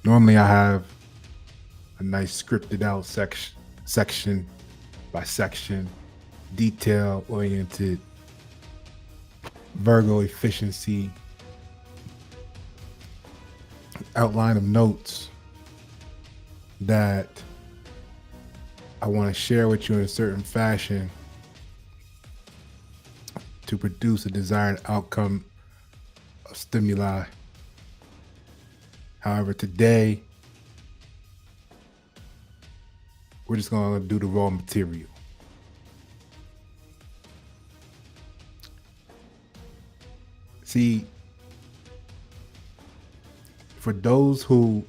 Normally, I have a nice scripted out section by section, detail oriented, Virgo efficiency, outline of notes that I want to share with you in a certain fashion to produce a desired outcome of stimuli. However, today we're just going to do the raw material. See, for those who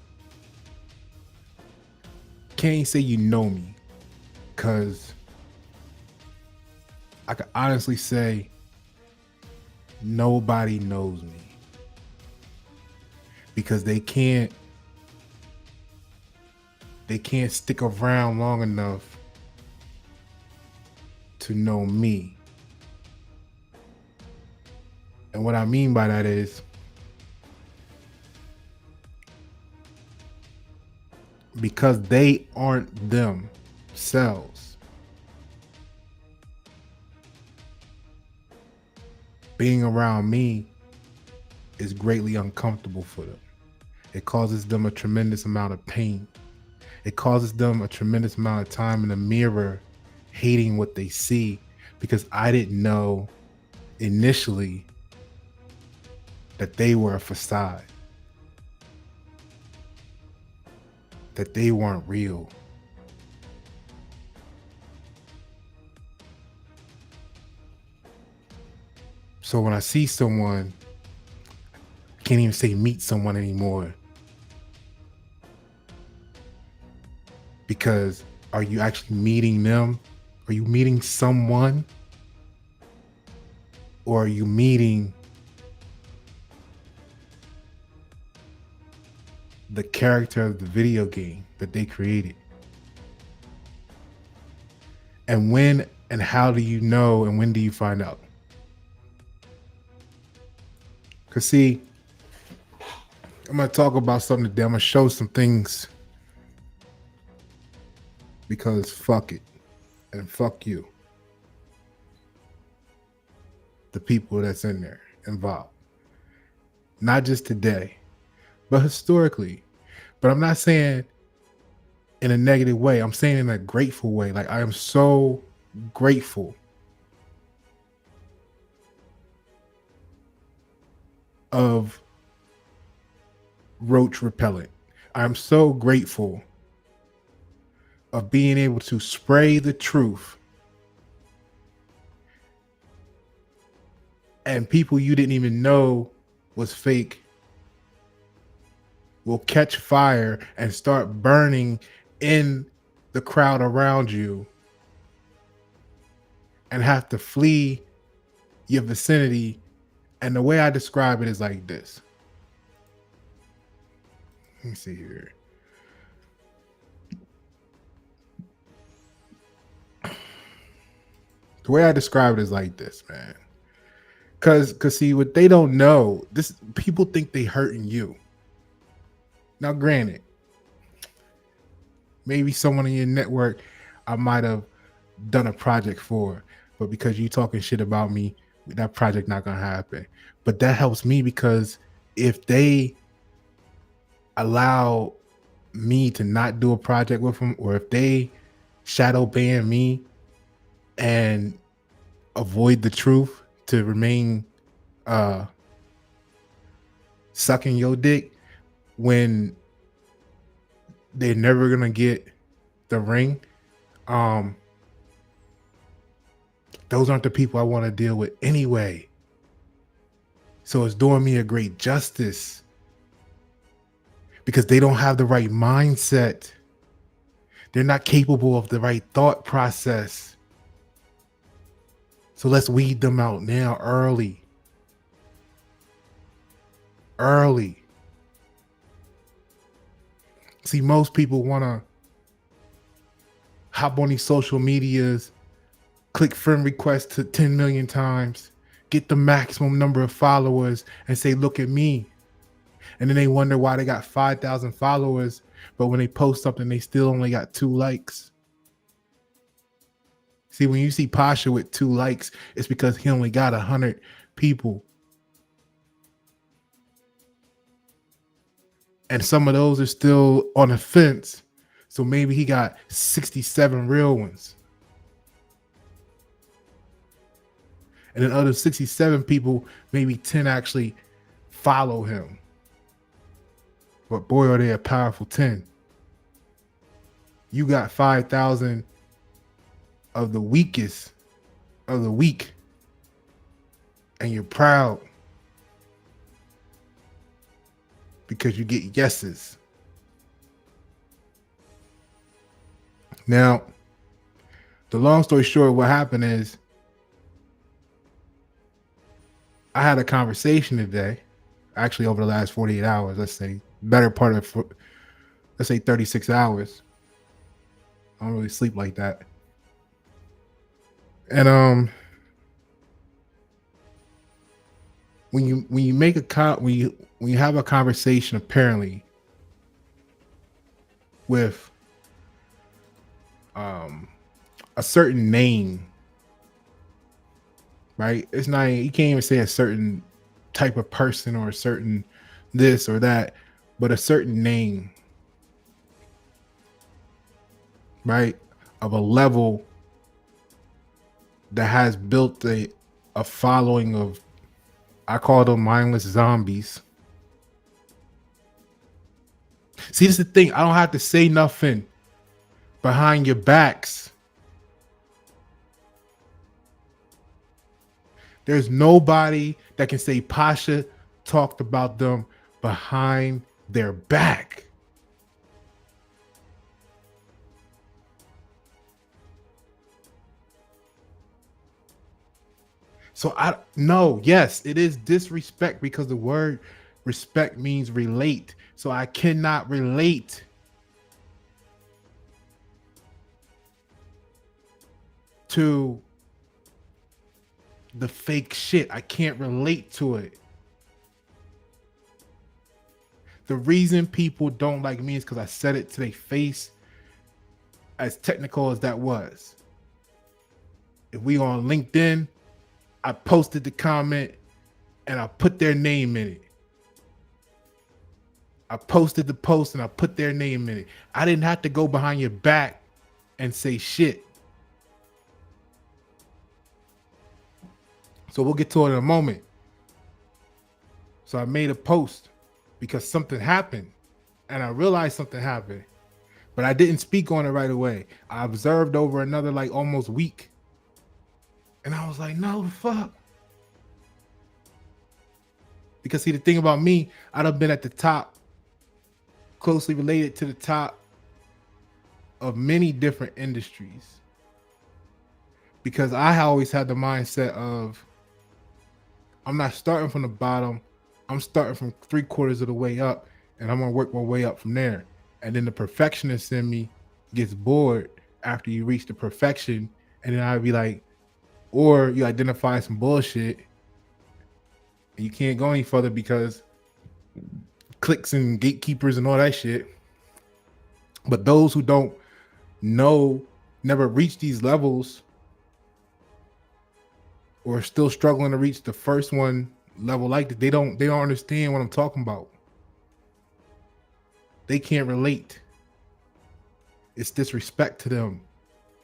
can't say you know me, because I can honestly say nobody knows me, because they can't stick around long enough to know me. And what I mean by that is, because they aren't themselves, being around me is greatly uncomfortable for them. It causes them a tremendous amount of pain. It causes them a tremendous amount of time in the mirror hating what they see, because I didn't know initially that they were a facade, that they weren't real. So when I see someone, I can't even say meet someone anymore, because are you actually meeting them? Are you meeting someone? Or are you meeting the character of the video game that they created? And when and how do you know, and when do you find out? Because see, I'm going to talk about something today. I'm going to show some things, because fuck it and fuck you, the people that's in there involved. Not just today, but historically. But I'm not saying in a negative way. I'm saying in a grateful way. Like, I am so grateful of roach repellent. I'm so grateful of being able to spray the truth, and people you didn't even know was fake will catch fire and start burning in the crowd around you and have to flee your vicinity. And the way I describe it is like this. Let me see here. The way I describe it is like this, man. Cause see, what they don't know, this people think they hurting you. Now, granted, maybe someone in your network I might have done a project for, but because you talking shit about me, that project not gonna happen. But that helps me, because if they allow me to not do a project with them, or if they shadow ban me and avoid the truth to remain sucking your dick when they're never gonna get the ring, those aren't the people I want to deal with anyway. So it's doing me a great justice, because they don't have the right mindset. They're not capable of the right thought process. So let's weed them out now, early. See, most people want to hop on these social medias, click friend request to 10 million times, get the maximum number of followers, and say, look at me. And then they wonder why they got 5,000 followers, but when they post something, they still only got 2 likes. See, when you see Pasha with 2 likes, it's because he only got 100 people. And some of those are still on the fence. So maybe he got 67 real ones. And then other 67 people, maybe 10 actually follow him. But boy, are they a powerful 10. You got 5,000 of the weakest of the weak. And you're proud. Because you get yeses. Now, the long story short, what happened is I had a conversation today, actually over the last 48 hours, let's say, better part of, let's say 36 hours. I don't really sleep like that. And when you make a when you have a conversation apparently with a certain name, right? It's not, you can't even say a certain type of person or a certain this or that, but a certain name, right? Of a level that has built a following of, I call them mindless zombies. See, this is the thing. I don't have to say nothing behind your backs. There's nobody that can say Pasha talked about them behind their back. So yes, it is disrespect because the word respect means relate. So I cannot relate to the fake shit. I can't relate to it. The reason people don't like me is because I said it to their face, as technical as that was. If we on LinkedIn, I posted the comment and I put their name in it. I posted the post and I put their name in it. I didn't have to go behind your back and say shit. So we'll get to it in a moment. So I made a post because something happened and I realized something happened, but I didn't speak on it right away. I observed over another like almost week. And I was like, no, fuck. Because see, the thing about me, I'd have been at the top, closely related to the top of many different industries. Because I always had the mindset of, I'm not starting from the bottom. I'm starting from 3/4 of the way up, and I'm gonna work my way up from there. And then the perfectionist in me gets bored after you reach the perfection, and then I'd be like, or you identify some bullshit, and you can't go any further because clicks and gatekeepers and all that shit. But those who don't know, never reach these levels, or still struggling to reach the first one level like that, they don't understand what I'm talking about. They can't relate. It's disrespect to them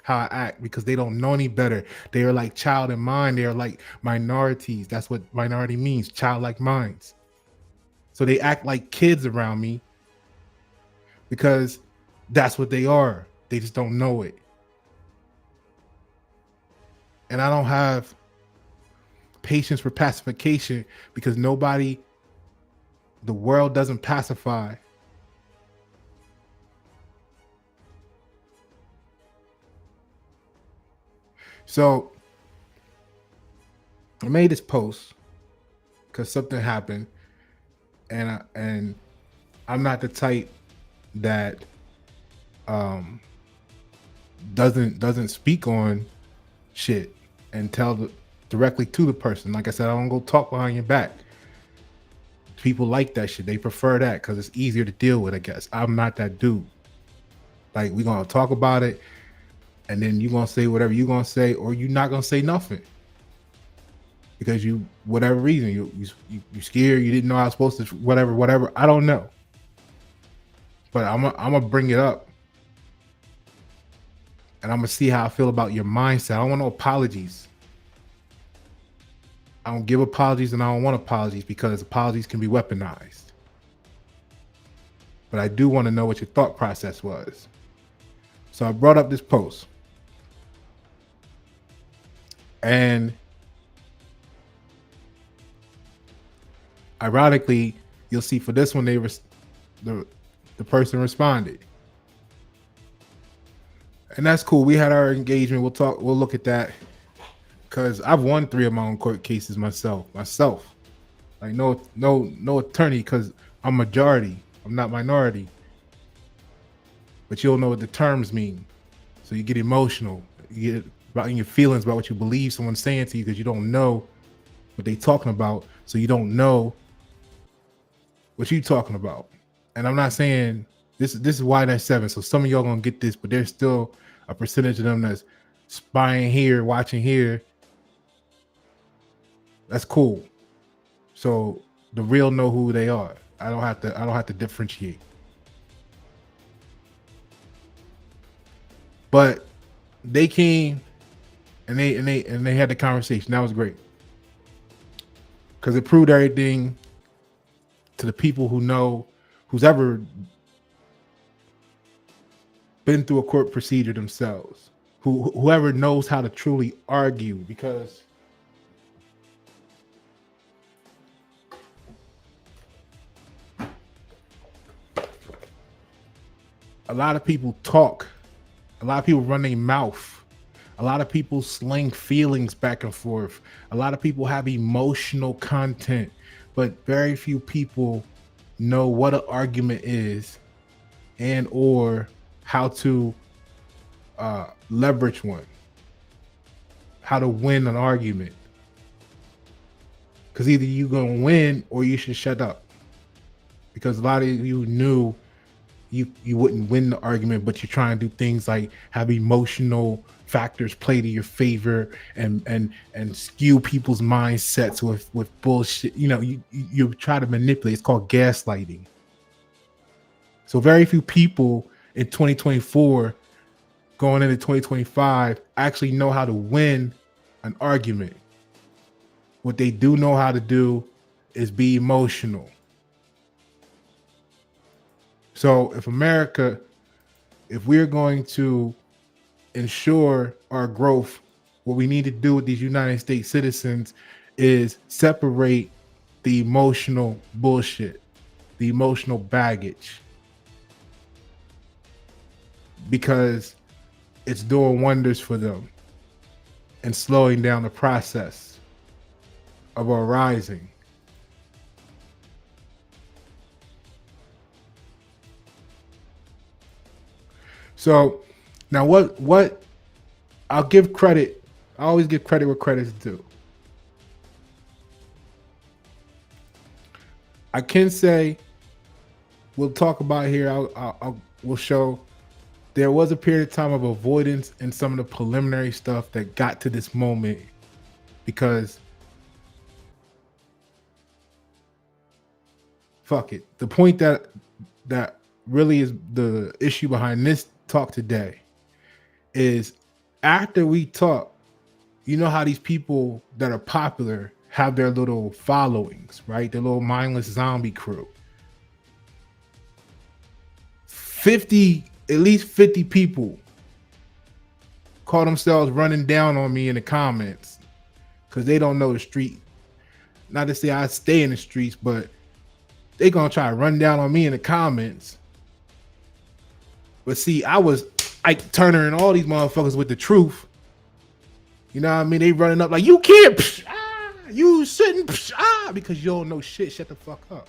how I act because they don't know any better. They are like child in mind. They are like minorities. That's what minority means, childlike minds. So they act like kids around me because that's what they are. They just don't know it. And I don't have patience for pacification because the world doesn't pacify. So I made this post because something happened, and I'm not the type that doesn't speak on shit and tell directly to the person. Like I said, I don't go talk behind your back. People like that shit. They prefer that because it's easier to deal with, I guess. I'm not that dude. Like, we're gonna talk about it, and then you're gonna say whatever you're gonna say, or you're not gonna say nothing. Because you, whatever reason, you scared, you didn't know I was supposed to, whatever. I don't know. But I'm gonna bring it up. And I'm gonna see how I feel about your mindset. I don't want no apologies. I don't give apologies, and I don't want apologies because apologies can be weaponized. But I do want to know what your thought process was. So I brought up this post. And ironically, you'll see for this one, the person responded. And that's cool. We had our engagement. We'll look at that. Because I've won 3 of my own court cases myself. Like no attorney, because I'm majority. I'm not minority. But you don't know what the terms mean. So you get emotional. You get about in your feelings about what you believe someone's saying to you because you don't know what they talking about. So you don't know what you talking about. And I'm not saying this is why that's 7. So some of y'all gonna get this, but there's still a percentage of them that's spying here, watching here. That's cool. So the real know who they are. I don't have to differentiate. But they came and they had the conversation. That was great. Because it proved everything to the people who know, who's ever been through a court procedure themselves, whoever knows how to truly argue, because a lot of people talk, a lot of people run their mouth, a lot of people sling feelings back and forth, a lot of people have emotional content, but very few people know what an argument is and or how to leverage one, how to win an argument. Because either you're going to win or you should shut up. Because a lot of you knew you wouldn't win the argument, but you're trying to do things like have emotional factors play to your favor and skew people's mindsets with bullshit. You know, you try to manipulate. It's called gaslighting. So very few people in 2024 going into 2025 actually know how to win an argument. What they do know how to do is be emotional. So if we're going to ensure our growth, what we need to do with these United States citizens is separate the emotional bullshit, the emotional baggage, because it's doing wonders for them and slowing down the process of our rising. So now what I'll give credit. I always give credit where credit's due. I can say, we'll talk about here. We'll show there was a period of time of avoidance in some of the preliminary stuff that got to this moment because fuck it. The point that really is the issue behind this talk today is after we talk, you know how these people that are popular have their little followings, right? Their little mindless zombie crew. At least 50 people call themselves running down on me in the comments because they don't know the street. Not to say I stay in the streets, but they gonna try to run down on me in the comments. But see, I was Ike Turner and all these motherfuckers with the truth. You know what I mean? They running up like, you can't, you shouldn't, because you don't know shit. Shut the fuck up.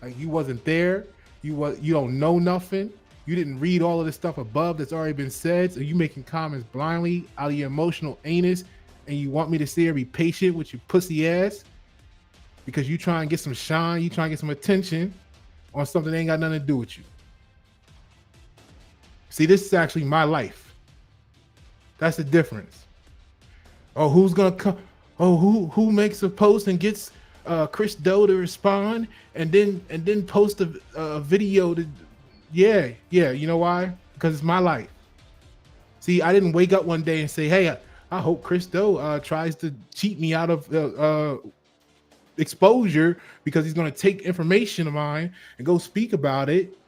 Like, you wasn't there. You don't know nothing. You didn't read all of the stuff above that's already been said. So you making comments blindly out of your emotional anus, and you want me to sit here and be patient with your pussy ass because you try and get some shine, you try and get some attention on something that ain't got nothing to do with you. See, this is actually my life. That's the difference. Oh, who's gonna come? Oh, who makes a post and gets Chris Doe to respond and then post a video to, yeah. You know why? Because it's my life. See, I didn't wake up one day and say, hey, I hope Chris Doe tries to cheat me out of exposure because he's going to take information of mine and go speak about it.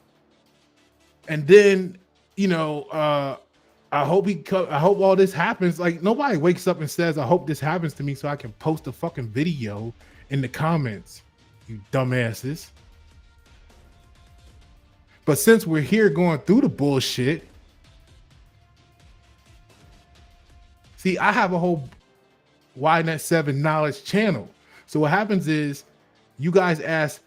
And then, I hope all this happens. Like, nobody wakes up and says, I hope this happens to me so I can post a fucking video in the comments, you dumbasses. But since we're here going through the bullshit, see, I have a whole YNet7 knowledge channel. So what happens is you guys ask,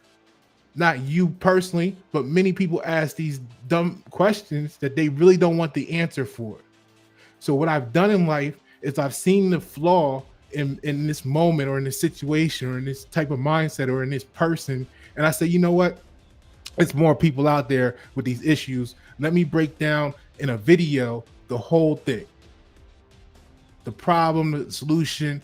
not you personally, but many people ask these dumb questions that they really don't want the answer for. So what I've done in life is I've seen the flaw in this moment or in this situation or in this type of mindset or in this person. And I say, you know what? It's more people out there with these issues. Let me break down in a video the whole thing. The problem, the solution,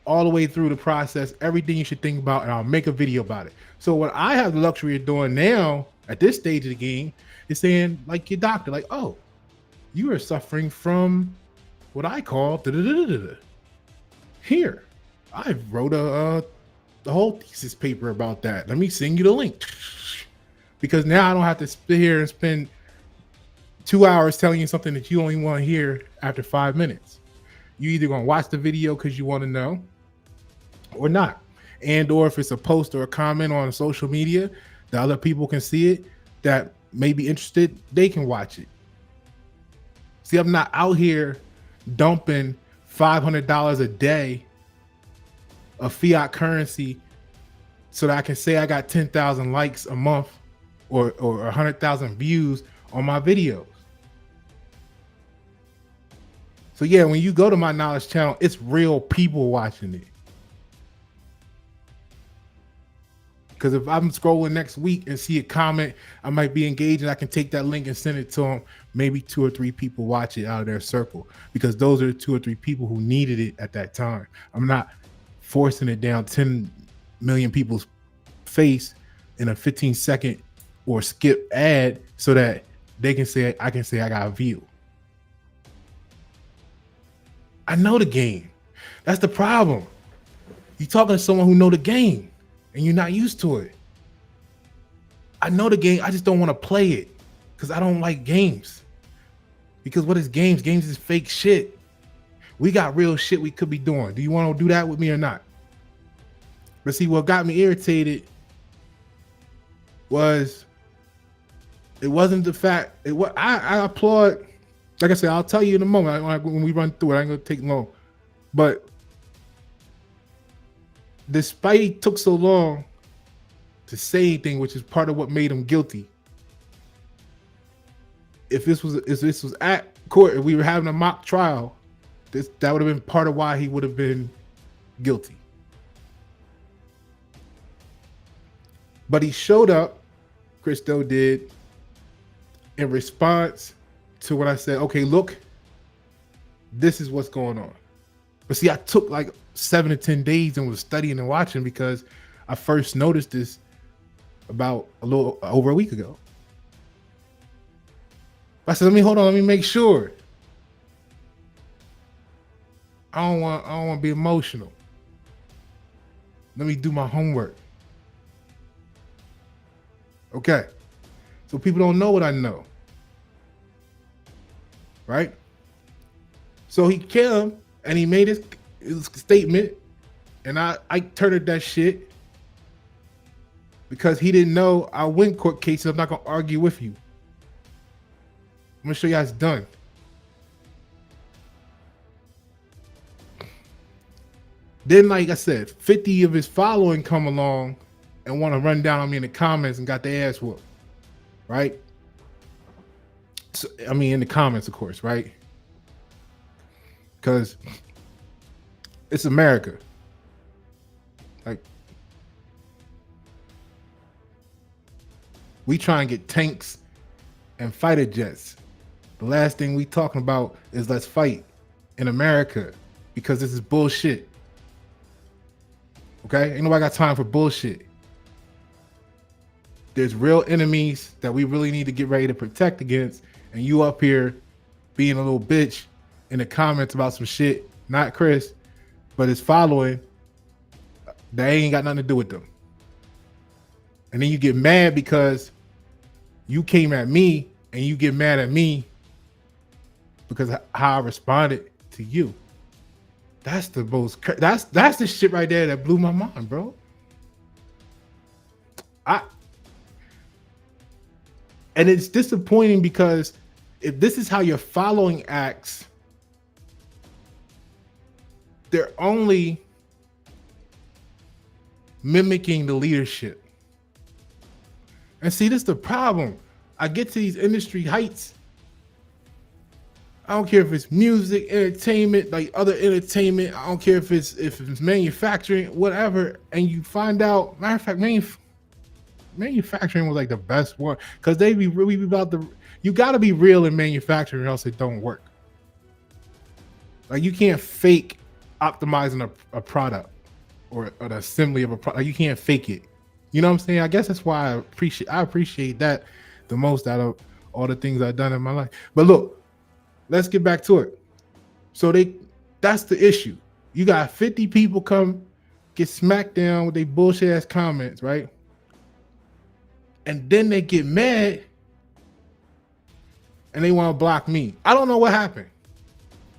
all the way through the process, everything you should think about, and I'll make a video about it. So what I have the luxury of doing now at this stage of the game is saying, like your doctor, like, oh, you are suffering from what I call here. I wrote the whole thesis paper about that. Let me send you the link. Because now I don't have to sit here and spend 2 hours telling you something that you only want to hear after 5 minutes. You either gonna watch the video because you want to know or not. And or if it's a post or a comment on social media that other people can see it, that may be interested, they can watch it. See, I'm not out here dumping $500 a day of fiat currency so that I can say I got 10,000 likes a month or 100,000 views on my videos. So yeah, when you go to my knowledge channel, it's real people watching it. Because if I'm scrolling next week and see a comment, I might be engaged and I can take that link and send it to them. Maybe 2 or 3 people watch it out of their circle because those are the 2 or 3 people who needed it at that time. I'm not forcing it down 10 million people's face in a 15-second or skip ad so that they can say, I can say I got a view. I know the game. That's the problem. You're talking to someone who know the game and you're not used to it. I know the game. I just don't want to play it because I don't like games. Because what is games? Games is fake shit. We got real shit we could be doing. Do you want to do that with me or not? But see, what got me irritated was it wasn't the fact. I applaud. Like I said, I'll tell you in a moment when we run through it. I ain't gonna take long. But despite he took so long to say anything, which is part of what made him guilty. If this was at court, if we were having a mock trial, that would have been part of why he would have been guilty. But he showed up, Chris Doe did, in response to what I said. Okay, look, this is what's going on. But see, I took like 7 to 10 days and was studying and watching because I first noticed this about a little over a week ago. I said, let me make sure. I don't want to be emotional. Let me do my homework. Okay. So people don't know what I know. Right? So he came and he made his statement, and I turned that shit because he didn't know I win court cases. I'm not gonna argue with you. I'm gonna show you how it's done. Then, like I said, 50 of his following come along and want to run down on me in the comments and got their ass whooped. Right? So, I mean, in the comments, of course, right? Because it's America. Like, We try and get tanks and fighter jets. The last thing we talking about is let's fight in America because this is bullshit. Okay? Ain't nobody got time for bullshit. There's real enemies that we really need to get ready to protect against, and you up here being a little bitch in the comments about some shit, not Chris, but his following, that ain't got nothing to do with them. And then you get mad because you came at me, and you get mad at me because how I responded to you. That's the most, that's the shit right there that blew my mind, bro. And it's disappointing because if this is how your following acts, they're only mimicking the leadership. And see, this is the problem. I get to these industry heights. I don't care if it's music, entertainment, like other entertainment. I don't care if it's manufacturing, whatever. And you find out, matter of fact, manufacturing was like the best one because they be really about the. You got to be real in manufacturing, or else it don't work. Like you can't fake optimizing a product or an assembly of a product. Like, you can't fake it. You know what I'm saying? I guess that's why I appreciate that the most out of all the things I've done in my life. But look, let's get back to it. So that's the issue. You got 50 people come get smacked down with their bullshit ass comments, right? And then they get mad and they want to block me. I don't know what happened.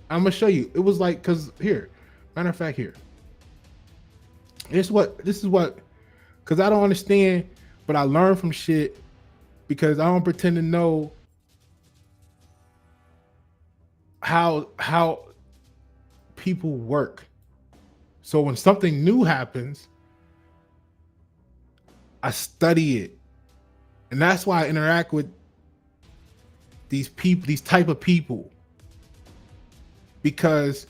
I'm gonna show you. It was like, cause here, matter of fact, here. This is what, cause I don't understand, but I learn from shit because I don't pretend to know how people work. So when something new happens, I study it. And that's why I interact with these people, these type of people. Because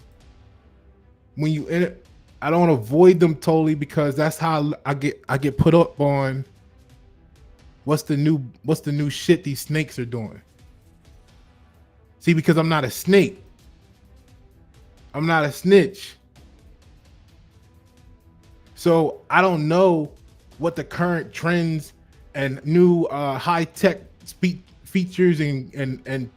when I don't avoid them totally because that's how I get put up on what's the new shit these snakes are doing. See, because I'm not a snake. I'm not a snitch. So I don't know what the current trends and new high-tech features and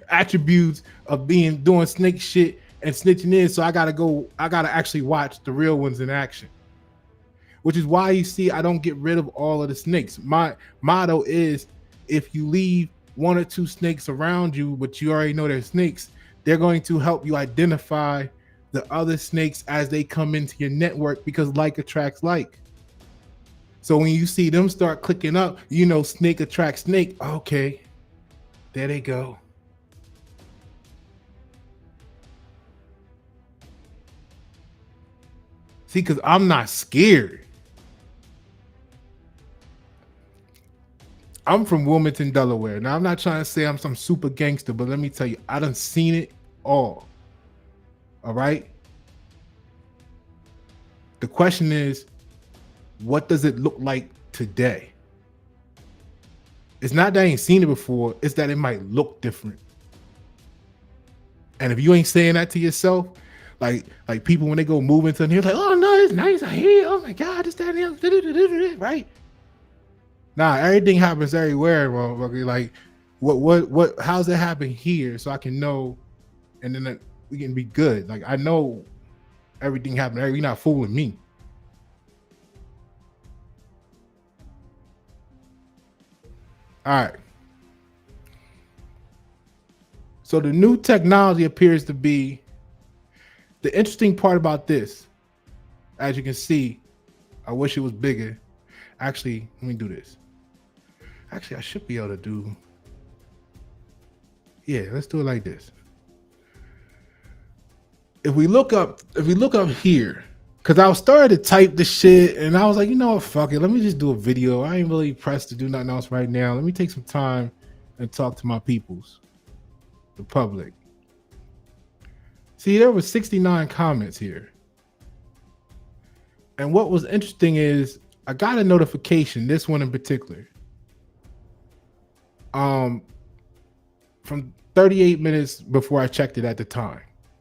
attributes of doing snake shit and snitching is. So I gotta actually watch the real ones in action. Which is why you see I don't get rid of all of the snakes. My motto is if you leave one or two snakes around you, but you already know they're snakes, they're going to help you identify the other snakes as they come into your network because like attracts like. So when you see them start clicking up, you know snake attracts snake. Okay, there they go. See, because I'm not scared. I'm from Wilmington, Delaware. Now, I'm not trying to say I'm some super gangster, but let me tell you, I done seen it all. All right? The question is, what does it look like today? It's not that I ain't seen it before, it's that it might look different. And if you ain't saying that to yourself, like people when they go move into here, like, oh no, it's nice out here. Oh my God, it's that, right? Nah, everything happens everywhere, motherfucker. Like, what? How's it happen here? So I can know, and then we can be good. Like I know everything happened. You're not fooling me. All right. So the new technology appears to be the interesting part about this. As you can see, I wish it was bigger. Actually, let me do this. Actually, I should be able to do. Yeah, let's do it like this. If we look up here, because I was starting to type the shit and I was like, you know what, fuck it. Let me just do a video. I ain't really pressed to do nothing else right now. Let me take some time and talk to my peoples, the public. See, there was 69 comments here. And what was interesting is I got a notification, this one in particular. Um, from 38 minutes before I checked it at the time.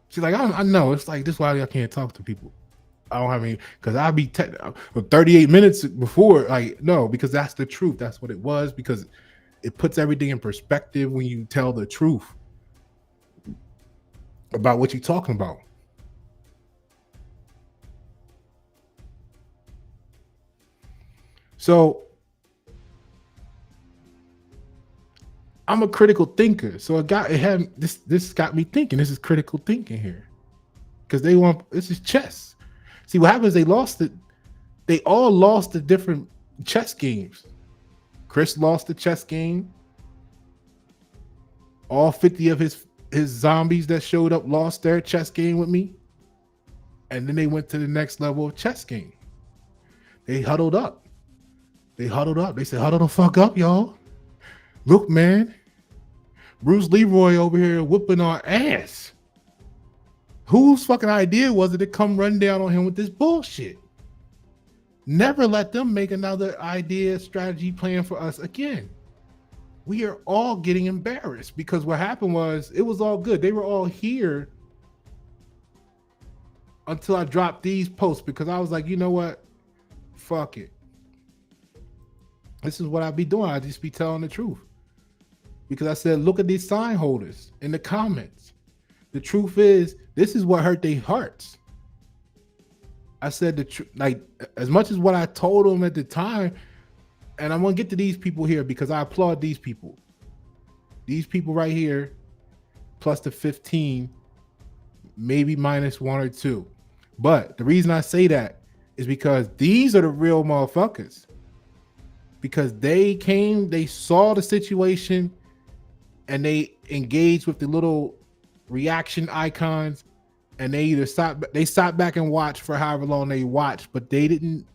She's like, I know. It's like, this is why I can't talk to people. I don't have any, because I'll be 38 minutes before. Like, no, because that's the truth. That's what it was, because it puts everything in perspective when you tell the truth about what you're talking about. So I'm a critical thinker. So it had this got me thinking. This is critical thinking here. Because this is chess. See what happens, they all lost the different chess games. Chris lost the chess game. All 50 of his zombies that showed up lost their chess game with me. And then they went to the next level of chess game. They huddled up. They said, huddle the fuck up, y'all. Look, man. Bruce Leroy over here whooping our ass. Whose fucking idea was it to come run down on him with this bullshit? Never let them make another idea, strategy, plan for us again. We are all getting embarrassed because what happened was it was all good. They were all here until I dropped these posts because I was like, you know what? Fuck it. This is what I be doing. I just be telling the truth. Because I said, look at these sign holders in the comments. The truth is, this is what hurt their hearts. I said like as much as what I told them at the time, and I'm gonna get to these people here because I applaud these people. These people right here, plus the 15, maybe minus 1 or 2. But the reason I say that is because these are the real motherfuckers. Because they saw the situation, and they engaged with the little reaction icons, and they sat back and watched for however long they watched, but they didn't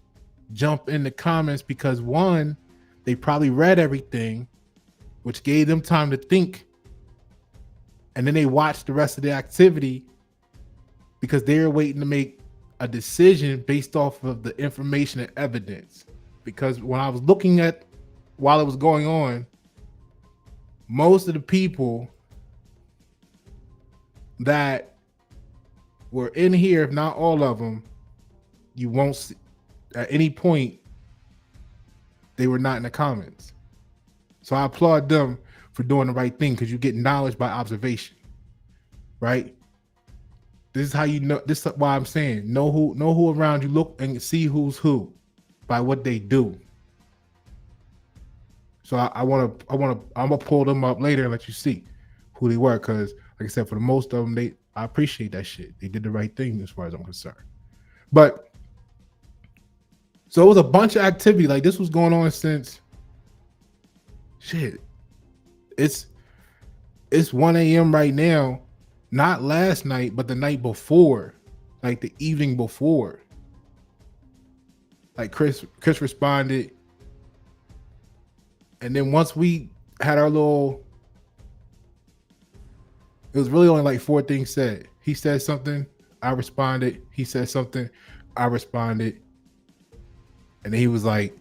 jump in the comments because one, they probably read everything, which gave them time to think, and then they watched the rest of the activity because they're waiting to make a decision based off of the information and evidence. Because when I was looking at while it was going on, most of the people that were in here, if not all of them, you won't see at any point they were not in the comments. So I applaud them for doing the right thing because you get knowledge by observation, right? This is how you know. This is why I'm saying know who around you, look and see who's who by what they do. So I'm gonna pull them up later and let you see who they were, because like I said, for the most of them, I appreciate that shit. They did the right thing as far as I'm concerned. But so it was a bunch of activity. Like this was going on since shit. It's 1 a.m. right now. Not last night, but the night before, like the evening before. Like Chris responded. And then once we had our little, it was really only like 4 things said. He said something, I responded. He said something, I responded. And then he was like,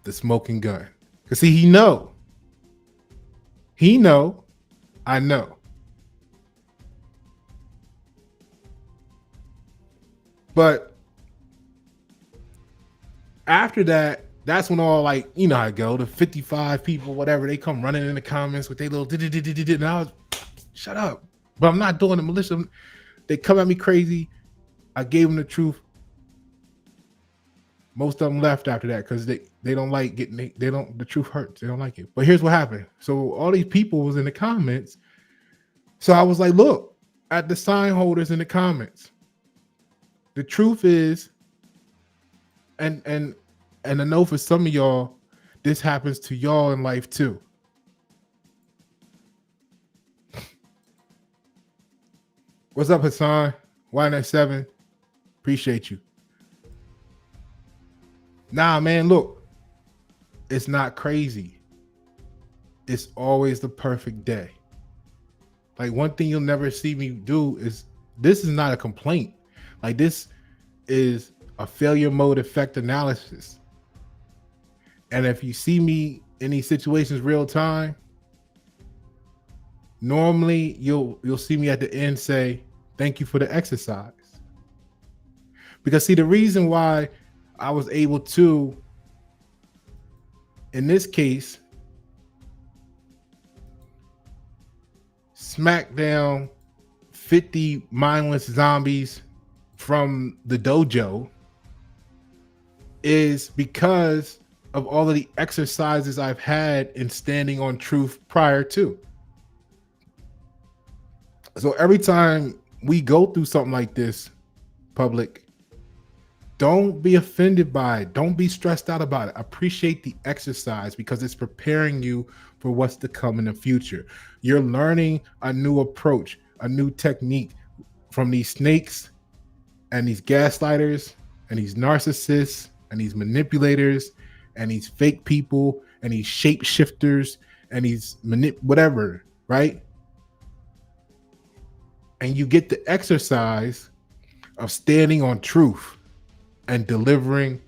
the smoking gun. Cause see, he know, I know. But after that, that's when all, like, you know how it go, the 55 people, whatever, they come running in the comments with their little and I was, shut up. But I'm not doing the militia. They come at me crazy. I gave them the truth. Most of them left after that because they don't like getting, the truth hurts. They don't like it. But here's what happened. So all these people was in the comments. So I was like, look at the sign holders in the comments. The truth is, and I know for some of y'all, this happens to y'all in life too. What's up, Hassan? Y97. Appreciate you. Nah, man, look. It's not crazy. It's always the perfect day. Like, one thing you'll never see me do is, this is not a complaint. Like, this is a failure mode effect analysis. And if you see me in these situations real time, normally you'll see me at the end say, thank you for the exercise. Because see, the reason why I was able to, in this case, smack down 50 mindless zombies from the dojo is because of all of the exercises I've had in standing on truth prior to. So every time we go through something like this, public, don't be offended by it. Don't be stressed out about it. Appreciate the exercise because it's preparing you for what's to come in the future. You're learning a new approach, a new technique from these snakes and these gaslighters and these narcissists and these manipulators and these fake people and these shapeshifters and these whatever, right? And you get the exercise of standing on truth and delivering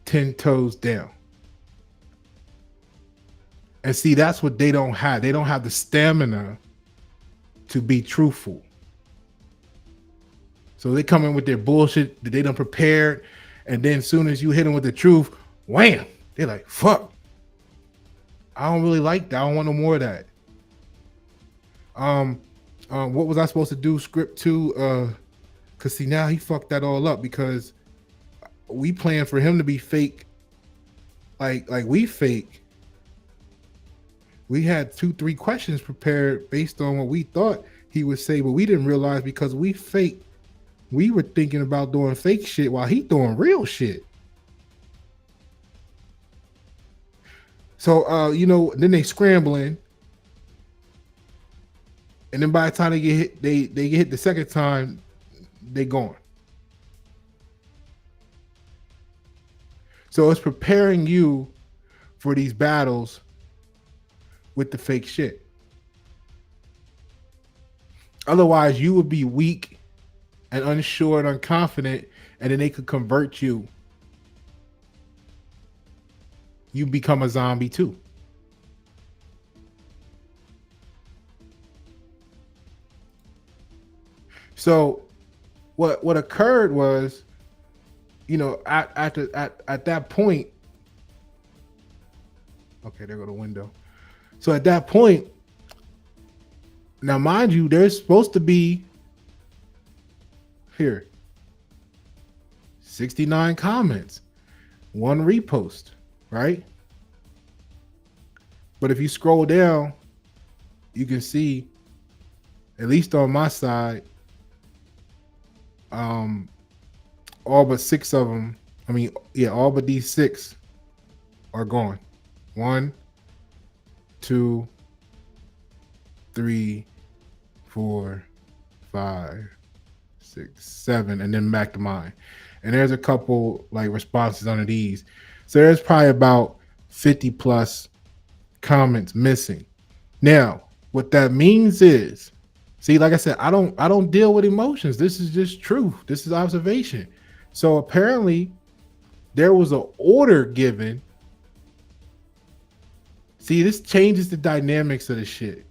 10 toes down. And see, that's what they don't have. They don't have the stamina to be truthful. So they come in with their bullshit that they done prepared. And then as soon as you hit them with the truth, wham, they're like, fuck. I don't really like that. I don't want no more of that. What was I supposed to do? Script 2? Cause see, now he fucked that all up because we planned for him to be fake. Like we fake. We had 2-3 questions prepared based on what we thought he would say, but we didn't realize because we fake. We were thinking about doing fake shit while he doing real shit. So, then they scrambling. And then by the time they get hit, they get hit the second time, they gone. So it's preparing you for these battles with the fake shit. Otherwise, you would be weak and unsure and unconfident, and then they could convert you. You become a zombie too. So what occurred was, at that point, okay, there go the window. So at that point, now mind you, there's supposed to be here 69 comments, 1 repost, right? But if you scroll down, you can see, at least on my side, all but 6 of them, all but these 6 are gone. 1, 2, 3, 4, 5, 6, 7, and then back to mine. And there's a couple like responses under these. So there's probably about 50 plus comments missing. Now, what that means is, see, like I said, I don't deal with emotions. This is just truth. This is observation. So apparently there was an order given. See, this changes the dynamics of the shit.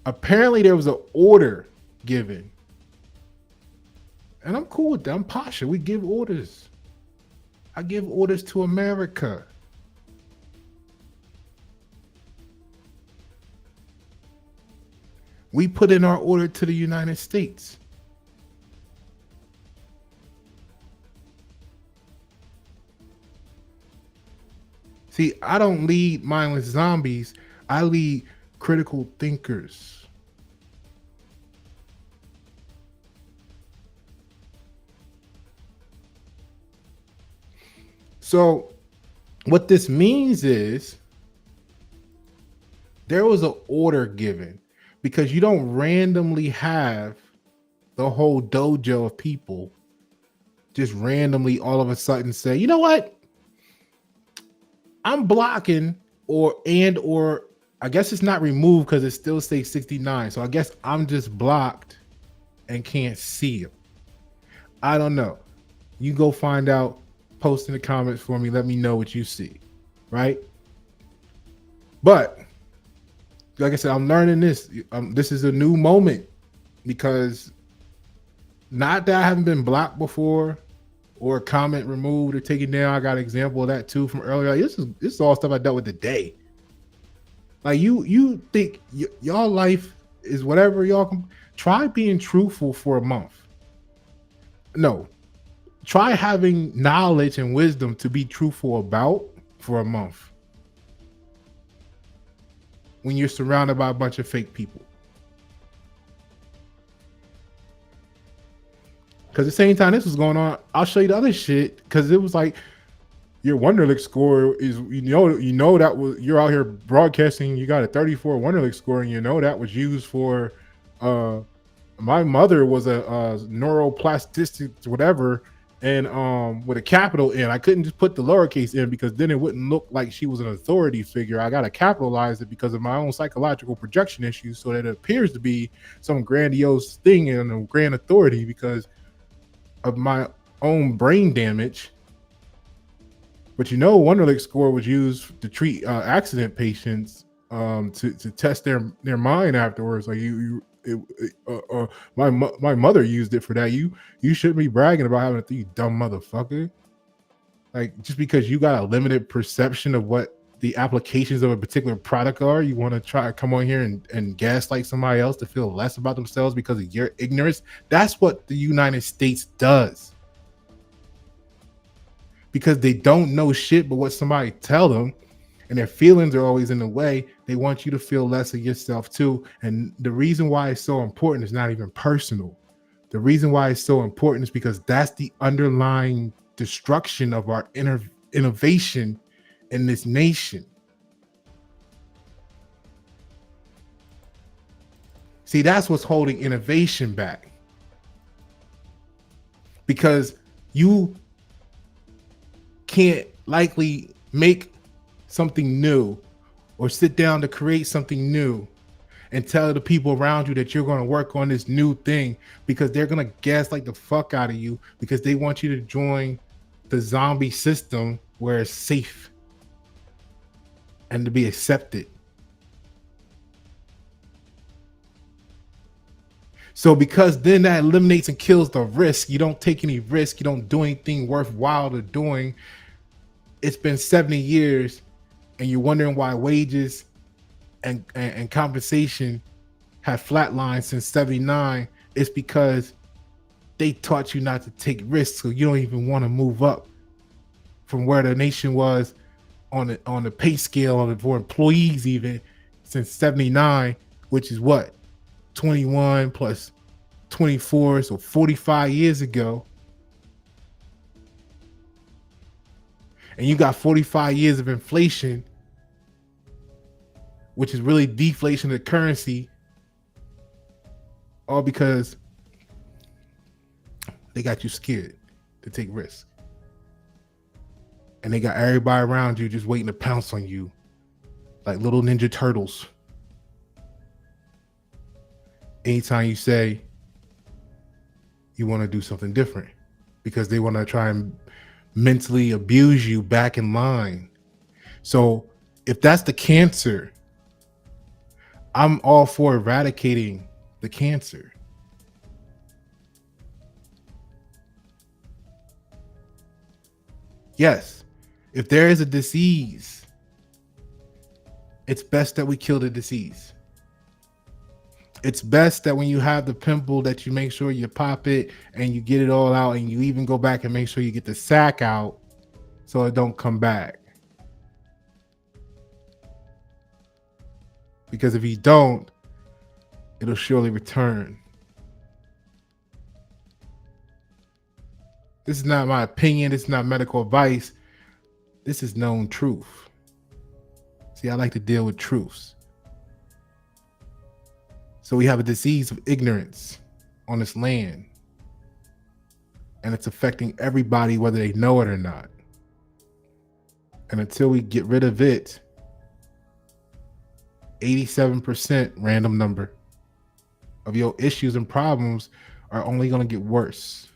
Apparently there was an order given. And I'm cool with that. I'm Pasha. We give orders. I give orders to America. We put in our order to the United States. See, I don't lead mindless zombies. I lead critical thinkers. So what this means is there was an order given, because you don't randomly have the whole dojo of people just randomly all of a sudden say, you know what? I'm blocking or I guess it's not removed because it still stays 69. So I guess I'm just blocked and can't see it. I don't know. You go find out post in the comments for me. Let me know what you see, right? But like I said, I'm learning this. This is a new moment because not that I haven't been blocked before or a comment removed or taken down. I got an example of that too from earlier. Like, this is all stuff I dealt with today. Like you think y'all life is whatever y'all can try being truthful for a month. No, try having knowledge and wisdom to be truthful about for a month when you're surrounded by a bunch of fake people. Because the same time this was going on, I'll show you the other shit. Because it was like your Wonderlic score is, you know that was, you're out here broadcasting, you got a 34 Wonderlic score, and you know that was used for my mother was a neuroplasticity whatever, and with a capital N. I couldn't just put the lowercase n because then it wouldn't look like she was an authority figure. I got to capitalize it because of my own psychological projection issues, so that it appears to be some grandiose thing and a grand authority because of my own brain damage. But Wonderlic score was used to treat accident patients, to test their mind afterwards. Like my mother used it for that. You shouldn't be bragging about having you dumb motherfucker. Like, just because you got a limited perception of what the applications of a particular product are, you want to try to come on here and gaslight somebody else to feel less about themselves because of your ignorance. That's what the United States does. Because they don't know shit but what somebody tell them, and their feelings are always in the way. They want you to feel less of yourself too. And the reason why it's so important is not even personal. The reason why it's so important is because that's the underlying destruction of our innovation in this nation. See, that's what's holding innovation back. Because you can't likely make something new or sit down to create something new and tell the people around you that you're going to work on this new thing, because they're going to gaslight the fuck out of you because they want you to join the zombie system where it's safe and to be accepted. So because then that eliminates and kills the risk. You don't take any risk. You don't do anything worthwhile to doing. It's been 70 years and you're wondering why wages and compensation have flatlined since 79. It's because they taught you not to take risks, so you don't even want to move up from where the nation was on the pay scale for employees even since 79, which is what, 21 plus 24, so 45 years ago. And you got 45 years of inflation, which is really deflation of the currency, all because they got you scared to take risks. And they got everybody around you just waiting to pounce on you like little ninja turtles. Anytime you say you want to do something different, because they want to try and mentally abuse you back in line. So if that's the cancer, I'm all for eradicating the cancer. Yes, if there is a disease, it's best that we kill the disease. It's best that when you have the pimple that you make sure you pop it and you get it all out, and you even go back and make sure you get the sac out so it don't come back. Because if you don't, it'll surely return. This is not my opinion. This is not medical advice. This is known truth. See, I like to deal with truths. So we have a disease of ignorance on this land, and it's affecting everybody whether they know it or not. And until we get rid of it, 87% random number of your issues and problems are only going to get worse.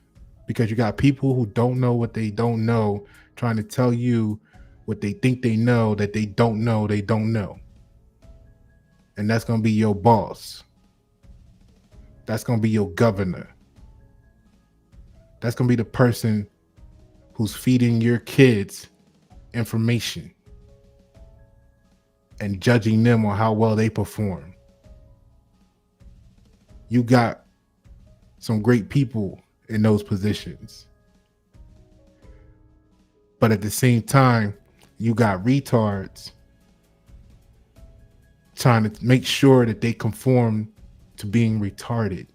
because you got people who don't know what they don't know trying to tell you what they think they know that they don't know they don't know. And that's going to be your boss. That's going to be your governor. That's going to be the person who's feeding your kids information and judging them on how well they perform. You got some great people in those positions. But at the same time, you got retards trying to make sure that they conform to being retarded.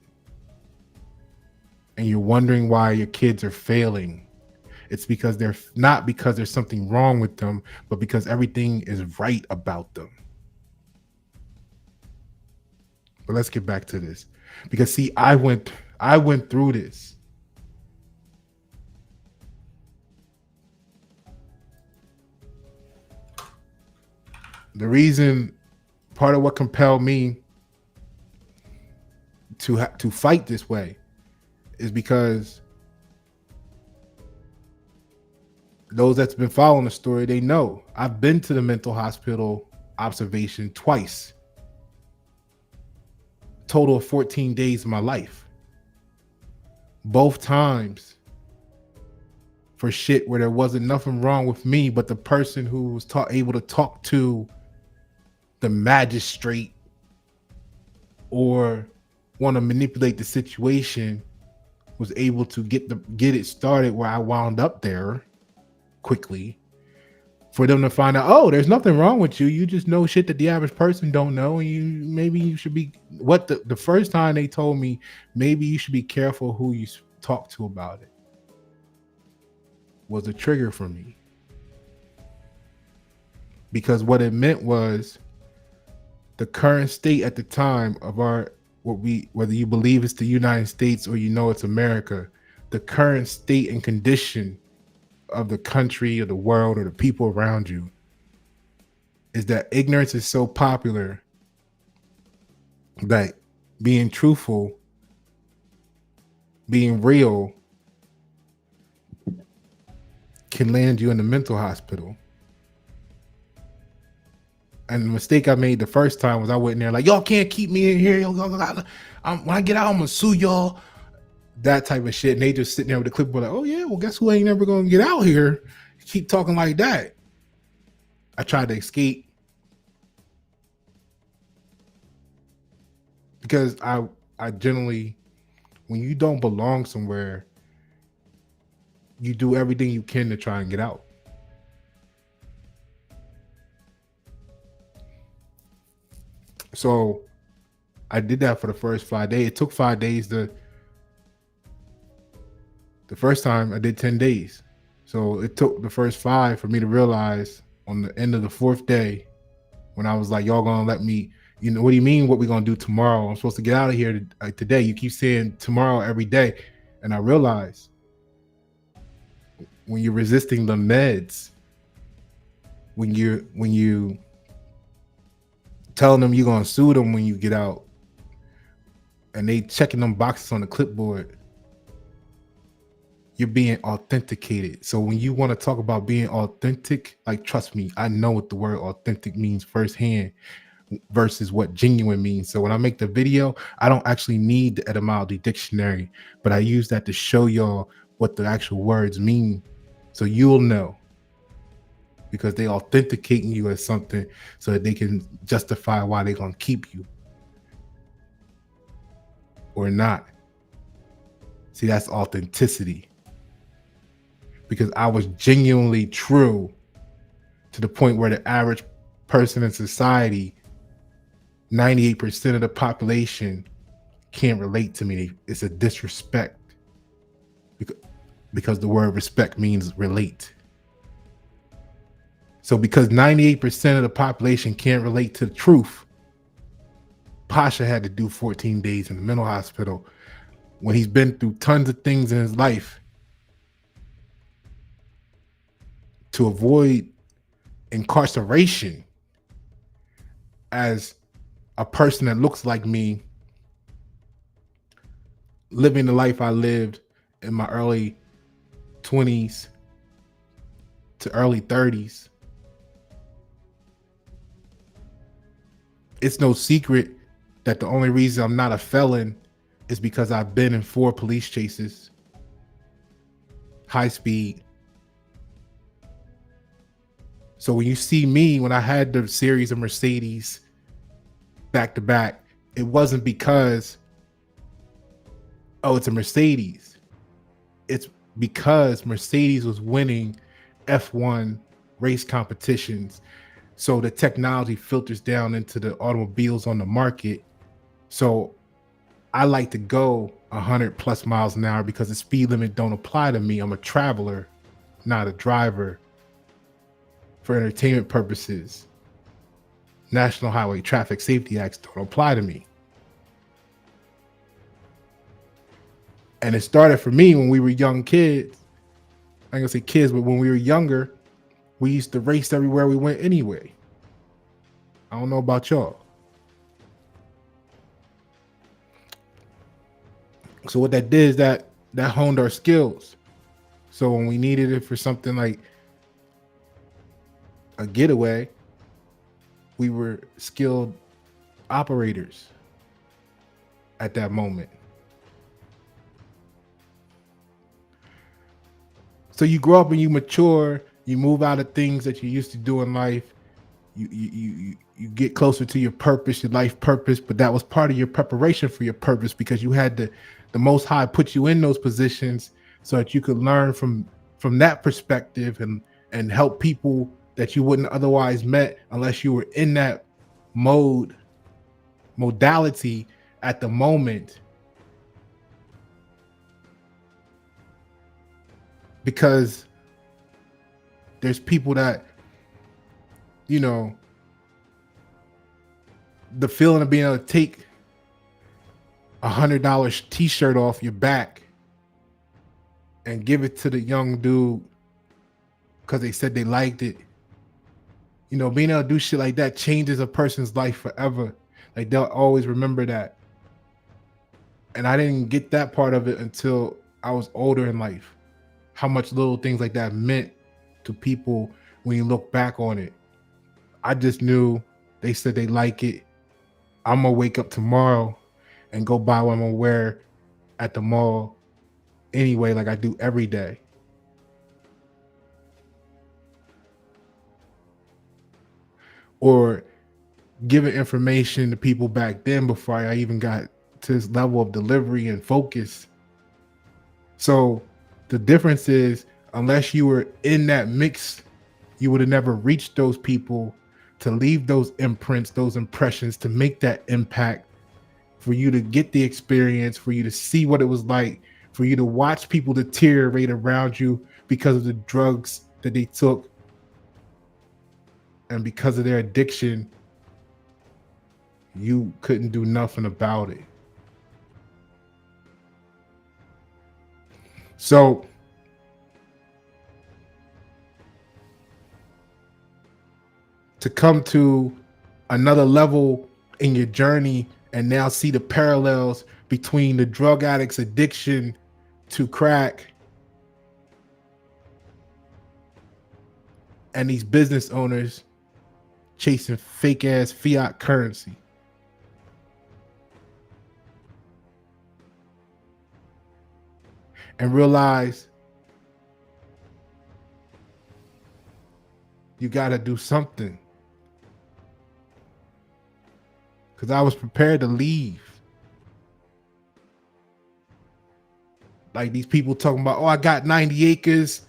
And you're wondering why your kids are failing. It's because they're not because there's something wrong with them, but because everything is right about them. But let's get back to this. Because see, I went through this. The reason, part of what compelled me to fight this way is because those that's been following the story, they know I've been to the mental hospital observation twice. Total of 14 days of my life. Both times for shit where there wasn't nothing wrong with me, but the person who was able to talk to the magistrate or want to manipulate the situation was able to get it started where I wound up there quickly, for them to find out, oh, there's nothing wrong with you. You just know shit that the average person don't know. And you should be the first time they told me, maybe you should be careful who you talk to about it, was a trigger for me. Because what it meant was the current state at the time of whether you believe it's the United States or you know it's America, the current state and condition of the country or the world or the people around you is that ignorance is so popular that being truthful, being real, can land you in the mental hospital. And the mistake I made the first time was I went in there like, y'all can't keep me in here. When I get out, I'm gonna sue y'all. That type of shit. And they just sitting there with the clipboard like, oh yeah, well guess who ain't never gonna get out here? Keep talking like that. I tried to escape because I generally, when you don't belong somewhere, you do everything you can to try and get out. So I did that for the first 5 days. It took 5 days the first time I did 10 days. So it took the first 5 for me to realize on the end of the 4th day, when I was like, y'all gonna let me, what do you mean what we gonna do tomorrow? I'm supposed to get out of here today. You keep saying tomorrow every day. And I realized when you're resisting the meds, when you telling them you're gonna sue them when you get out, and they checking them boxes on the clipboard, you're being authenticated. So when you want to talk about being authentic, like, trust me, I know what the word authentic means firsthand versus what genuine means. So when I make the video, I don't actually need the etymology dictionary, but I use that to show y'all what the actual words mean, so you'll know, because they authenticating you as something so that they can justify why they're gonna keep you or not. See, that's authenticity. Because I was genuinely true to the point where the average person in society, 98% of the population, can't relate to me. It's a disrespect, because the word respect means relate. So because 98% of the population can't relate to the truth, Pasha had to do 14 days in the mental hospital when he's been through tons of things in his life to avoid incarceration as a person that looks like me, living the life I lived in my early 20s to early 30s. It's no secret that the only reason I'm not a felon is because I've been in 4 police chases, high speed. So when you see me, when I had the series of Mercedes back to back, it wasn't because, oh, it's a Mercedes. It's because Mercedes was winning F1 race competitions. So the technology filters down into the automobiles on the market. So I like to go 100 plus miles an hour because the speed limit don't apply to me. I'm a traveler, not a driver. For entertainment purposes, National Highway Traffic Safety Acts don't apply to me. And it started for me when we were young kids. I ain't gonna say kids, but when we were younger, we used to race everywhere we went anyway. I don't know about y'all. So what that did is that honed our skills. So when we needed it for something like a getaway, we were skilled operators at that moment. So you grow up and you mature, you move out of things that you used to do in life. You get closer to your purpose, your life purpose, but that was part of your preparation for your purpose because you had the Most High put you in those positions so that you could learn from that perspective and help people that you wouldn't otherwise met unless you were in that modality at the moment. Because there's people that, you know, the feeling of being able to take $100 t-shirt off your back and give it to the young dude because they said they liked it. You know, being able to do shit like that changes a person's life forever. Like they'll always remember that. And I didn't get that part of it until I was older in life. How much little things like that meant to people when you look back on it. I just knew they said they like it. I'm gonna wake up tomorrow and go buy what I'm gonna wear at the mall anyway, like I do every day. Or giving information to people back then before I even got to this level of delivery and focus. So the difference is, unless you were in that mix, you would have never reached those people to leave those imprints, those impressions, to make that impact, for you to get the experience, for you to see what it was like, for you to watch people deteriorate around you because of the drugs that they took and because of their addiction. You couldn't do nothing about it. So to come to another level in your journey and now see the parallels between the drug addict's addiction to crack and these business owners chasing fake ass fiat currency. And realize you got to do something. Because I was prepared to leave. Like these people talking about, oh, I got 90 acres.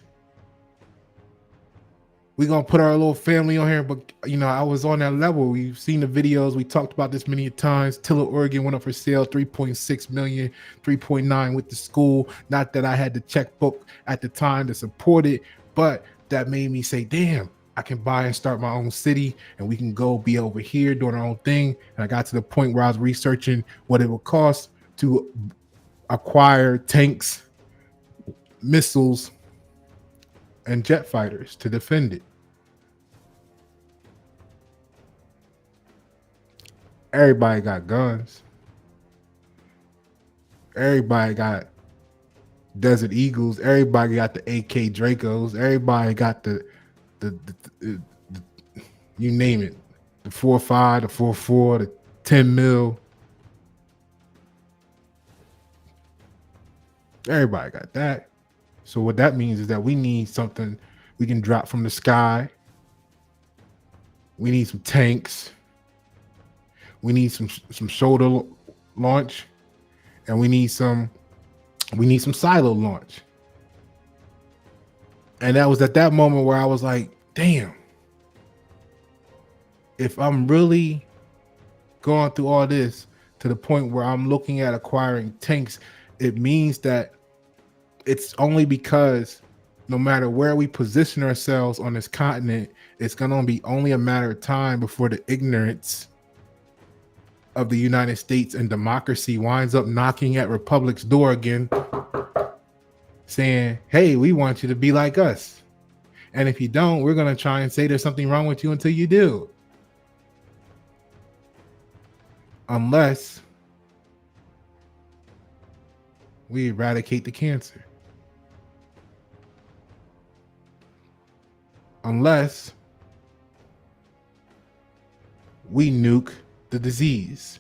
We're going to put our little family on here. But, you know, I was on that level. We've seen the videos. We talked about this many times. Tiller, Oregon went up for sale, 3.6 million, 3.9 with the school. Not that I had the checkbook at the time to support it, but that made me say, damn, I can buy and start my own city and we can go be over here doing our own thing. And I got to the point where I was researching what it would cost to acquire tanks, missiles, and jet fighters to defend it. Everybody got guns. Everybody got Desert Eagles. Everybody got the AK Dracos. Everybody got the you name it, the 4.5, the 4.4, the 10 mil. Everybody got that. So what that means is that we need something we can drop from the sky. We need some tanks. We need some shoulder launch, and we need some silo launch. And that was at that moment where I was like, damn, if I'm really going through all this to the point where I'm looking at acquiring tanks, it means that it's only because no matter where we position ourselves on this continent, it's going to be only a matter of time before the ignorance of the United States and democracy winds up knocking at Republic's door again, saying, hey, we want you to be like us. And if you don't, we're going to try and say there's something wrong with you until you do. Unless we eradicate the cancer. Unless we nuke the disease.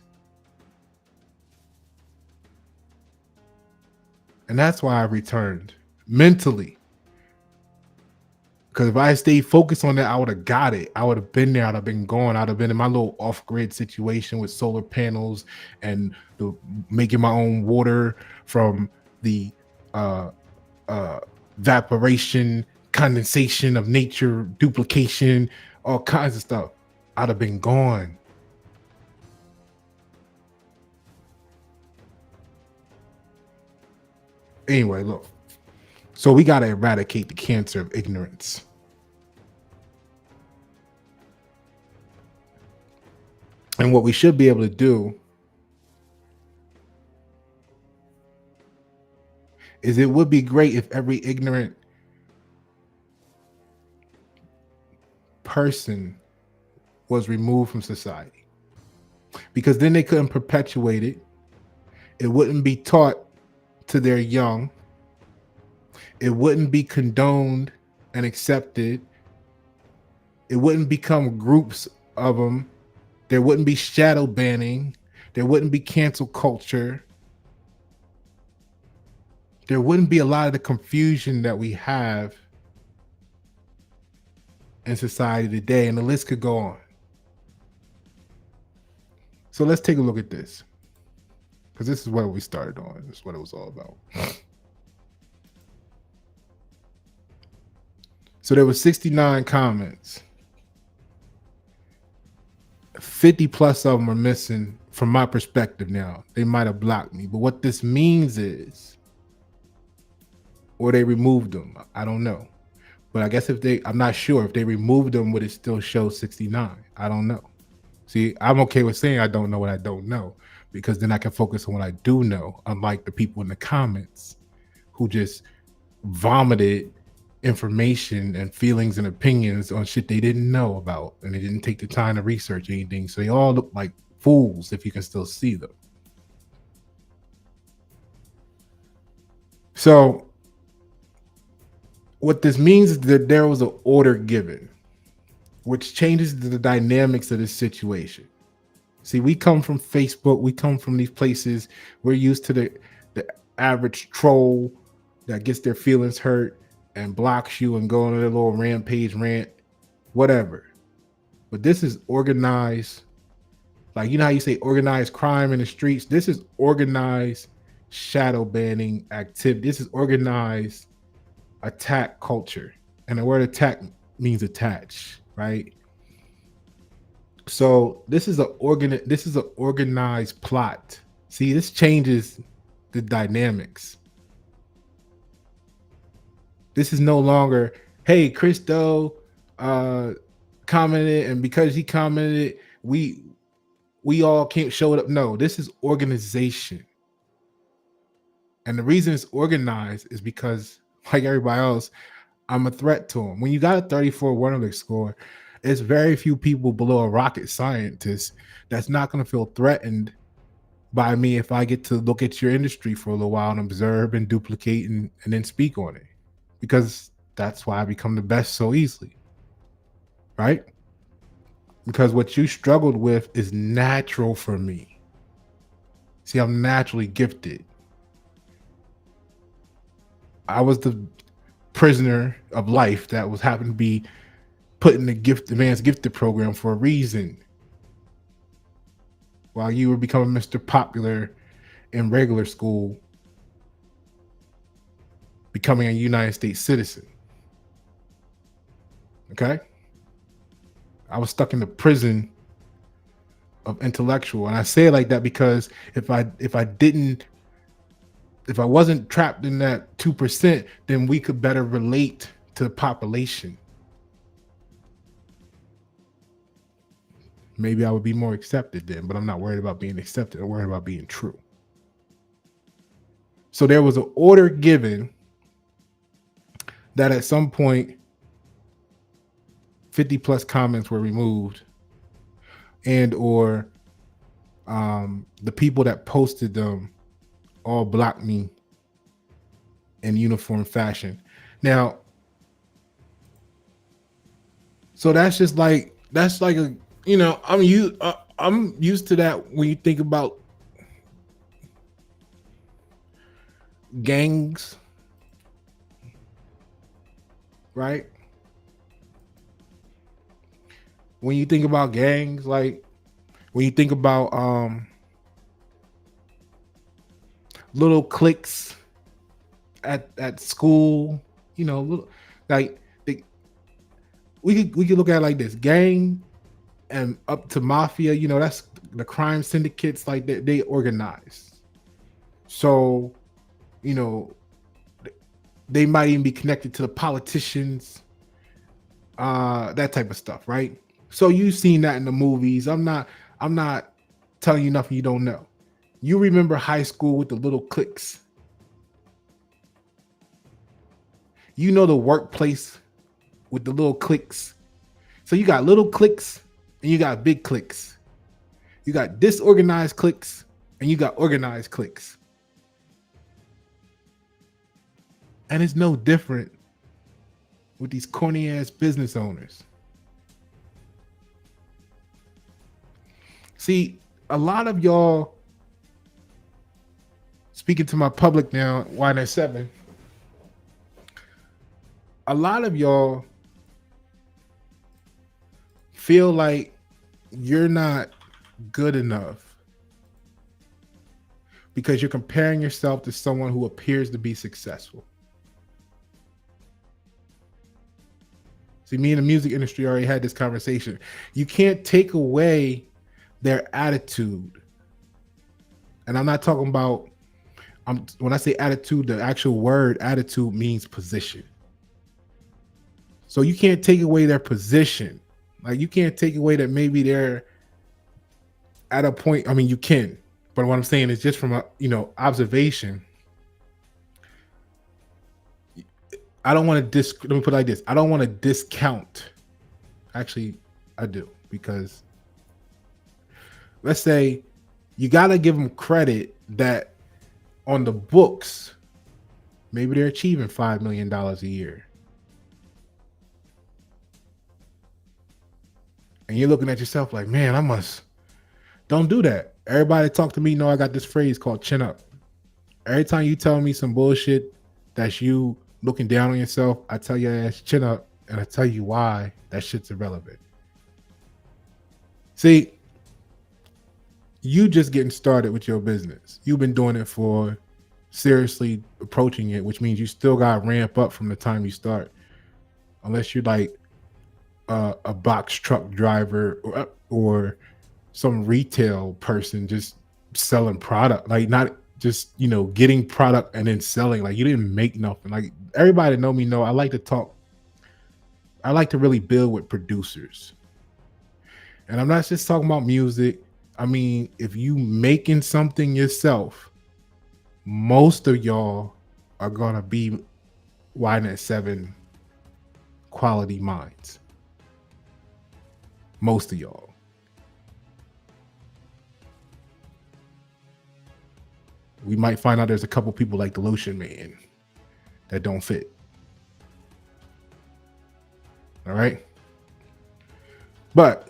And that's why I returned mentally. Because if I stayed focused on that, I would have got it. I would have been there. I'd have been going. I'd have been in my little off-grid situation with solar panels and making my own water from the evaporation, condensation of nature, duplication, all kinds of stuff. I'd have been gone. Anyway, look. So we got to eradicate the cancer of ignorance. And what we should be able to do is it would be great if every ignorant person was removed from society, because then they couldn't perpetuate it. It wouldn't be taught to their young. It wouldn't be condoned and accepted. It wouldn't become groups of them. There wouldn't be shadow banning. There wouldn't be cancel culture. There wouldn't be a lot of the confusion that we have in society today, and the list could go on. So let's take a look at this, because this is what we started on. This is what it was all about. So there were 69 comments. 50 plus of them are missing from my perspective now. They might have blocked me, but what this means is, or they removed them, I don't know. But I guess I'm not sure if they removed them, would it still show 69? I don't know. See, I'm okay with saying I don't know what I don't know, because then I can focus on what I do know, unlike the people in the comments who just vomited information and feelings and opinions on shit they didn't know about, and they didn't take the time to research anything. So they all look like fools if you can still see them. So what this means is that there was an order given, which changes the dynamics of this situation. See, we come from Facebook, we come from these places, we're used to the average troll that gets their feelings hurt and blocks you and go on a little rampage rant, whatever. But this is organized, like, you know how you say organized crime in the streets? This is organized shadow banning activity. This is organized attack culture. And the word attack means attach, right? So this is an organized plot. See, this changes the dynamics. This is no longer, hey, Christo commented, and because he commented, we all can't show it up. No, this is organization. And the reason it's organized is because, like everybody else, I'm a threat to them. When you got a 34 Wonderlic score, it's very few people below a rocket scientist that's not going to feel threatened by me if I get to look at your industry for a little while and observe and duplicate and then speak on it. Because that's why I become the best so easily, right? Because what you struggled with is natural for me. See, I'm naturally gifted. I was the prisoner of life that was happened to be put in the man's gifted program for a reason. While you were becoming Mr. Popular in regular school, becoming a United States citizen. Okay? I was stuck in the prison of intellectual. And I say it like that because if I wasn't trapped in that 2%, then we could better relate to the population. Maybe I would be more accepted then, but I'm not worried about being accepted. I'm worried about being true. So there was an order given that at some point 50 plus comments were removed, and or the people that posted them all blocked me in uniform fashion. Now, so that's like a, I'm used to that when you think about gangs, right? When you think about gangs, like when you think about little cliques at school, like we could look at it like this: gang and up to mafia. That's the crime syndicates. Like they organize. So, they might even be connected to the politicians, that type of stuff, right? So you've seen that in the movies. I'm not telling you nothing you don't know. You remember high school with the little cliques. You know the workplace with the little cliques. So you got little cliques and you got big cliques. You got disorganized cliques and you got organized cliques. And it's no different with these corny ass business owners. See, a lot of y'all, speaking to my public now, YN7, a lot of y'all feel like you're not good enough because you're comparing yourself to someone who appears to be successful. See, me in the music industry already had this conversation. You can't take away their attitude. And I'm not talking about, when I say attitude, the actual word attitude means position. So you can't take away their position. Like you can't take away that maybe they're at a point. I mean, you can, but what I'm saying is just from a observation. I don't want to let me put it like this. I don't want to discount. Actually, I do, because let's say you got to give them credit that on the books, maybe they're achieving $5 million a year. And you're looking at yourself like, man, don't do that. Everybody talk to me know I got this phrase called chin up. Every time you tell me some bullshit that's you looking down on yourself, I tell your ass chin up, and I tell you why that shit's irrelevant. See, you just getting started with your business. You've been doing it for seriously approaching it, which means you still got to ramp up from the time you start. Unless you're like a box truck driver or some retail person just selling product, like not just, getting product and then selling. Like you didn't make nothing. Like everybody that know me know I like to talk. I like to really build with producers. And I'm not just talking about music. I mean, if you making something yourself, most of y'all are going to be YN7 quality minds. Most of y'all. we might find out there's a couple people like the lotion man that don't fit. All right. But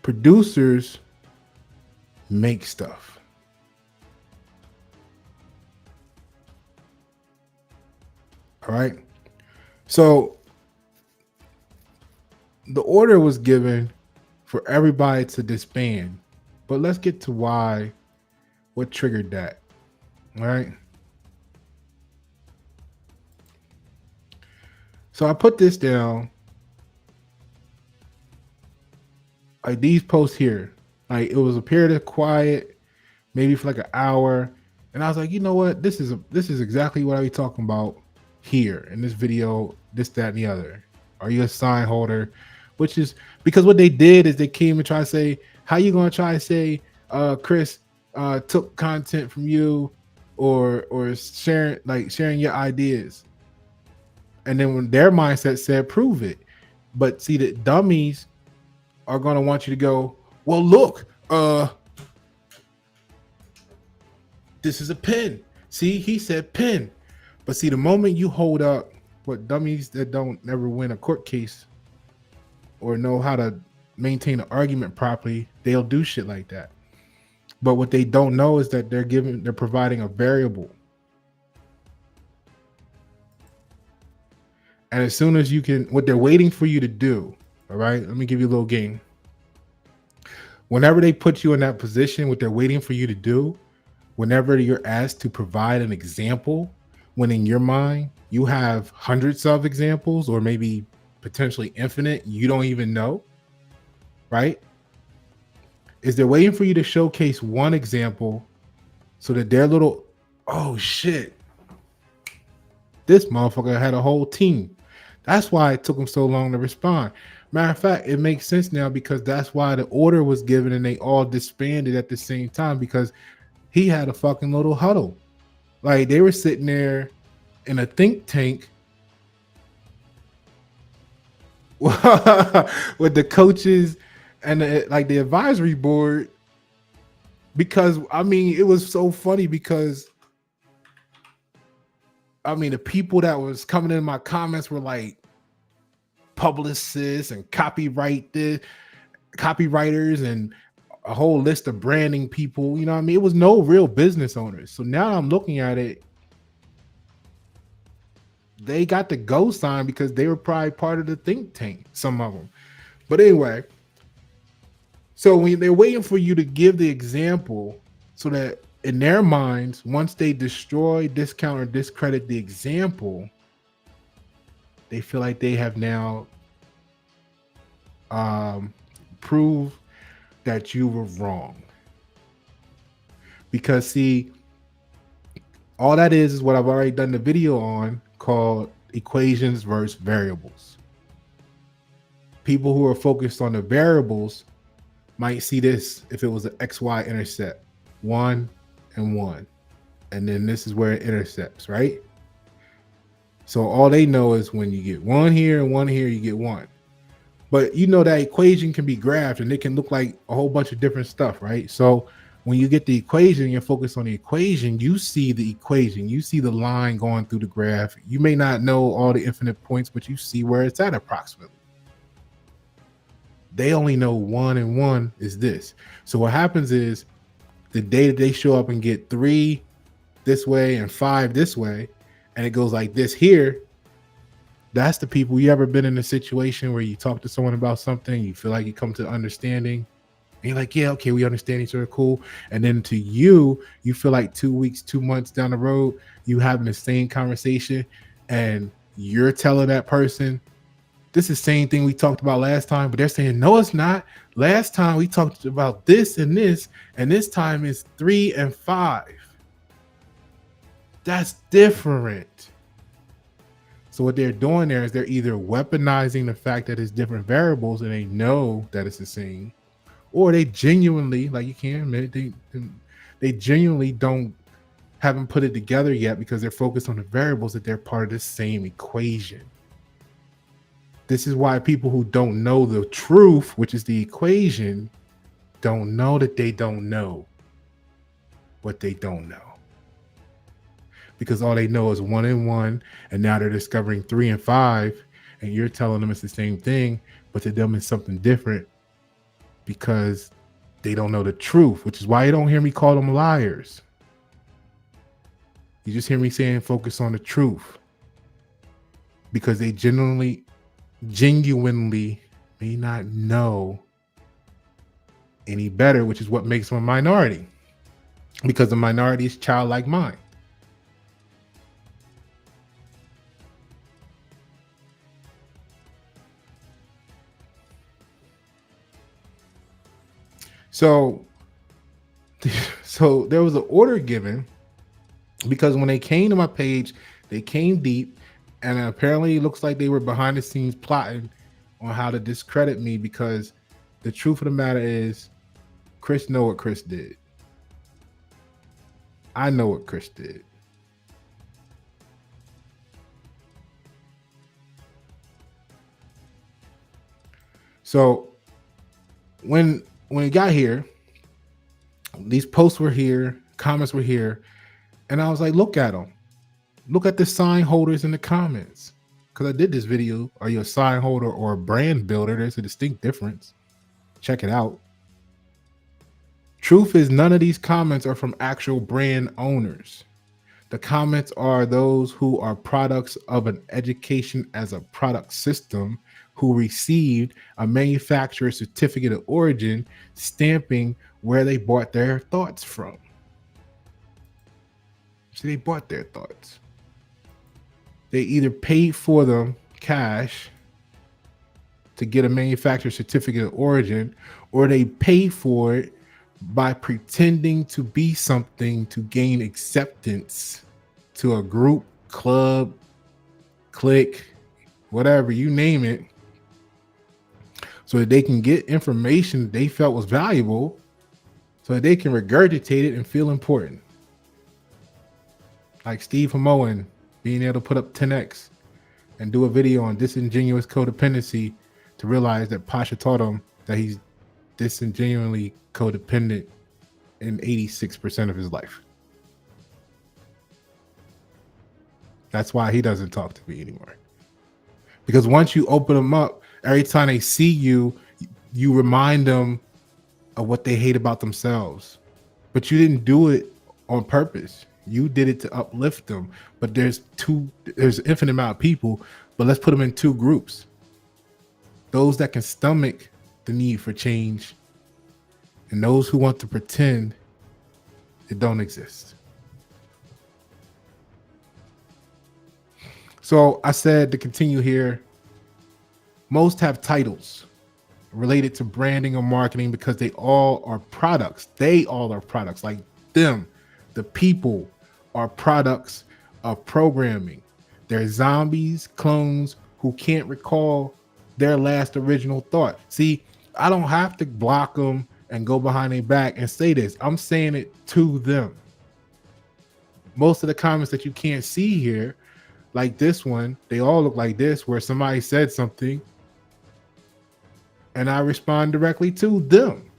producers make stuff. All right. So the order was given for everybody to disband. But let's get to what triggered that. All right. So I put this down, like these posts here. Like it was a period of quiet, maybe for like an hour. And I was like, you know what? This is exactly what I be talking about here in this video, this, that, and the other. Are you a sign holder? Which is because what they did is they came and tried to say, how you gonna try to say Chris took content from you or sharing your ideas? And then when their mindset said prove it. But see, the dummies are gonna want you to go, well, look, this is a pen. See, he said pen. But see, the moment you hold up what dummies that don't never win a court case or know how to maintain an argument properly, they'll do shit like that. But what they don't know is that they're providing a variable. And as soon as you can, what they're waiting for you to do, all right, let me give you a little game. Whenever they put you in that position, what they're waiting for you to do, whenever you're asked to provide an example, when in your mind you have hundreds of examples or maybe potentially infinite, you don't even know, right? Is they're waiting for you to showcase one example so that their little, oh shit, this motherfucker had a whole team. That's why it took them so long to respond. Matter of fact, it makes sense now because that's why the order was given and they all disbanded at the same time, because he had a fucking little huddle. Like they were sitting there in a think tank with the coaches and the advisory board, because I mean it was so funny because I mean the people that was coming in my comments were like publicists and copywriters and a whole list of branding people, you know what I mean? It was no real business owners. So now I'm looking at it, they got the go sign because they were probably part of the think tank, some of them. But anyway, so when they're waiting for you to give the example so that in their minds, once they destroy, discount, or discredit the example, they feel like they have now proved that you were wrong. Because see, all that is what I've already done the video on called equations versus variables. People who are focused on the variables might see this if it was an XY intercept, 1 and 1. And then this is where it intercepts, right? So all they know is when you get 1 here and 1 here, you get 1. But you know that equation can be graphed and it can look like a whole bunch of different stuff, right? So when you get the equation, you're focused on the equation, you see the equation, you see the line going through the graph. You may not know all the infinite points, but you see where it's at approximately. They only know 1 and 1 is this. So what happens is the day that they show up and get 3 this way and 5 this way, and it goes like this here, that's the people. You ever been in a situation where you talk to someone about something, you feel like you come to understanding, and you're like, yeah, okay, we understand each other, cool. And then to you, you feel like 2 weeks, 2 months down the road, you having the same conversation, and you're telling that person, this is the same thing we talked about last time, but they're saying, no, it's not. Last time we talked about this, and this time it's 3 and 5. That's different. So what they're doing there is they're either weaponizing the fact that it's different variables and they know that it's the same, or they genuinely, like you can't admit, they genuinely haven't put it together yet because they're focused on the variables that they're part of the same equation. This is why people who don't know the truth, which is the equation, don't know that they don't know what they don't know. Because all they know is 1 and 1, and now they're discovering 3 and 5, and you're telling them it's the same thing, but to them it's something different because they don't know the truth, which is why you don't hear me call them liars. You just hear me saying focus on the truth, because they genuinely may not know any better, which is what makes them a minority, because the minority is childlike mind. So there was an order given, because when they came to my page, they came deep, and apparently it looks like they were behind the scenes plotting on how to discredit me, because the truth of the matter is Chris know what Chris did. I know what Chris did. So when it got here, these posts were here, comments were here, and I was like, look at them. Look at the sign holders in the comments. Because I did this video, are you a sign holder or a brand builder? There's a distinct difference. Check it out. Truth is, none of these comments are from actual brand owners. The comments are those who are products of an education as a product system, who received a manufacturer certificate of origin stamping where they bought their thoughts from. So they bought their thoughts. They either paid for them cash to get a manufacturer certificate of origin, or they paid for it by pretending to be something to gain acceptance to a group, club, clique, whatever, you name it, so that they can get information they felt was valuable, so that they can regurgitate it and feel important. Like Steve Hamoan being able to put up 10x and do a video on disingenuous codependency to realize that Pasha taught him that he's disingenuously codependent in 86% of his life. That's why he doesn't talk to me anymore. Because once you open them up, every time they see you, you remind them of what they hate about themselves. But you didn't do it on purpose. You did it to uplift them. But there's an infinite amount of people, but let's put them in two groups. Those that can stomach the need for change, and those who want to pretend it don't exist. So I said, to continue here, most have titles related to branding or marketing because they all are products. They all are products. Like them, the people, are products of programming. They're zombies, clones who can't recall their last original thought. See, I don't have to block them and go behind their back and say this. I'm saying it to them. Most of the comments that you can't see here, like this one, they all look like this, where somebody said something and I respond directly to them.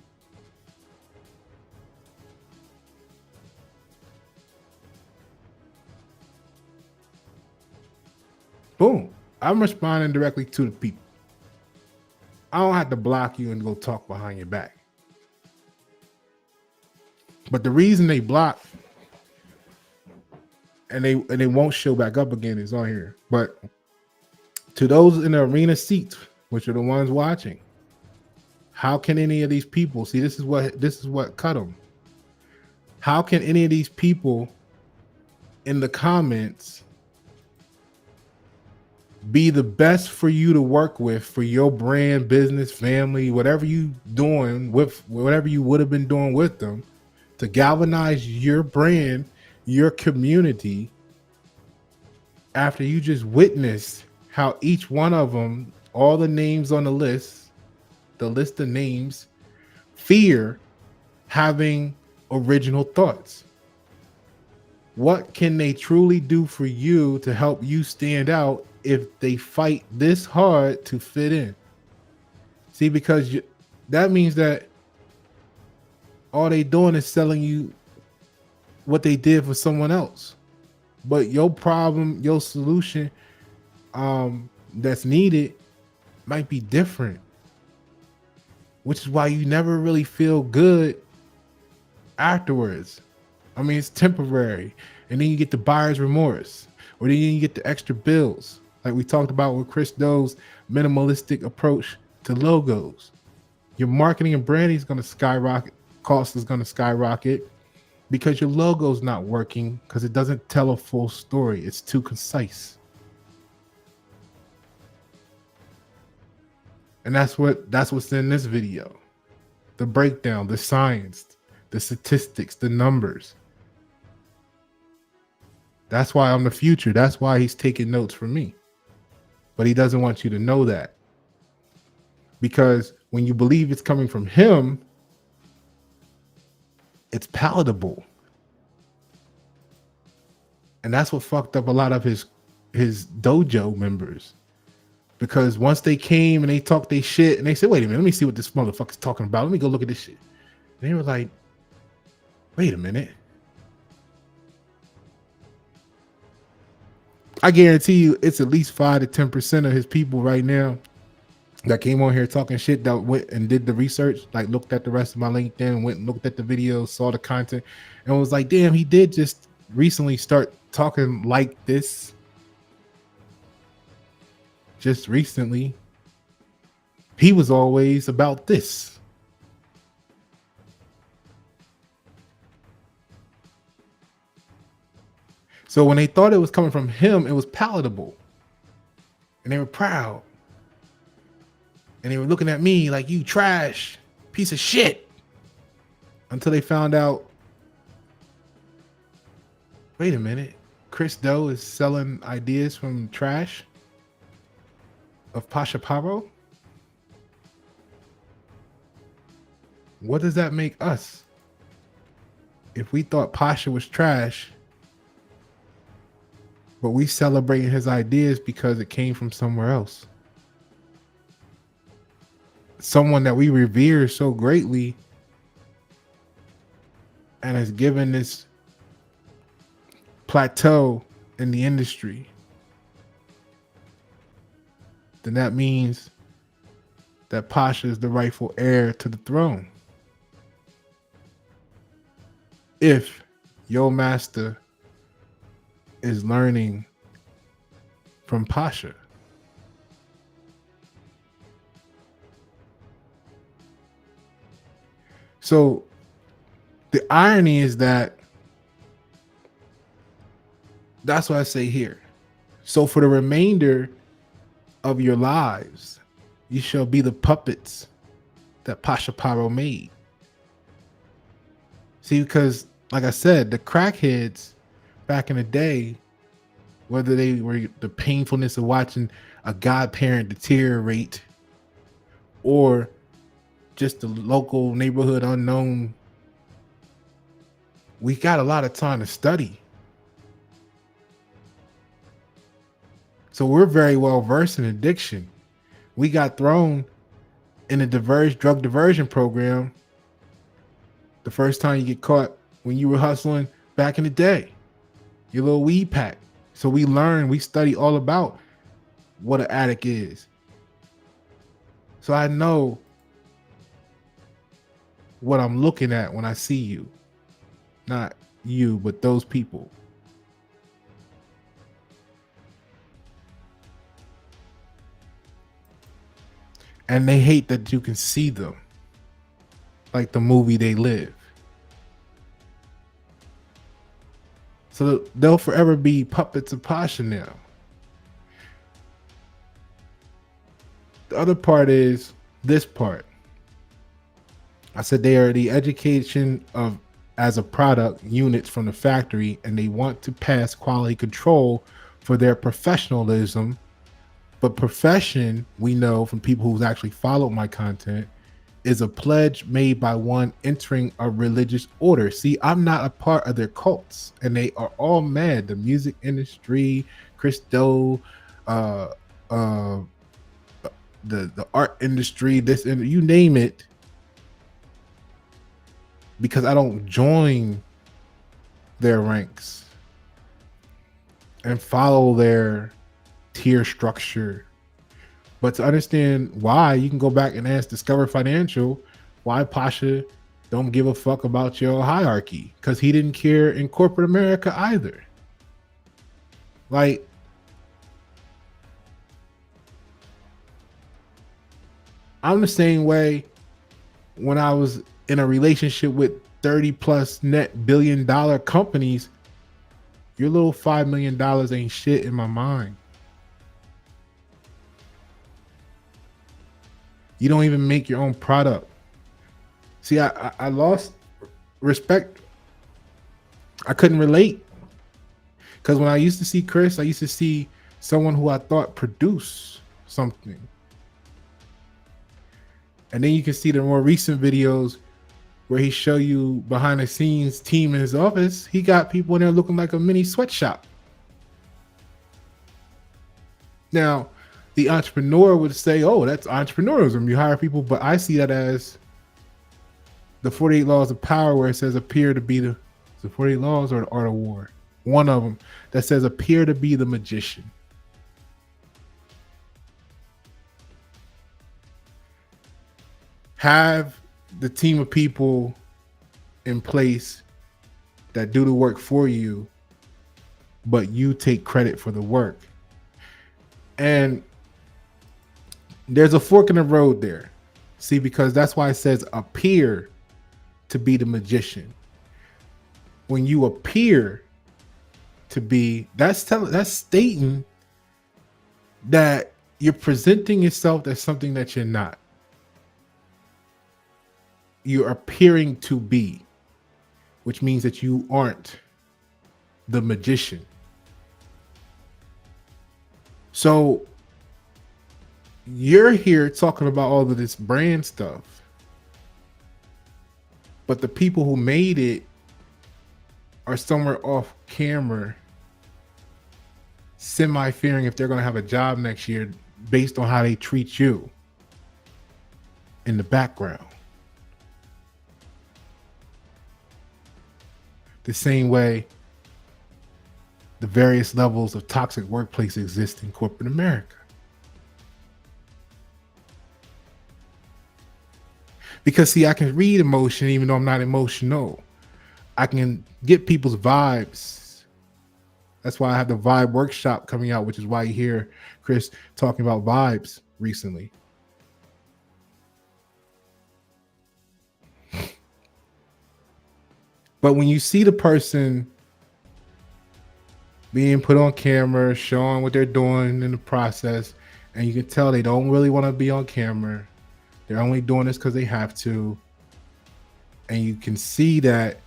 Boom. I'm responding directly to the people. I don't have to block you and go talk behind your back. But the reason they block and they won't show back up again is on here. But to those in the arena seats, which are the ones watching, how can any of these people see? This is what cut them. How can any of these people in the comments be the best for you to work with for your brand, business, family, whatever you doing with, whatever you would have been doing with them, to galvanize your brand, your community, after you just witnessed how each one of them, all the names on the list of names, fear having original thoughts? What can they truly do for you to help you stand out if they fight this hard to fit in? See, because that means that All they doing is selling you what they did for someone else. But your problem, your solution, that's needed might be different, which is why you never really feel good afterwards. I mean, it's temporary. And then you get the buyer's remorse, or then you get the extra bills. Like we talked about with Chris Doe's minimalistic approach to logos. Your marketing and branding is going to skyrocket. Cost is going to skyrocket because your logo's not working because it doesn't tell a full story. It's too concise. And that's what's in this video. The breakdown, the science, the statistics, the numbers. That's why I'm the future. That's why he's taking notes from me. But he doesn't want you to know that. Because when you believe it's coming from him, it's palatable. And that's what fucked up a lot of his dojo members. Because once they came and they talked their shit and they said, wait a minute, let me see what this motherfucker's talking about. Let me go look at this shit. And they were like, wait a minute. I guarantee you it's at least 5 to 10% of his people right now that came on here talking shit that went and did the research, like looked at the rest of my LinkedIn, went and looked at the videos, saw the content, and was like, damn, he did just recently start talking like this. Just recently. He was always about this. So when they thought it was coming from him, it was palatable. And they were proud. And they were looking at me like, you trash, piece of shit. Until they found out, wait a minute, Chris Doe is selling ideas from trash of Pasha Paroh? What does that make us? If we thought Pasha was trash, but we celebrating his ideas because it came from somewhere else. Someone that we revere so greatly and has given this plateau in the industry, then that means that Pasha is the rightful heir to the throne. If your master is learning from Pasha. So the irony is that that's what I say here. So for the remainder of your lives, you shall be the puppets that Pasha Paroh made. See, because like I said, the crackheads back in the day, whether they were the painfulness of watching a godparent deteriorate or just the local neighborhood unknown, we got a lot of time to study. So we're very well versed in addiction. We got thrown in a drug diversion program the first time you get caught when you were hustling back in the day. Your little weed pack. So we learn, we study all about what an addict is. So I know what I'm looking at when I see you. Not you, but those people. And they hate that you can see them. Like the movie They Live. So they'll forever be puppets of Pasha now. The other part is this part. I said they are the education of as a product units from the factory, and they want to pass quality control for their professionalism. But profession, we know from people who's actually followed my content, is a pledge made by one entering a religious order. See, I'm not a part of their cults, and they are all mad. The music industry, Chris Doe, the art industry, this and you name it. because I don't join their ranks and follow their tier structure. But to understand why, you can go back and ask Discover Financial why Pasha don't give a fuck about your hierarchy, because he didn't care in corporate America either. Like, I'm the same way when I was in a relationship with 30 plus net $1 billion companies. Your little $5 million ain't shit in my mind. You don't even make your own product. See, I lost respect. I couldn't relate. Because when I used to see Chris, I used to see someone who I thought produced something. And then you can see the more recent videos where he show you behind the scenes team in his office. He got people in there looking like a mini sweatshop. Now, the entrepreneur would say, oh, that's entrepreneurism. You hire people. But I see that as the 48 laws of power, where it says appear to be the 48 laws or the art of war. One of them that says appear to be the magician. Have the team of people in place that do the work for you, but you take credit for the work. And there's a fork in the road there. See, because that's why it says appear to be the magician. When you appear to be, that's stating that you're presenting yourself as something that you're not. You're appearing to be, which means that you aren't the magician. So you're here talking about all of this brand stuff, but the people who made it are somewhere off camera, semi-fearing if they're going to have a job next year based on how they treat you in the background. The same way the various levels of toxic workplace exist in corporate America. Because see, I can read emotion even though I'm not emotional. I can get people's vibes. That's why I have the vibe workshop coming out, which is why you hear Chris talking about vibes recently. But when you see the person being put on camera, showing what they're doing in the process, and you can tell they don't really want to be on camera. They're only doing this because they have to. And you can see that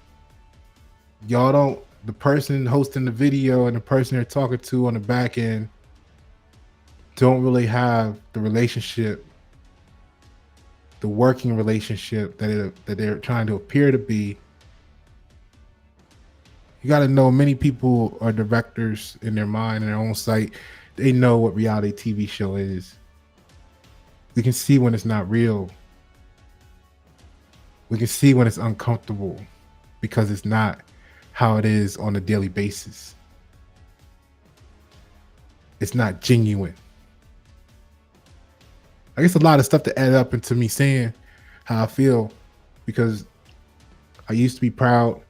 the person hosting the video and the person they're talking to on the back end don't really have the relationship, the working relationship that they're trying to appear to be. You got to know many people are directors in their mind, in their own sight. They know what reality TV show is. We can see when it's not real. We can see when it's uncomfortable because it's not how it is on a daily basis. It's not genuine. I guess a lot of stuff to add up into me saying how I feel, because I used to be proud,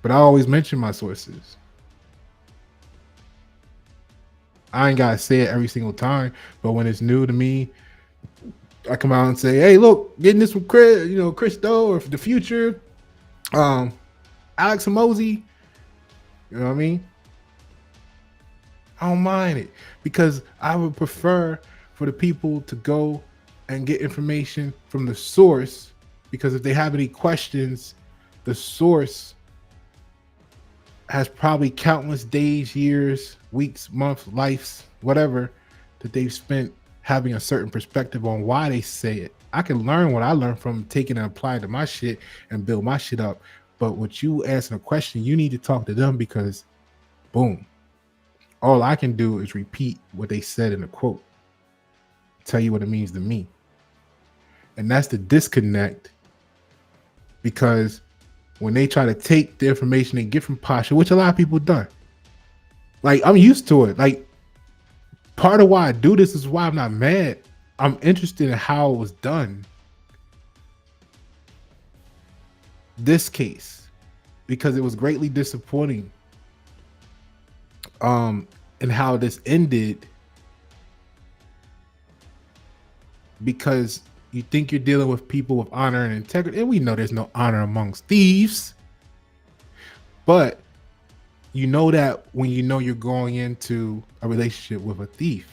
but I always mention my sources. I ain't gotta say it every single time, but when it's new to me, I come out and say, "Hey, look, getting this from Chris, Chris Doe or the Future, Alex Hormozi." You know what I mean? I don't mind it, because I would prefer for the people to go and get information from the source, because if they have any questions, the source has probably countless days, years, weeks, months, lives, whatever, that they've spent having a certain perspective on why they say it. I can learn what I learned from taking and applying to my shit and build my shit up. But with you asking a question, you need to talk to them, because boom, all I can do is repeat what they said in the quote, tell you what it means to me. And that's the disconnect, because when they try to take the information they get from Pasha, which a lot of people done, like, I'm used to it. Like, part of why I do this is why I'm not mad. I'm interested in how it was done. This case, because it was greatly disappointing in how this ended, because you think you're dealing with people with honor and integrity, and we know there's no honor amongst thieves, but you know that when you know you're going into a relationship with a thief.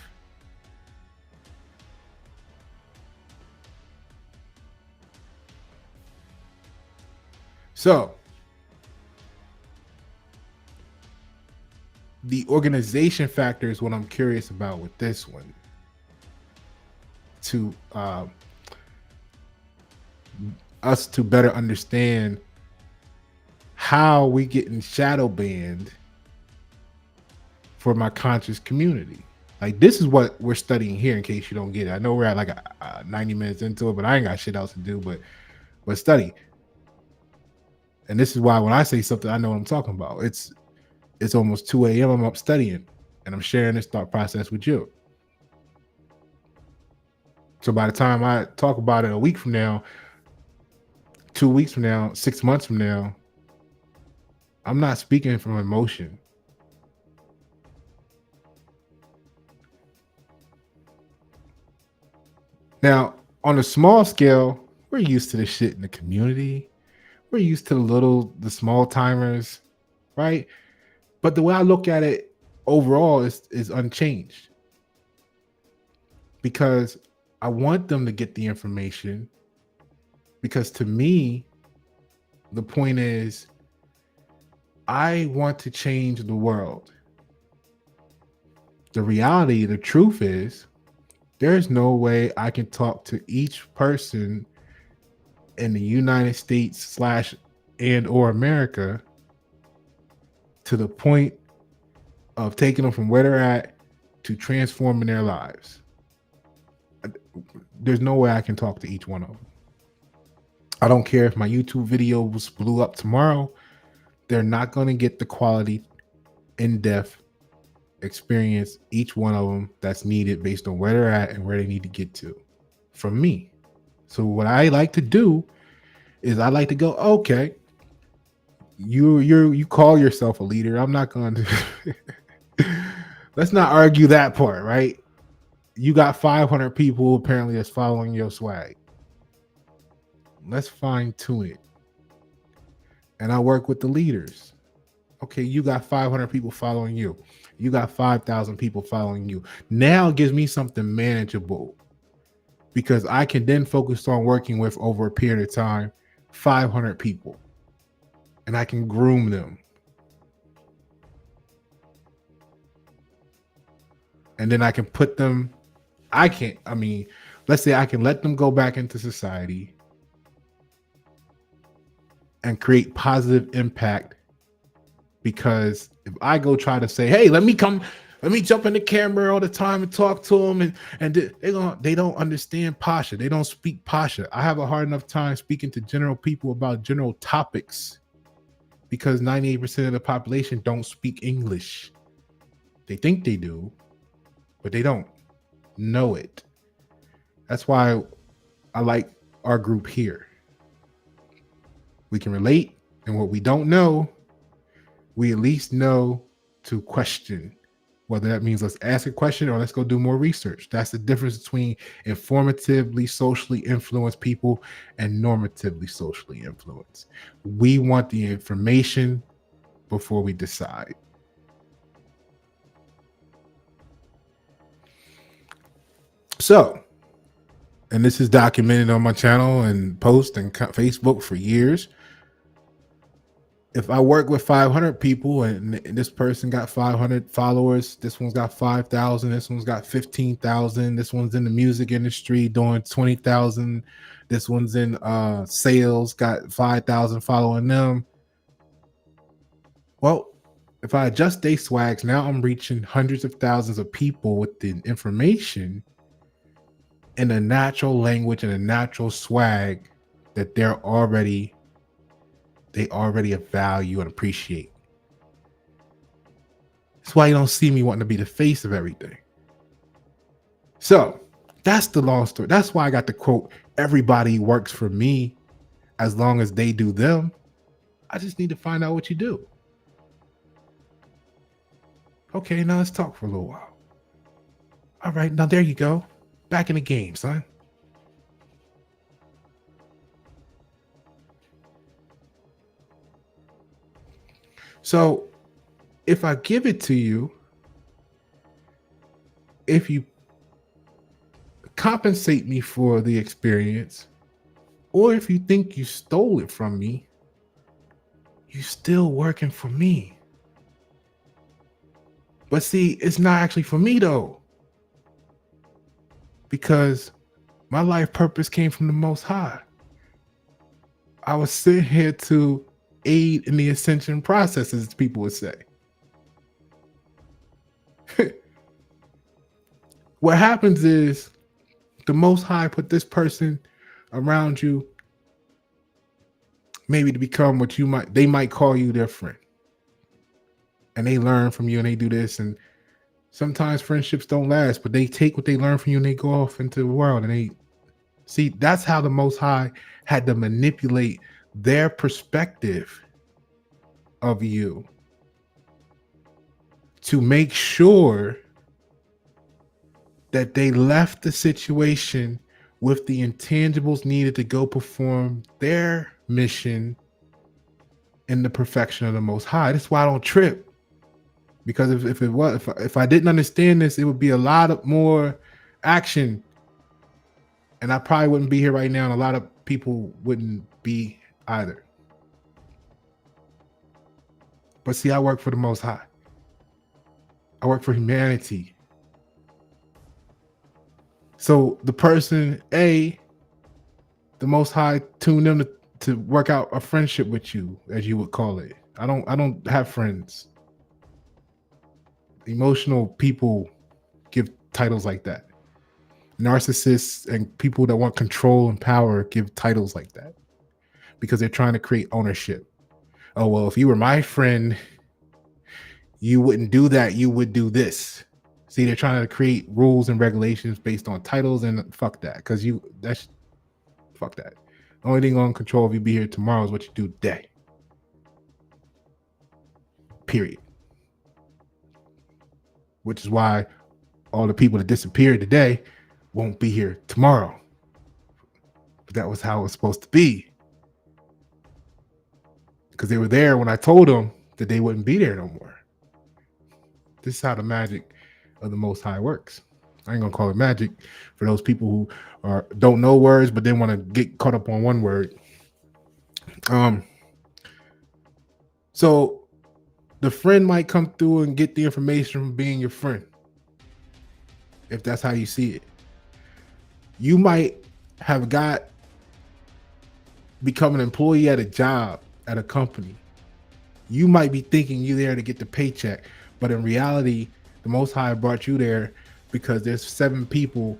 So the organization factor is what I'm curious about with this one, to us to better understand how we getting shadow banned for my conscious community. Like, this is what we're studying here, in case you don't get it. I know we're at like 90 minutes into it, but I ain't got shit else to do but study. And this is why when I say something, I know what I'm talking about. It's almost 2 a.m. I'm up studying, and I'm sharing this thought process with you. So by the time I talk about it a week from now, 2 weeks from now, 6 months from now, I'm not speaking from emotion. Now, on a small scale, we're used to this shit in the community. We're used to the small timers, right? But the way I look at it overall is unchanged, because I want them to get the information, because to me, the point is, I want to change the world. The reality, the truth is, there's no way I can talk to each person in the United States / and or America to the point of taking them from where they're at to transforming their lives. There's no way I can talk to each one of them. I don't care if my YouTube video was blew up tomorrow. They're not going to get the quality, in-depth experience, each one of them, that's needed based on where they're at and where they need to get to from me. So what I like to do is I like to go, okay, you call yourself a leader. I'm not going to let's not argue that part, right? You got 500 people apparently that's following your swag. Let's fine tune it. And I work with the leaders. Okay, you got 500 people following you. You got 5,000 people following you. Now it gives me something manageable, because I can then focus on working with, over a period of time, 500 people, and I can groom them. And then I can put them, let's say I can let them go back into society and create positive impact. Because if I go try to say, hey, let me jump in the camera all the time and talk to them, and they don't understand Pasha. They don't speak Pasha. I have a hard enough time speaking to general people about general topics, because 98% of the population don't speak English. They think they do, but they don't know it. That's why I like our group here. We can relate, and what we don't know, we at least know to question, whether that means let's ask a question or let's go do more research. That's the difference between informatively socially influenced people and normatively socially influenced. We want the information before we decide. So, and this is documented on my channel and post and Facebook for years. If I work with 500 people and this person got 500 followers, this one's got 5,000, this one's got 15,000, this one's in the music industry doing 20,000, this one's in sales, got 5,000 following them. Well, if I adjust their swags, now I'm reaching hundreds of thousands of people with the information. in a natural language and a natural swag that they already value and appreciate. That's why you don't see me wanting to be the face of everything. So that's the long story. That's why I got the quote, everybody works for me as long as they do them. I just need to find out what you do. Okay, now let's talk for a little while. All right, now there you go. Back in the game, son. So if I give it to you, if you compensate me for the experience, or if you think you stole it from me, you're still working for me. But see, it's not actually for me though, because my life purpose came from the Most High. I was sent here to aid in the ascension process, as people would say. What happens is the Most High put this person around you, maybe to become what they might call you their friend. And they learn from you and they do this. And sometimes friendships don't last, but they take what they learn from you and they go off into the world. And they see, that's how the Most High had to manipulate their perspective of you to make sure that they left the situation with the intangibles needed to go perform their mission in the perfection of the Most High. That's why I don't trip. Because if I didn't understand this, it would be a lot of more action, and I probably wouldn't be here right now, and a lot of people wouldn't be either. But see, I work for the Most High. I work for humanity. So the person A, the Most High tuned them to work out a friendship with you, as you would call it. I don't have friends. Emotional people give titles like that. Narcissists and people that want control and power give titles like that because they're trying to create ownership. Oh, well, if you were my friend, you wouldn't do that. You would do this. See, they're trying to create rules and regulations based on titles, and fuck that. Because fuck that. The only thing on control if you be here tomorrow is what you do today. Period. Which is why all the people that disappeared today won't be here tomorrow. But that was how it was supposed to be. Because they were there when I told them that they wouldn't be there no more. This is how the magic of the Most High works. I ain't gonna call it magic for those people who don't know words but then want to get caught up on one word. So the friend might come through and get the information from being your friend, if that's how you see it. You might have become an employee at a job at a company. You might be thinking you're there to get the paycheck, but in reality, the Most High brought you there because there's 7 people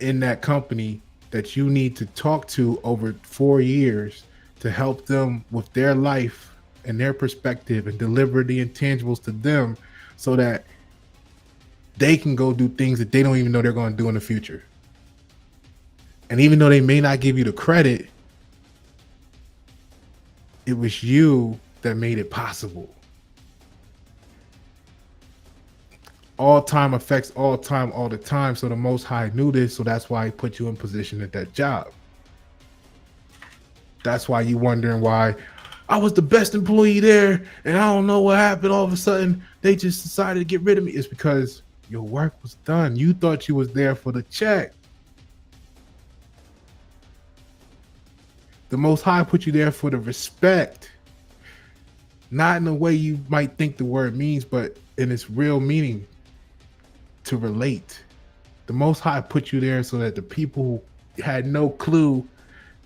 in that company that you need to talk to over 4 years to help them with their life and their perspective and deliver the intangibles to them so that they can go do things that they don't even know they're going to do in the future. And even though they may not give you the credit, it was you that made it possible. All time affects all time, all the time. So the Most High knew this, so that's why he put you in position at that job. That's why you wondering why I was the best employee there and I don't know what happened. All of a sudden, they just decided to get rid of me. It's because your work was done. You thought you was there for the check. The Most High put you there for the respect. Not in the way you might think the word means, but in its real meaning, to relate. The Most High put you there so that the people who had no clue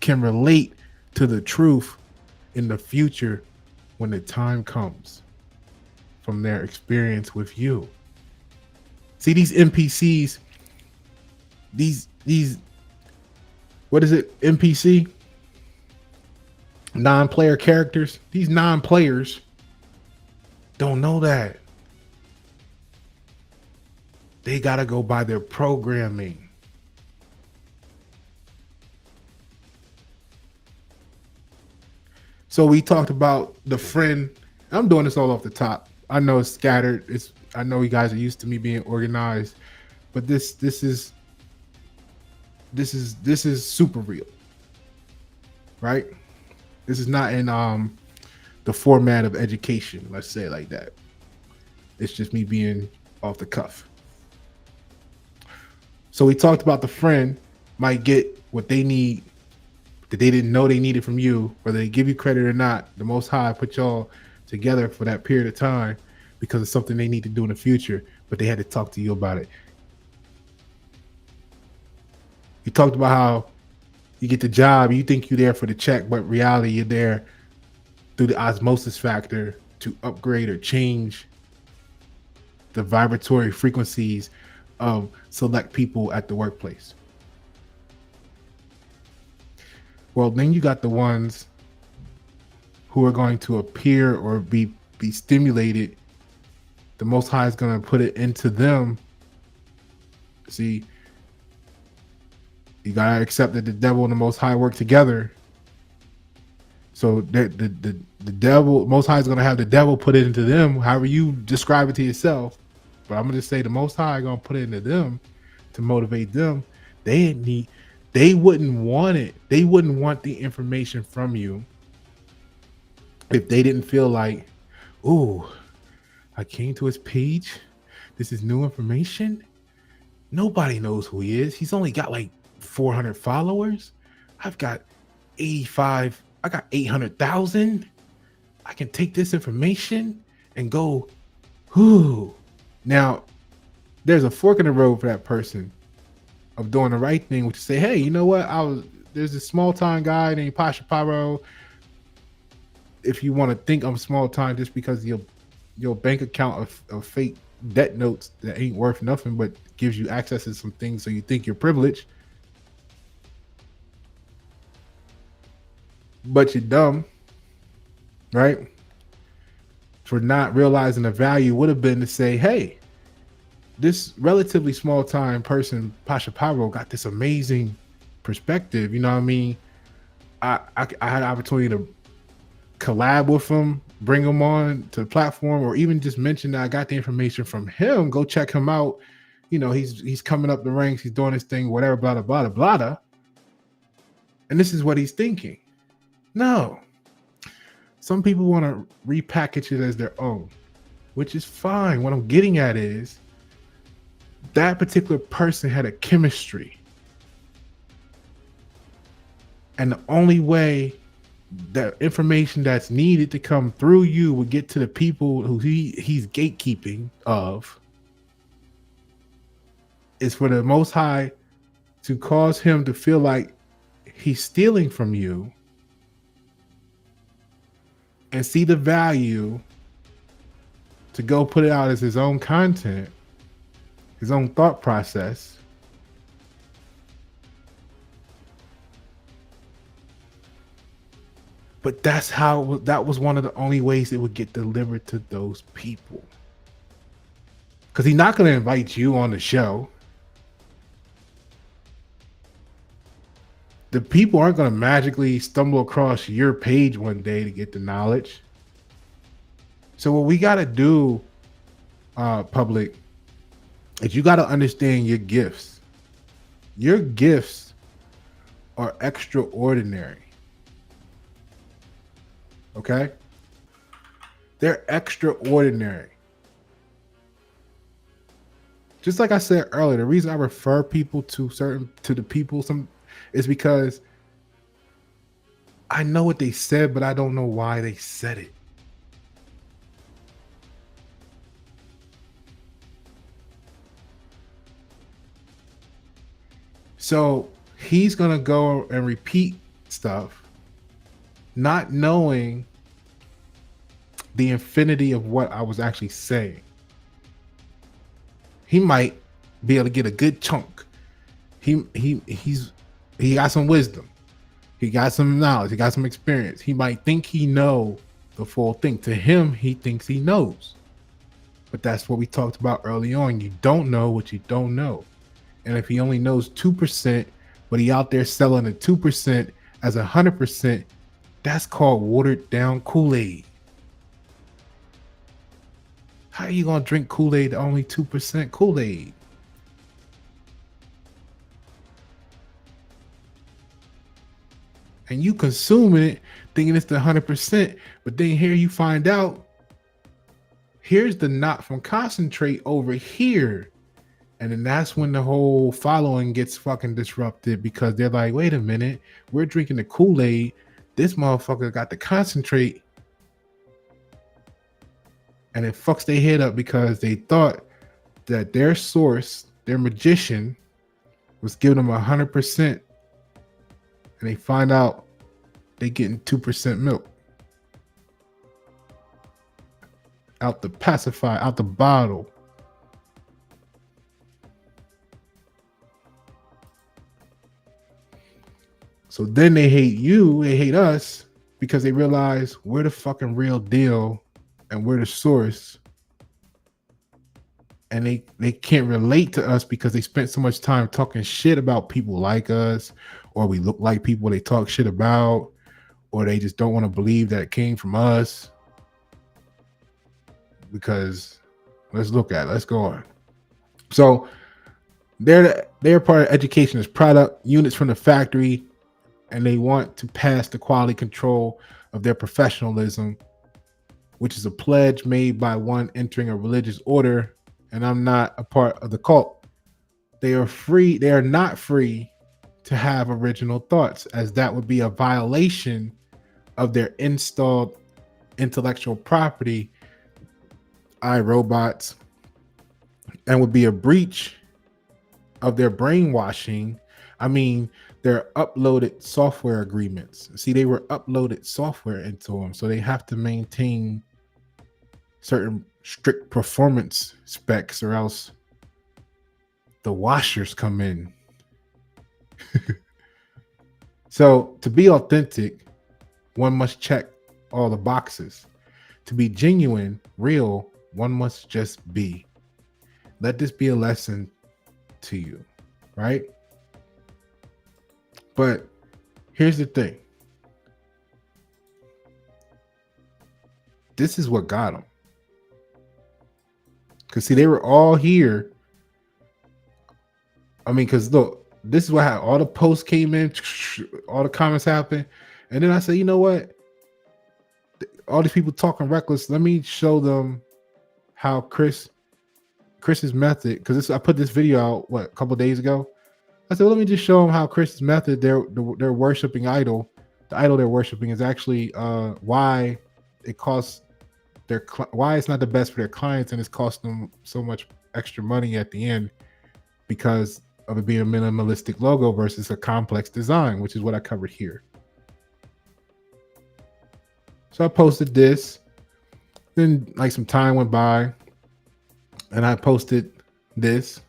can relate to the truth in the future when the time comes from their experience with you. See, these NPCs, these these, what is it, NPC, non-player characters, these non-players don't know that. They got to go by their programming. So we talked about the friend. I'm doing this all off the top. I know it's scattered. I know you guys are used to me being organized, but this is super real, right? This is not in the format of education. Let's say it like that. It's just me being off the cuff. So we talked about the friend might get what they need that they didn't know they needed from you, whether they give you credit or not. The Most High put y'all together for that period of time because of something they need to do in the future, but they had to talk to you about it. You talked about how you get the job, you think you're there for the check, but reality you're there through the osmosis factor to upgrade or change the vibratory frequencies of select people at the workplace. Well, then you got the ones who are going to appear or be stimulated. The Most High is going to put it into them. See, you gotta accept that the devil and the Most High work together. So the devil, Most High is going to have the devil put it into them, however you describe it to yourself. But I'm going to just say the Most High going to put it into them to motivate them. They wouldn't want it. They wouldn't want the information from you if they didn't feel like, ooh, I came to his page. This is new information. Nobody knows who he is. He's only got like 400 followers. I've got 85. I got 800,000. I can take this information and go, whoo. Now, there's a fork in the road for that person of doing the right thing, which is say, hey, you know what? There's this small time guy named Pasha Paroh. If you want to think I'm small time just because your bank account of fake debt notes that ain't worth nothing but gives you access to some things so you think you're privileged, but you're dumb, right? For not realizing the value would have been to say, hey, this relatively small time person, Pasha Paroh, got this amazing perspective. You know what I mean? I had an opportunity to collab with him, bring him on to the platform, or even just mention that I got the information from him. Go check him out. You know, he's coming up the ranks. He's doing his thing, whatever, blah, blah, blah, blah, blah. And this is what he's thinking. No. Some people want to repackage it as their own, which is fine. What I'm getting at is that particular person had a chemistry. And the only way that information that's needed to come through you would get to the people who he's gatekeeping of is for the Most High to cause him to feel like he's stealing from you and see the value to go put it out as his own content, his own thought process. But that was one of the only ways it would get delivered to those people. Because he's not going to invite you on the show. The people aren't going to magically stumble across your page one day to get the knowledge. So what we got to do, public, is you got to understand your gifts. Your gifts are extraordinary. Okay? They're extraordinary. Just like I said earlier, the reason I refer people to the people is because I know what they said, but I don't know why they said it. So he's going to go and repeat stuff, not knowing the infinity of what I was actually saying. He might be able to get a good chunk. he got some wisdom. He got some knowledge. He got some experience. He might think he know the full thing. To him, he thinks he knows. But that's what we talked about early on. You don't know what you don't know. And if he only knows 2%, but he out there selling the 2% as 100%, that's called watered down Kool-Aid. How are you going to drink Kool-Aid only 2% Kool-Aid? And you consuming it thinking it's the 100%, but then here you find out here's the not from concentrate over here. And then that's when the whole following gets fucking disrupted, because they're like, wait a minute, we're drinking the Kool-Aid. This motherfucker got the concentrate. And it fucks their head up because they thought that their source, their magician, was giving them 100%. And they find out they getting 2% milk out the pacifier, out the bottle. So then they hate you, they hate us, because they realize we're the fucking real deal and we're the source. And they can't relate to us because they spent so much time talking shit about people like us, or we look like people they talk shit about, or they just don't want to believe that it came from us. Because let's go on. So they're part of education as product units from the factory, and they want to pass the quality control of their professionalism, which is a pledge made by one entering a religious order. And I'm not a part of the cult. They are not free to have original thoughts, as that would be a violation of their installed intellectual property, iRobots, and would be a breach of their brainwashing. I mean, their uploaded software agreements. See, they were uploaded software into them, so they have to maintain certain strict performance specs, or else the washers come in. So to be authentic, one must check all the boxes. To be genuine, real, one must just be. Let this be a lesson to you, right? But here's the thing. This is what got them. Because see, they were all here. I mean, because look, this is what happened. All the posts came in, all the comments happened. And then I said, you know what? All these people talking reckless. Let me show them how Chris's method, because I put this video out, a couple of days ago. I said, well, let me just show them how Chris's method, they're worshiping idol. The idol they're worshiping is actually why it costs why it's not the best for their clients, and it's costing them so much extra money at the end because of it being a minimalistic logo versus a complex design, which is what I covered here. So I posted this. Then like some time went by, and I posted this,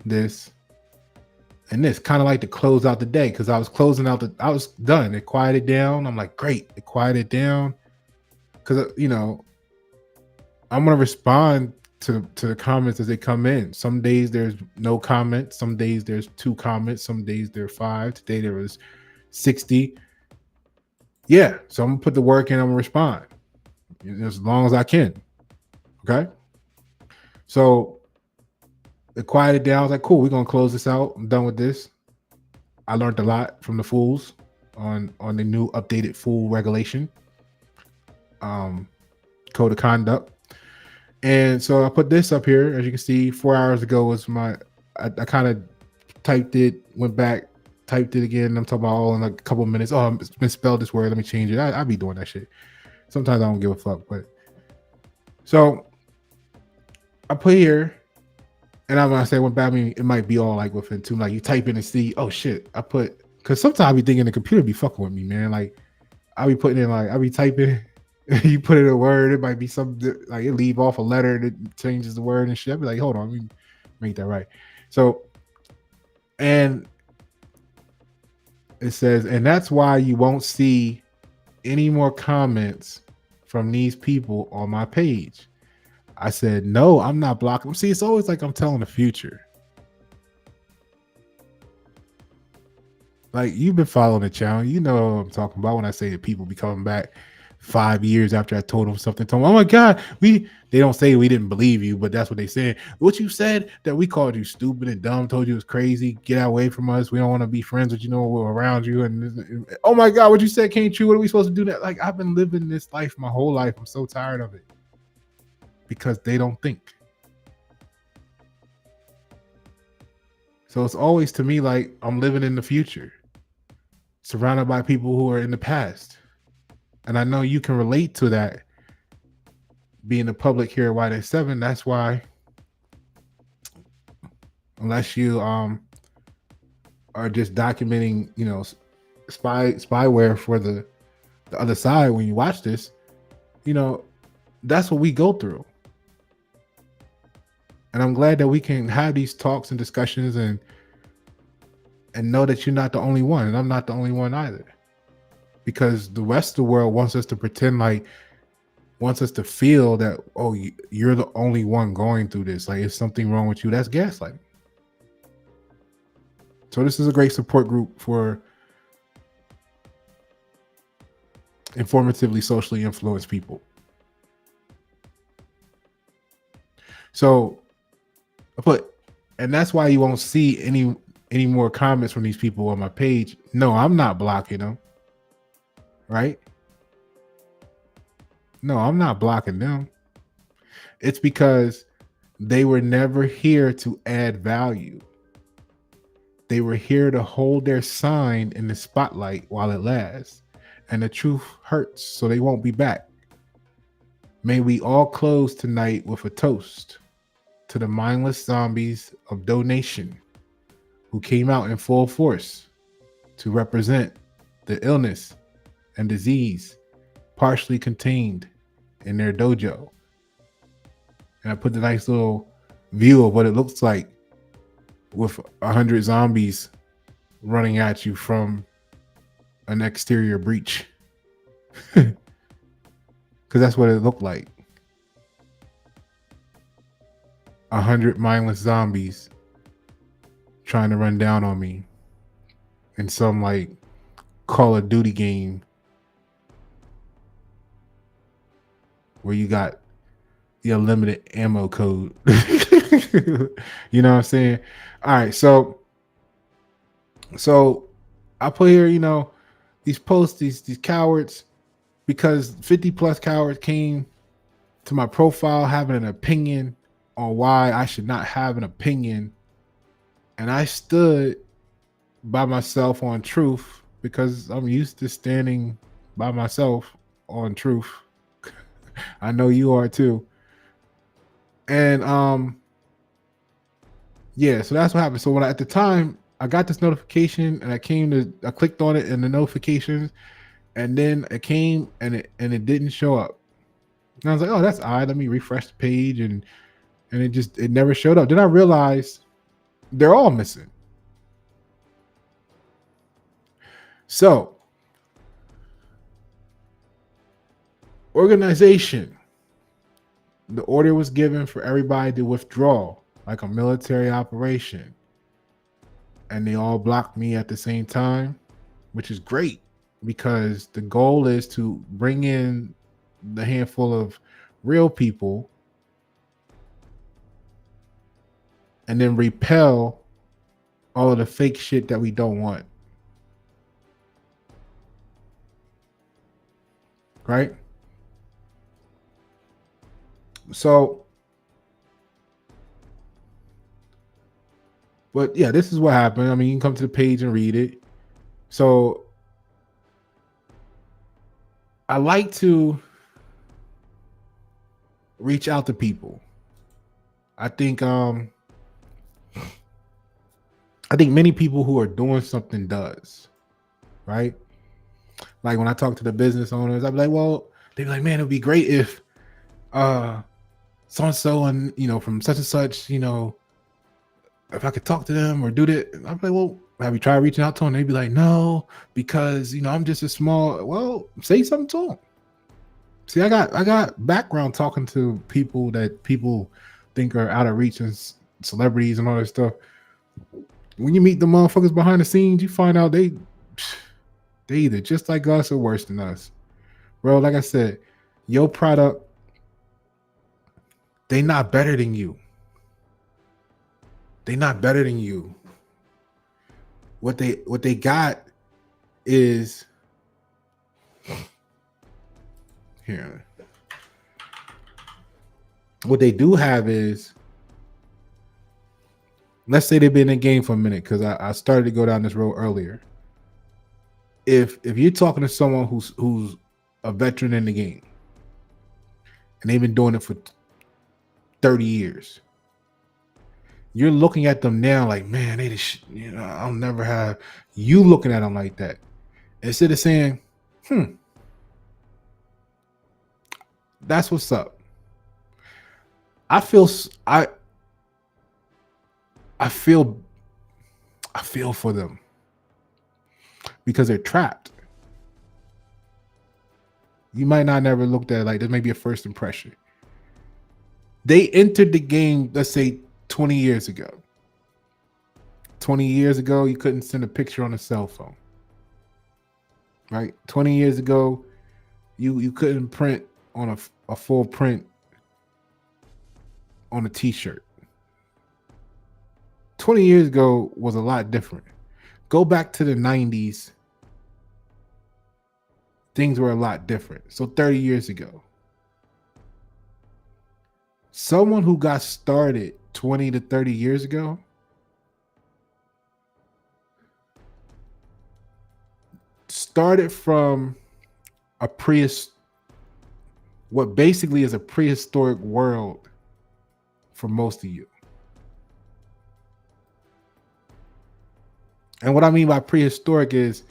and this, kind of like to close out the day, because I was closing out I was done. It quieted down. I'm like, great, it quieted down, because I'm gonna respond to the comments as they come in. Some days there's no comments, some days there's 2 comments, some days there are 5. Today there was 60. Yeah, so I'm gonna put the work in. I'm gonna respond as long as I can. Okay. So it quieted down. I was like, cool, we're gonna close this out. I'm done with this. I learned a lot from the fools on the new updated fool regulation, code of conduct. And so I put this up here. As you can see, 4 hours ago was I kind of typed it, went back, typed it again. I'm talking about all in a couple of minutes. Oh, I misspelled this word. Let me change it. I be doing that shit. Sometimes I don't give a fuck. But so I put here, and when I say went back, I mean, it might be all like within 2, like you type in and see, oh shit, because sometimes I be thinking the computer be fucking with me, man. Like I be putting in, like I be typing. You put in a word, it might be something like it leave off a letter that changes the word and shit. I'd be like, hold on, let me make that right. So And it says, and that's why you won't see any more comments from these people on my page. I said, no, I'm not blocking them. See, it's always like I'm telling the future. Like, you've been following the channel. You know what I'm talking about when I say that people be coming back 5 years after I told them something. Told them, oh my God, they don't say we didn't believe you, but that's what they said. What you said, that we called you stupid and dumb, told you it was crazy, get away from us. We don't want to be friends with you, know, we're around you. And oh my God, what you said came true. What are we supposed to do that? Like, I've been living this life my whole life. I'm so tired of it because they don't think. So it's always to me like I'm living in the future, surrounded by people who are in the past. And I know you can relate to that being the public here at White 7. That's why, unless you are just documenting, you know, spyware for the other side, when you watch this, you know, that's what we go through. And I'm glad that we can have these talks and discussions and know that you're not the only one, and I'm not the only one either. Because the rest of the world wants us to pretend like, wants us to feel that, oh, you're the only one going through this. Like, if something wrong with you, that's gaslighting. So this is a great support group for informatively, socially influenced people. So and that's why you won't see any more comments from these people on my page. No, I'm not blocking them. Right? No, I'm not blocking them. It's because they were never here to add value. They were here to hold their sign in the spotlight while it lasts. And the truth hurts, so they won't be back. May we all close tonight with a toast to the mindless zombies of donation who came out in full force to represent the illness and disease partially contained in their dojo. And I put the nice little view of what it looks like with 100 zombies running at you from an exterior breach. Because that's what it looked like. 100 mindless zombies trying to run down on me in some like Call of Duty game where you got the unlimited ammo code. You know what I'm saying? All right, so I put here, you know, these posts, these cowards, because 50 plus cowards came to my profile having an opinion on why I should not have an opinion. And I stood by myself on truth because I'm used to standing by myself on truth. I know you are too. And yeah, so that's what happened. So when at the time I got this notification and I clicked on it in the notifications, and then it came and it didn't show up. And I was like, oh, that's odd. Let me refresh the page, and it never showed up. Then I realized they're all missing. So, organization. The order was given for everybody to withdraw, like a military operation. And they all blocked me at the same time, which is great because the goal is to bring in the handful of real people and then repel all of the fake shit that we don't want. Right? So, but yeah, this is what happened. I mean, you can come to the page and read it. So I like to reach out to people. I think many people who are doing something does, right? Like when I talk to the business owners, I'd be like, well, they'd be like, man, it'd be great if so and so and, you know, from such and such, you know, if I could talk to them or do that, I'm like, well, have you tried reaching out to them? They'd be like, no, because I'm just a small. Well, say something to them. See, I got background talking to people that people think are out of reach and celebrities and all that stuff. When you meet the motherfuckers behind the scenes, you find out they either just like us or worse than us, bro. Like I said, your product, they not better than you. They not better than you. What they got is here. What they do have is, let's say they've been in the game for a minute, because I started to go down this road earlier. If you're talking to someone who's a veteran in the game and they've been doing it for 30 years, you're looking at them now like, man, they just, I'll never have you looking at them like that. Instead of saying, that's what's up. I feel for them because they're trapped. You might not never looked at it like that. May be a first impression. They entered the game, let's say 20 years ago. 20 years ago, you couldn't send a picture on a cell phone. Right? 20 years ago, you couldn't print on a full print on a t-shirt. 20 years ago was a lot different. Go back to the 90s, things were a lot different. So 30 years ago, someone who got started 20 to 30 years ago started from what basically is a prehistoric world for most of you. And what I mean by prehistoric is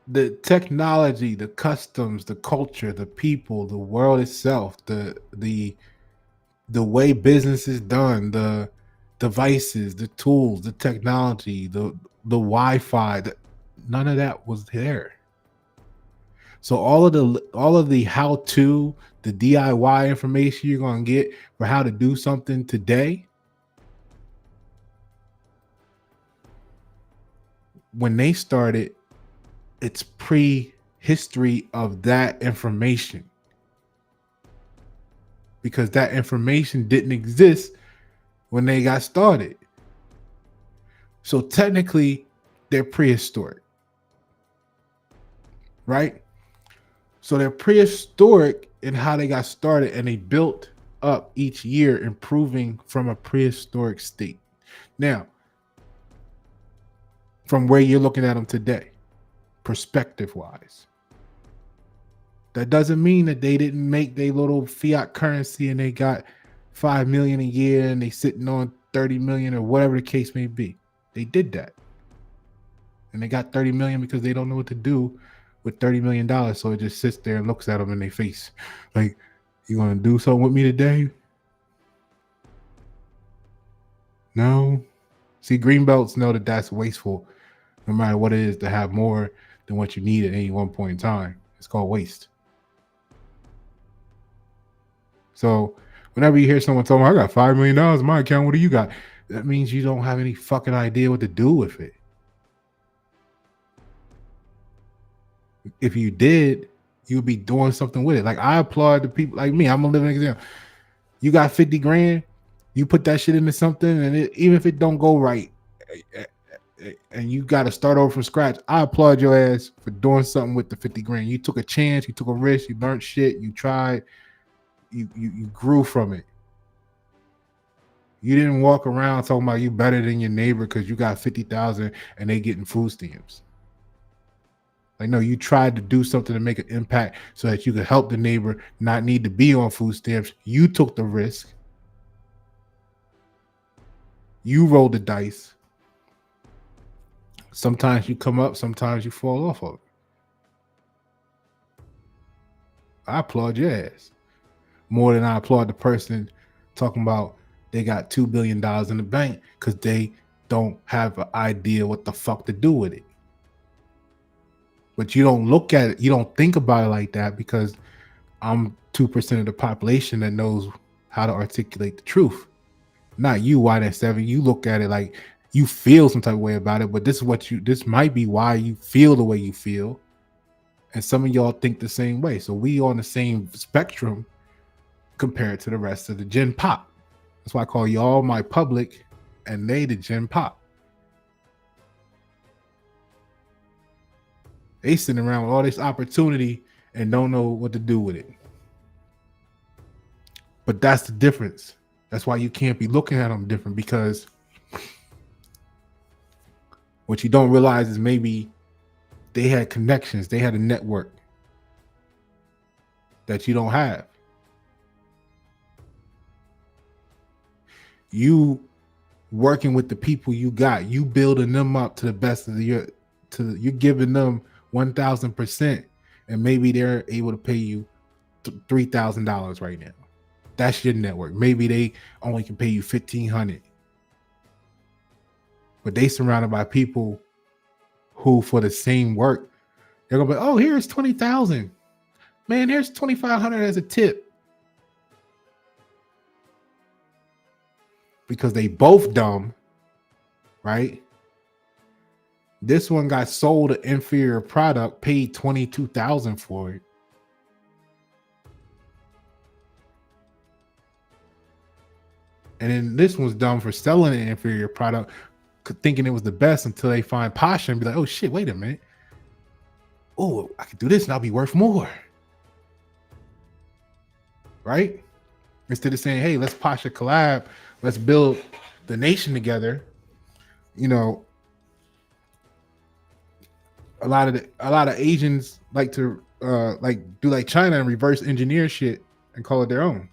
the technology, the customs, the culture, the people, the world itself, the way business is done, the devices, the tools, the technology, the Wi-Fi, none of that was there. So all of the how-to, the DIY information you're going to get for how to do something today, when they started, it's pre-history of that information, because that information didn't exist when they got started. So technically, they're prehistoric, right? So they're prehistoric in how they got started, and they built up each year, improving from a prehistoric state. Now, from where you're looking at them today, perspective-wise, that doesn't mean that they didn't make their little fiat currency and they got 5 million a year and they sitting on 30 million or whatever the case may be. They did that. And they got 30 million because they don't know what to do with $30 million. So it just sits there and looks at them in their face. Like, you want to do something with me today? No. See, greenbelts know that that's wasteful, no matter what it is, to have more than what you need at any one point in time. It's called waste. So whenever you hear someone tell me, I got $5 million in my account, what do you got? That means you don't have any fucking idea what to do with it. If you did, you'd be doing something with it. Like, I applaud the people like me. I'm a living example. You got 50 grand, you put that shit into something, and even if it don't go right, and you got to start over from scratch, I applaud your ass for doing something with the 50 grand. You took a chance, you took a risk, you learned shit, you tried, you grew from it. You didn't walk around talking about you better than your neighbor because you got 50,000 and they getting food stamps. Like, no, you tried to do something to make an impact so that you could help the neighbor not need to be on food stamps. You took the risk. You rolled the dice. Sometimes you come up, sometimes you fall off of it. I applaud your ass more than I applaud the person talking about they got $2 billion in the bank because they don't have an idea what the fuck to do with it. But you don't look at it, you don't think about it like that, because I'm 2% of the population that knows how to articulate the truth. Not you, Y7. You look at it like you feel some type of way about it, but this might be why you feel the way you feel. And some of y'all think the same way. So we on the same spectrum compared to the rest of the Gen Pop. That's why I call y'all my public and they the Gen Pop. They sitting around with all this opportunity and don't know what to do with it. But that's the difference. That's why you can't be looking at them different, because what you don't realize is maybe they had connections, they had a network that you don't have. You working with the people you got, you building them up to the best of you're giving them 1,000%, and maybe they're able to pay you $3,000 right now. That's your network. Maybe they only can pay you $1,500, but they surrounded by people who, for the same work, they're gonna be, oh, here's 20,000, man. Here's 2,500 as a tip, because they both dumb, right? This one got sold an inferior product, paid $22,000 for it. And then this one's dumb for selling an inferior product, thinking it was the best, until they find Pasha and be like, oh shit, wait a minute. Oh, I could do this and I'll be worth more. Right? Instead of saying, hey, let's Pasha collab, let's build the nation together. You know, a lot of Asians like to do like China and reverse engineer shit and call it their own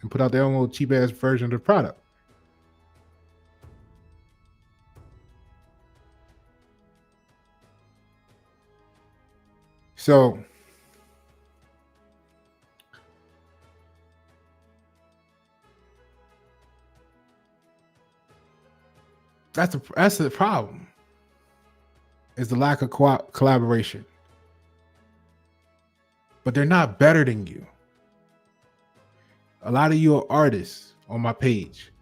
and put out their own little cheap ass version of the product. So that's the problem, is the lack of collaboration. But they're not better than you. A lot of you are artists on my page.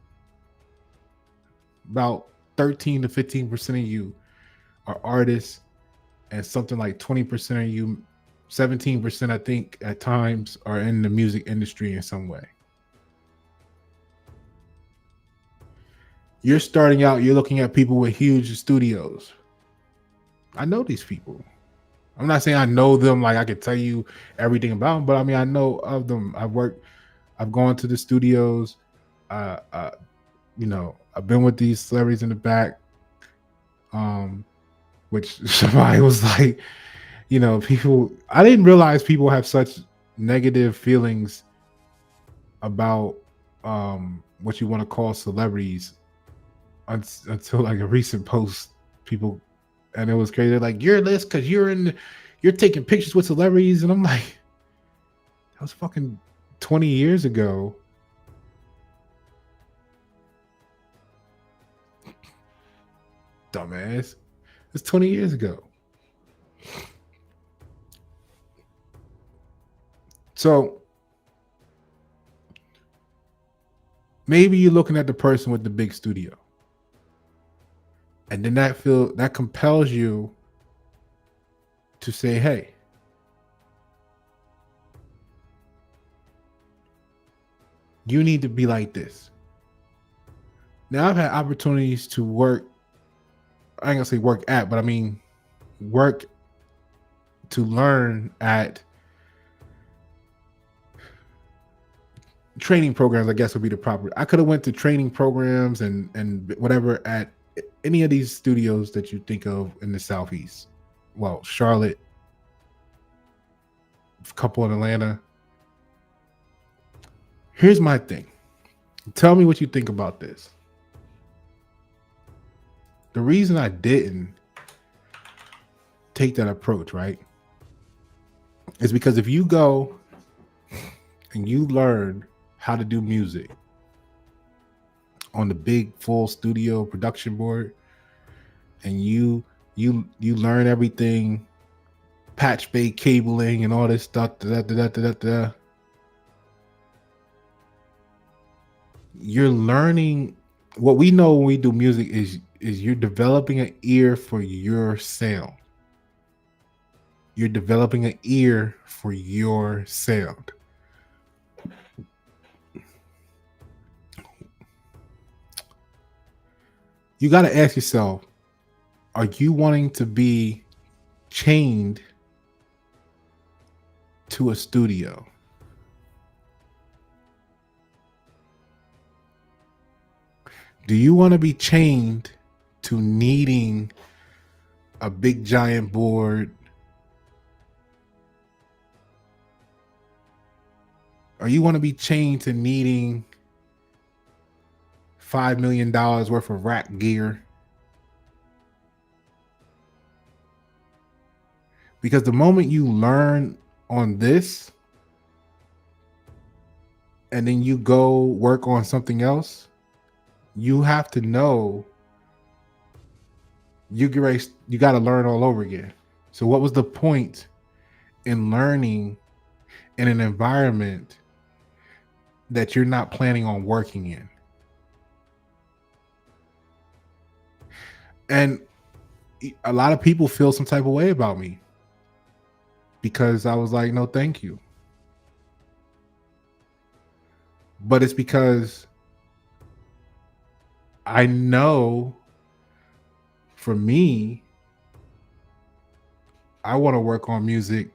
About 13 to 15% of you are artists, and something like 20% of you, 17% I think at times, are in the music industry in some way. You're starting out, you're looking at people with huge studios. I know these people. I'm not saying I know them like I could tell you everything about them, but I mean, I know of them. I've gone to the studios. You know, I've been with these celebrities in the back. Which somebody was like, you know, people, I didn't realize people have such negative feelings about what you want to call celebrities until like a recent post. People, and it was crazy. They're like, you're this because you're taking pictures with celebrities, and I'm like, that was fucking 20 years ago. Dumbass. It's 20 years ago. So maybe you're looking at the person with the big studio, and then that compels you to say, hey, you need to be like this. Now, I've had opportunities to work, I ain't gonna say work at, but I mean work to learn at training programs, I guess would be the proper. I could have went to training programs and whatever at any of these studios that you think of in the Southeast. Well, Charlotte, a couple in Atlanta. Here's my thing. Tell me what you think about this. The reason I didn't take that approach, right, is because if you go and you learn how to do music, on the big full studio production board, and you learn everything, patch bay cabling and all this stuff. You're learning what we know when we do music is you're developing an ear for your sound. You're developing an ear for your sound. You got to ask yourself, are you wanting to be chained to a studio? Do you want to be chained to needing a big giant board? Or you want to be chained to needing $5 million worth of rack gear? Because the moment you learn on this and then you go work on something else, you have to know you got to learn all over again. So what was the point in learning in an environment that you're not planning on working in? And a lot of people feel some type of way about me because I was like, no, thank you. But it's because I know for me, I want to work on music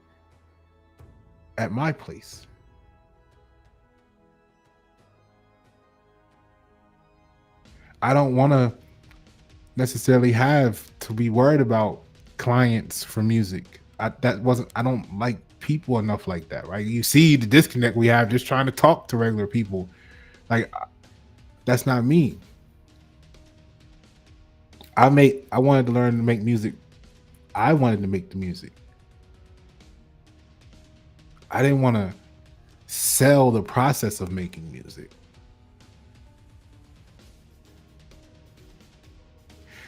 at my place. I don't want to necessarily have to be worried about clients for music. I don't like people enough like that, right? You see the disconnect we have just trying to talk to regular people. Like, that's not me. I wanted to learn to make music. I wanted to make the music. I didn't want to sell the process of making music.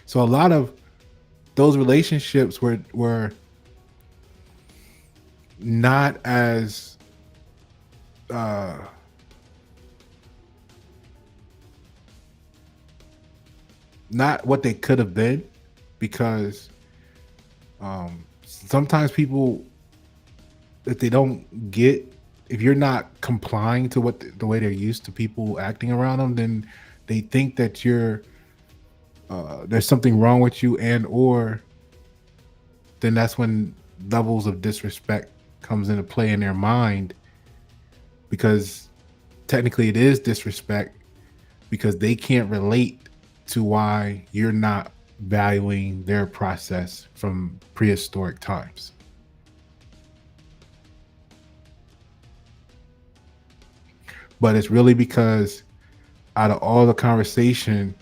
So a lot of those relationships were not as not what they could have been, because sometimes people, if you're not complying to what the way they're used to people acting around them, then they think that there's something wrong with you, and or then that's when levels of disrespect comes into play in their mind, because technically it is disrespect because they can't relate to why you're not valuing their process from prehistoric times. But it's really because out of all the conversation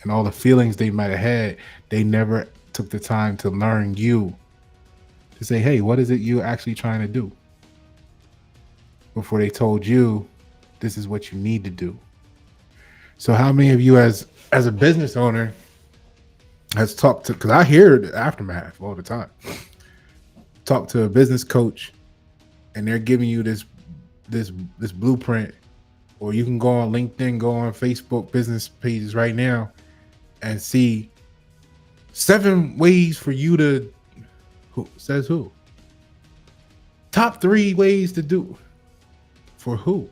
and all the feelings they might have had, they never took the time to learn you, to say, hey, what is it you're actually trying to do? Before they told you this is what you need to do. So how many of you as a business owner has talked to, because I hear the aftermath all the time, talk to a business coach and they're giving you this blueprint, or you can go on LinkedIn, go on Facebook business pages right now and see 7 ways for you to, who says who? Top 3 ways to do. For who?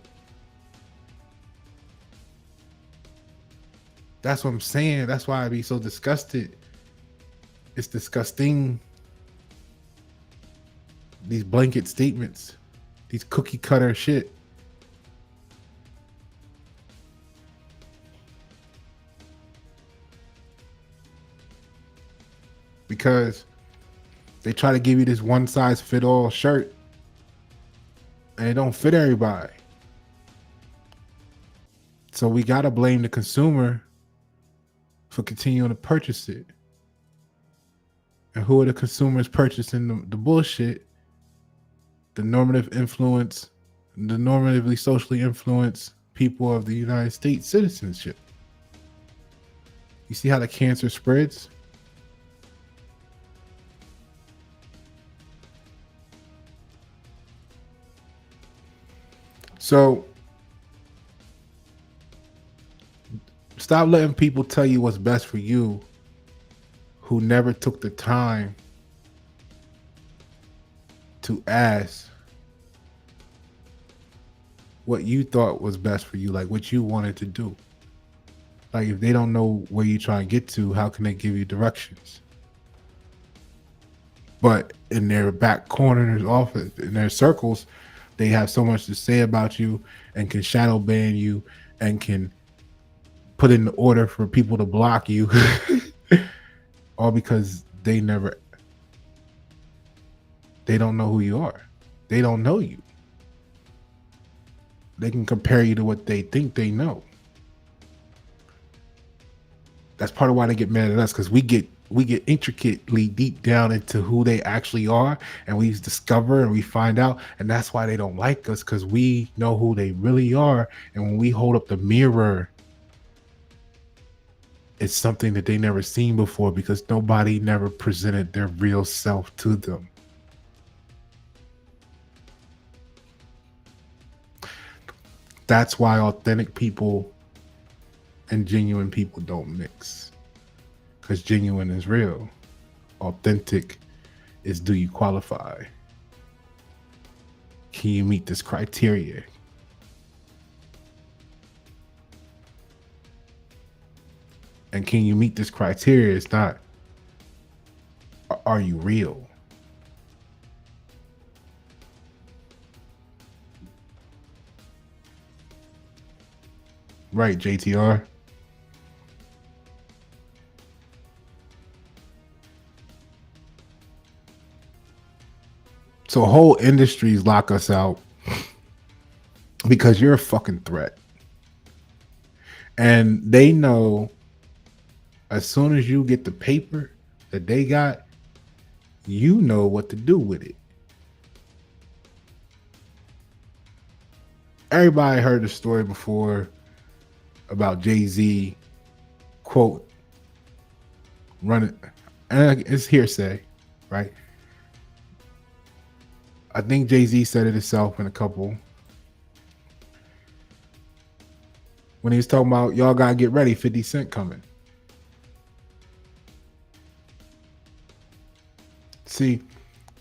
That's what I'm saying. That's why I be so disgusted. It's disgusting. These blanket statements, these cookie cutter shit. Because they try to give you this one size fit all shirt and it don't fit everybody. So we got to blame the consumer for continuing to purchase it. And who are the consumers purchasing the bullshit? The normatively socially influenced people of the United States citizenship. You see how the cancer spreads? So stop letting people tell you what's best for you who never took the time to ask what you thought was best for you, like what you wanted to do. Like if they don't know where you try and get to, how can they give you directions? But in their back corners, office, in their circles, they have so much to say about you and can shadow ban you and can put in the order for people to block you, all because they don't know who you are. They don't know you. They can compare you to what they think they know. That's part of why they get mad at us, because we get intricately deep down into who they actually are, and we discover and we find out, and that's why they don't like us, because we know who they really are. And when we hold up the mirror, it's something that they never seen before, because nobody never presented their real self to them. That's why authentic people and genuine people don't mix, because genuine is real. Authentic is, do you qualify? Can you meet this criteria? And can you meet this criteria? It's not, are you real? Right, JTR. So whole industries lock us out because you're a fucking threat. And they know as soon as you get the paper that they got, you know what to do with it. Everybody heard the story before about Jay-Z, quote, running, and it's hearsay, right? I think Jay-Z said it himself in a couple. When he was talking about, y'all gotta get ready, 50 Cent coming. See,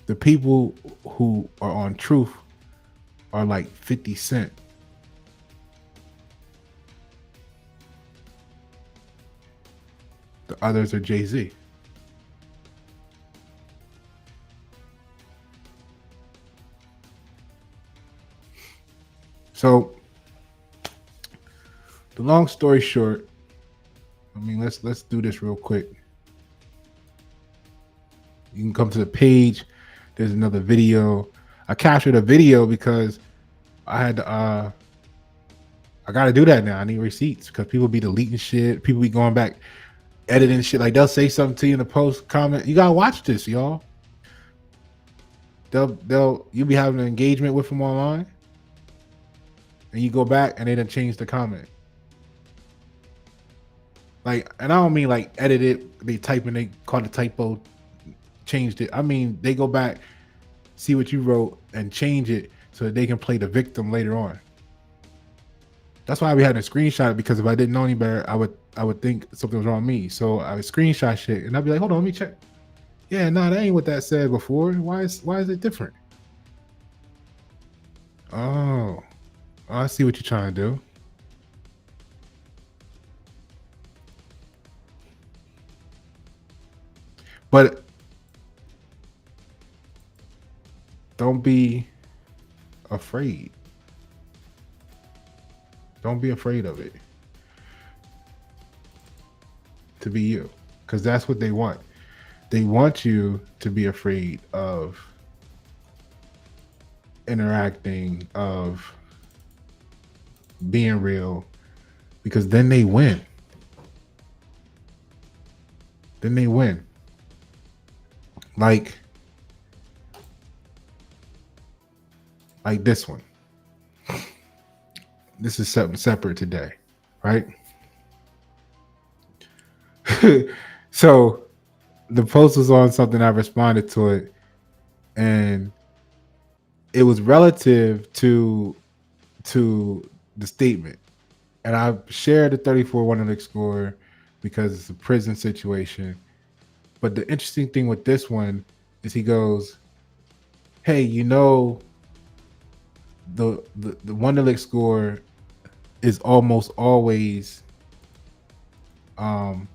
the people who are on truth are like 50 Cent. The others are Jay-Z. So the long story short, I mean, let's do this real quick. You can come to the page. There's another video. I captured a video because I had to I gotta do that now. I need receipts because people be deleting shit. People be going back, editing shit. Like they'll say something to you in the post comment. You gotta watch this, y'all. You'll be having an engagement with them online, and you go back and they done change the comment. Like, and I don't mean like edit it. They type and they caught a typo, changed it. I mean they go back, see what you wrote, and change it so that they can play the victim later on. That's why we had to screenshot it, because if I didn't know any better, I would think something was wrong with me. So I would screenshot shit and I'd be like, hold on, let me check. Yeah, no, that ain't what that said before. Why is it different? Oh, I see what you're trying to do. But don't be afraid. Don't be afraid of it. To be you. Because that's what they want. They want you to be afraid of interacting, of being real, because then they win. Then they win. Like this one. This is something separate today, right? So the post was on something. I responded to it, and it was relative to the statement. And I shared the 34 Wonderlic score because it's a prison situation. But the interesting thing with this one is he goes, "Hey, the Wonderlic score is almost always um,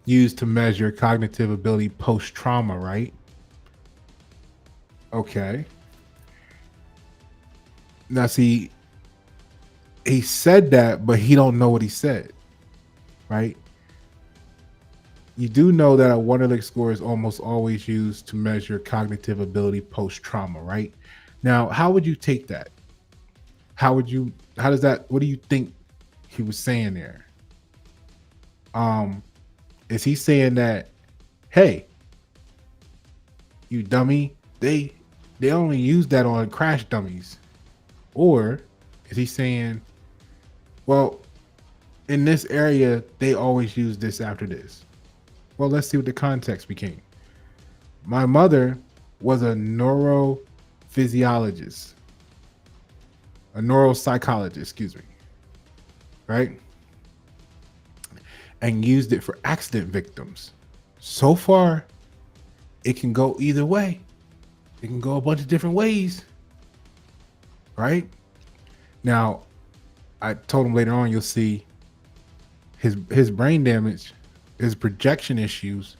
used to measure cognitive ability post trauma, right?" Okay. Now, see, he said that, but he don't know what he said, right? You do know that a Wonderlic score is almost always used to measure cognitive ability post trauma, right? Now, how would you take that? How does that, what do you think he was saying there? Um, is he saying that, hey, you dummy, they only use that on crash dummies? Or is he saying, well, in this area, they always use this after this? Well, let's see what the context became. My mother was a neurophysiologist, a neuropsychologist, excuse me, right? And used it for accident victims. So far, it can go either way. It can go a bunch of different ways, right? Now, I told him later on, you'll see his brain damage, his projection issues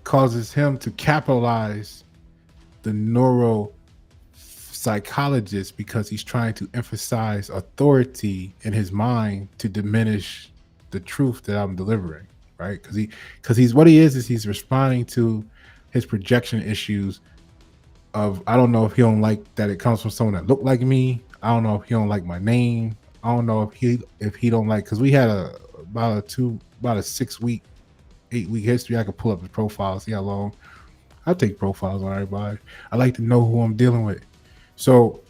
causes him to capitalize the neuropsychologist because he's trying to emphasize authority in his mind to diminish the truth that I'm delivering, right? Because he's what he is he's responding to his projection issues of, I don't know if he don't like that it comes from someone that looked like me. I don't know if he don't like my name. I don't know if he don't like, because we had about a 6 week, 8 week history. I could pull up his profile, see how long. I take profiles on everybody. I like to know who I'm dealing with. So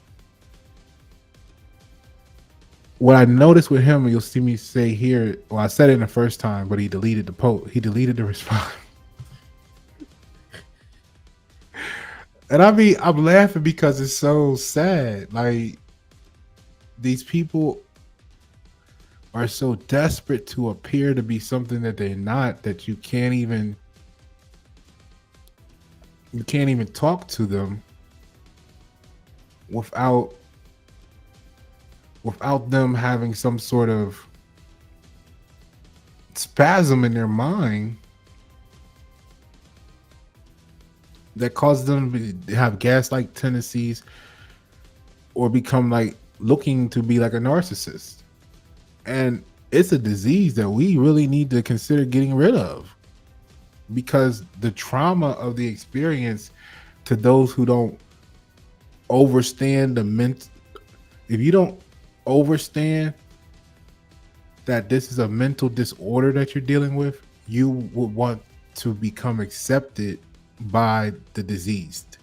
what I noticed with him, and you'll see me say here, well, I said it in the first time, but he deleted the post. He deleted the response. And I'm laughing because it's so sad. Like, these people are so desperate to appear to be something that they're not, that you can't even talk to them without them having some sort of spasm in their mind that causes them to have gaslight tendencies or become like looking to be like a narcissist. And it's a disease that we really need to consider getting rid of, because the trauma of the experience, to those who don't overstand if you don't overstand that this is a mental disorder that you're dealing with, you would want to become accepted by the diseased,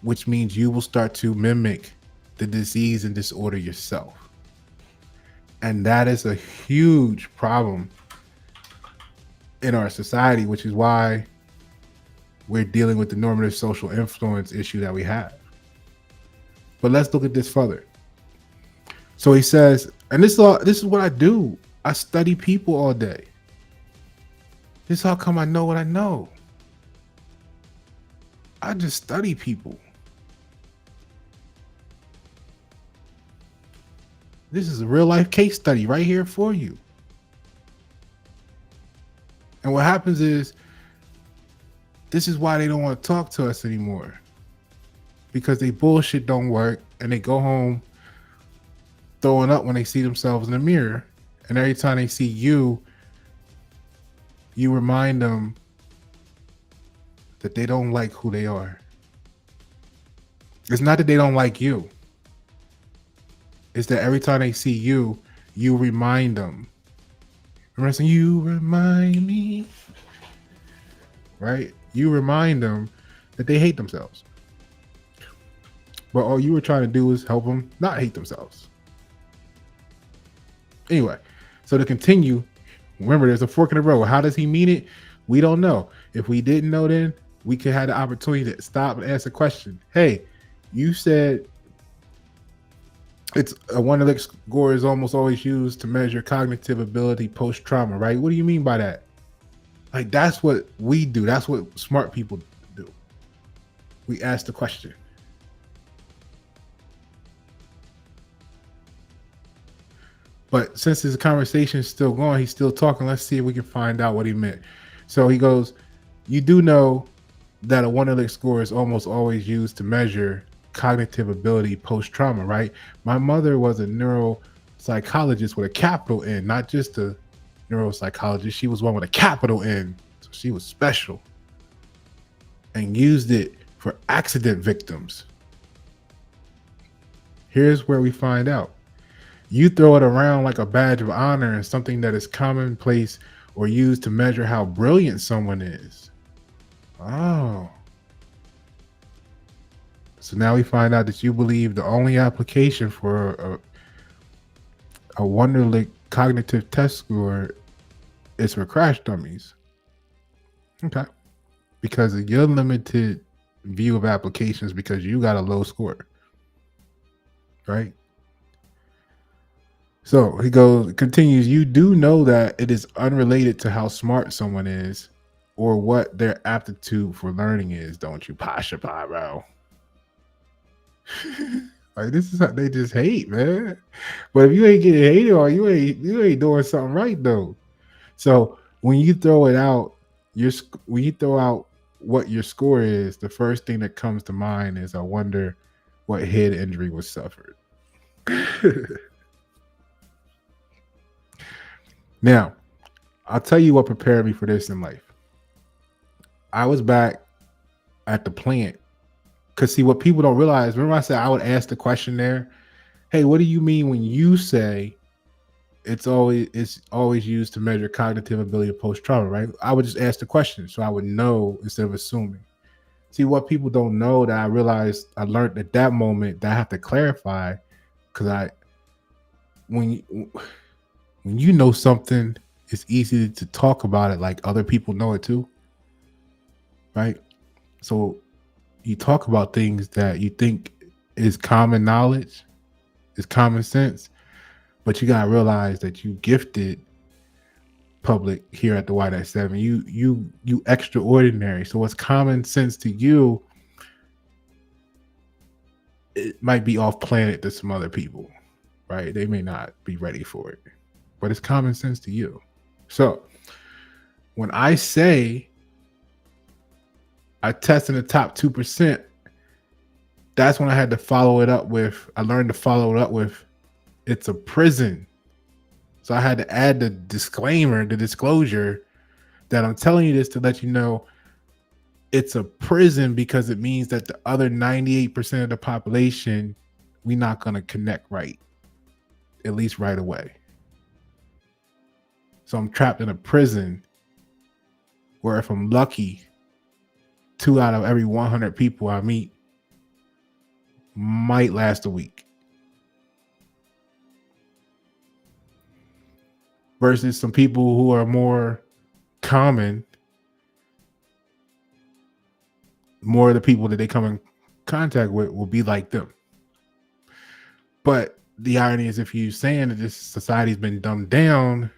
which means you will start to mimic the disease and disorder yourself. And that is a huge problem in our society, which is why we're dealing with the normative social influence issue that we have. But let's look at this further. So he says, and this is what I do. I study people all day. This is how come I know what I know. I just study people. This is a real life case study right here for you. And what happens is, this is why they don't want to talk to us anymore. Because they bullshit don't work, and they go home throwing up when they see themselves in the mirror. And every time they see you, you remind them that they don't like who they are. It's not that they don't like you. It's that every time they see you, you remind them. Remember saying, you remind me, right? You remind them that they hate themselves. But all you were trying to do is help them not hate themselves. Anyway, so to continue, Remember, there's a fork in the road. How does he mean it? We don't know. If we didn't know, then we could have the opportunity to stop and ask a question. Hey, you said it's a one leg score is almost always used to measure cognitive ability post trauma, right? What do you mean by that? Like, that's what we do. That's what smart people do. We ask the question. But since this conversation is still going, he's still talking. Let's see if we can find out what he meant. So he goes, you do know that a Wonderlic score is almost always used to measure cognitive ability post-trauma, right? My mother was a neuropsychologist with a capital N, not just a neuropsychologist. She was one with a capital N. So she was special and used it for accident victims. Here's where we find out. You throw it around like a badge of honor and something that is commonplace or used to measure how brilliant someone is. Oh. So now we find out that you believe the only application for a Wonderlic cognitive test score is for crash dummies. Okay. Because of your limited view of applications, because you got a low score. Right? So he continues, you do know that it is unrelated to how smart someone is or what their aptitude for learning is, don't you, Pasha Paroh? Like, this is how they just hate, man. But if you ain't getting hated on, you ain't doing something right though. So when you throw it out, when you throw out what your score is, the first thing that comes to mind is, I wonder what head injury was suffered. Now, I'll tell you what prepared me for this in life. I was back at the plant. Because see, what people don't realize, remember I said I would ask the question there, hey, what do you mean when you say it's always used to measure cognitive ability post-trauma, right? I would just ask the question so I would know instead of assuming. See, what people don't know that I realized, I learned at that moment that I have to clarify, because when you know something, it's easy to talk about it like other people know it too, right? So you talk about things that you think is common knowledge, is common sense, but you gotta realize that you gifted public here at the White at 7. You extraordinary. So what's common sense to you, it might be off planet to some other people, right? They may not be ready for it, but it's common sense to you. So when I say I test in the top 2%, that's when I had to follow it up with, I learned to follow it up with, it's a prison. So I had to add the disclaimer, the disclosure that I'm telling you this to let you know it's a prison, because it means that the other 98% of the population, we're not going to connect right, at least right away. So I'm trapped in a prison where, if I'm lucky, 2 out of every 100 people I meet might last a week. Versus some people who are more common, more of the people that they come in contact with will be like them. But the irony is, if you're saying that this society's been dumbed down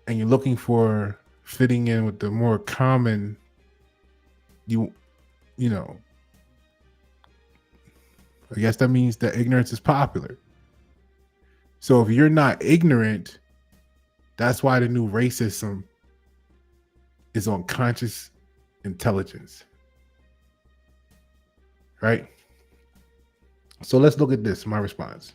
and you're looking for fitting in with the more common, you know, I guess that means that ignorance is popular. So if you're not ignorant, that's why the new racism is on conscious intelligence, right? So let's look at this, my response.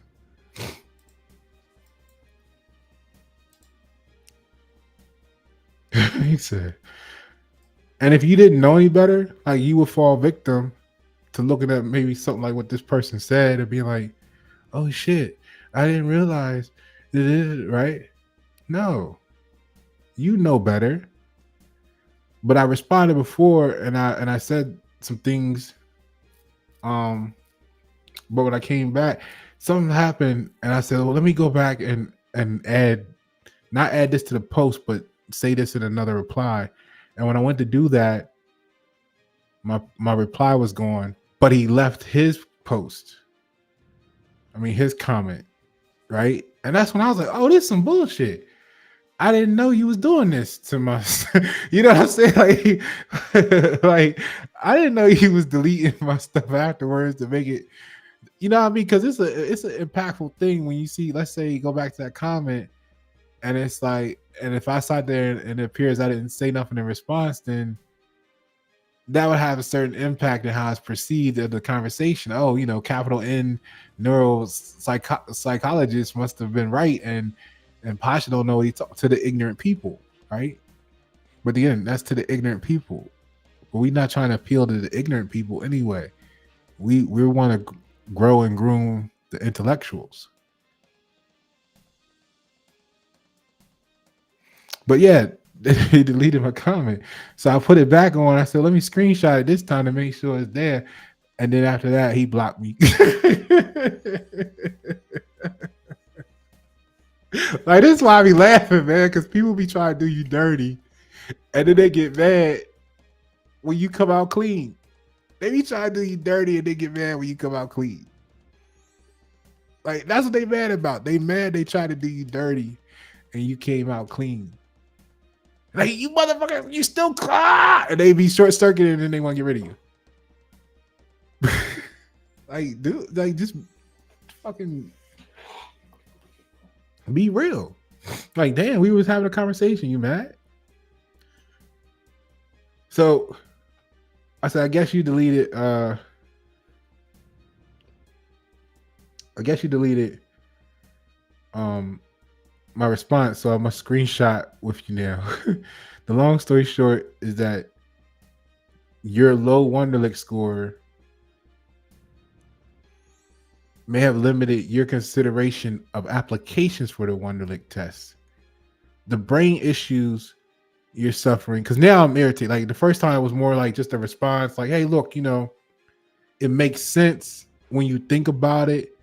He said, and if you didn't know any better, like, you would fall victim to looking at maybe something like what this person said and being like, oh shit, I didn't realize it is, right? No, you know better. But I responded before, and I said some things. But when I came back, something happened, and I said, well, let me go back and and not add this to the post, but say this in another reply. And when I went to do that, my reply was gone, but he left his post. I mean, his comment, right? And that's when I was like, oh, this is some bullshit. I didn't know you was doing this to my, you know what I'm saying? Like I didn't know you was deleting my stuff afterwards to make it, you know what I mean? Because it's an impactful thing when you see, let's say you go back to that comment and it's like, and if I sat there and it appears I didn't say nothing in response, then that would have a certain impact in how it's perceived of the conversation. Oh, you know, capital N psychologist must have been right, and Pasha don't know what he talked to the ignorant people, right? But again, that's to the ignorant people. But we're not trying to appeal to the ignorant people anyway. We want to grow and groom the intellectuals. But yeah, he deleted my comment. So I put it back on. I said, let me screenshot it this time to make sure it's there. And then after that, he blocked me. Like, this is why I be laughing, man, because people be trying to do you dirty. And then they get mad when you come out clean. They be trying to do you dirty and they get mad when you come out clean. Like, that's what they mad about. They mad they try to do you dirty and you came out clean. Like, you motherfucker, you still cry. And they be short circuited and then they want to get rid of you. Like, dude, like, just fucking be real. Like, damn, we was having a conversation. You mad? So I said, I guess you deleted my response, so I'm a screenshot with you now. The long story short is that your low Wonderlic score may have limited your consideration of applications for the Wonderlic test. The brain issues you're suffering, because now I'm irritated. Like, the first time it was more like just a response, like, hey, look, you know, it makes sense when you think about it,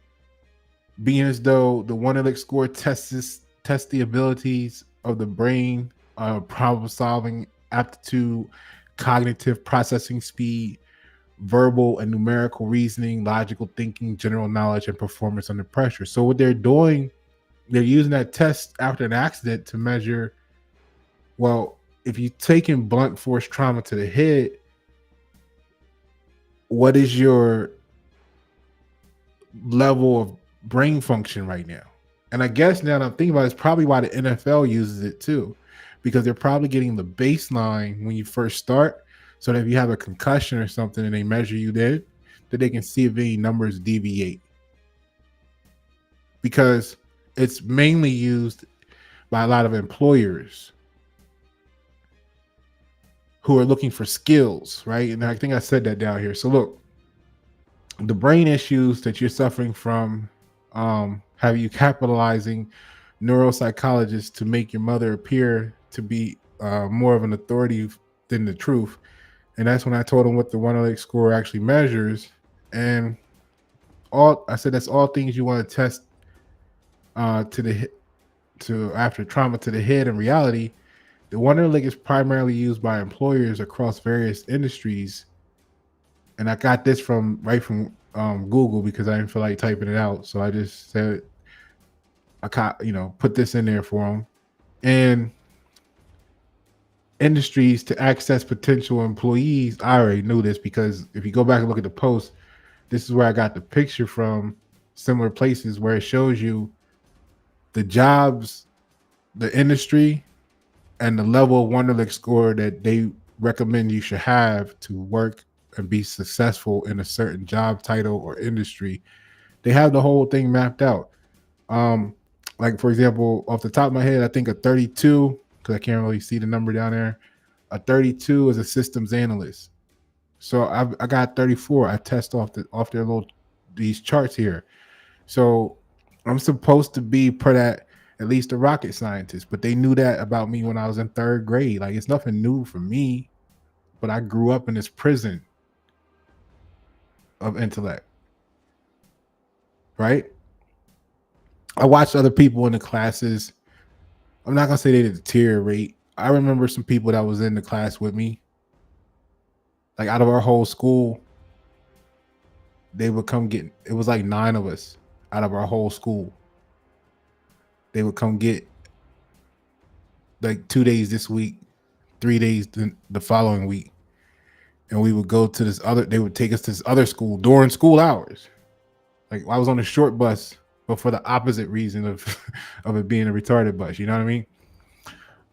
being as though the Wonderlic score tests the abilities of the brain, problem solving aptitude, cognitive processing speed, verbal and numerical reasoning, logical thinking, general knowledge, and performance under pressure. So what they're doing, they're using that test after an accident to measure, well, if you've taken blunt force trauma to the head, what is your level of brain function right now? And I guess now that I'm thinking about it, it's probably why the NFL uses it too, because they're probably getting the baseline when you first start, so that if you have a concussion or something and they measure you there, that they can see if any numbers deviate. Because it's mainly used by a lot of employers who are looking for skills, right? And I think I said that down here. So look, the brain issues that you're suffering from have you capitalizing neuropsychologists to make your mother appear to be more of an authority than the truth. And that's when I told him what the Wonderlic score actually measures. And I said that's all things you want to test to after trauma to the head. In reality, the Wonderlic is primarily used by employers across various industries. And I got this from Google because I didn't feel like typing it out. So I just said, put this in there for them. And industries to access potential employees. I already knew this because if you go back and look at the post, this is where I got the picture from, similar places where it shows you the jobs, the industry, and the level of Wonderlic score that they recommend you should have to work and be successful in a certain job title or industry. They have the whole thing mapped out. Like, for example, off the top of my head, I think a 32, because I can't really see the number down there, a 32 is a systems analyst. So I got 34. I test off their these charts here. So I'm supposed to be per that at least a rocket scientist, but they knew that about me when I was in third grade. Like, it's nothing new for me, but I grew up in this prison of intellect, right? I watched other people in the classes. I'm not gonna say they deteriorate. I remember some people that was in the class with me, like out of our whole school, they would come get. It was like 9 of us out of our whole school. They would come get like 2 days this week, 3 days the following week, and we would go to this other. They would take us to this other school during school hours. Like I was on a short bus, but for the opposite reason of of it being a retarded bus. You know what I mean?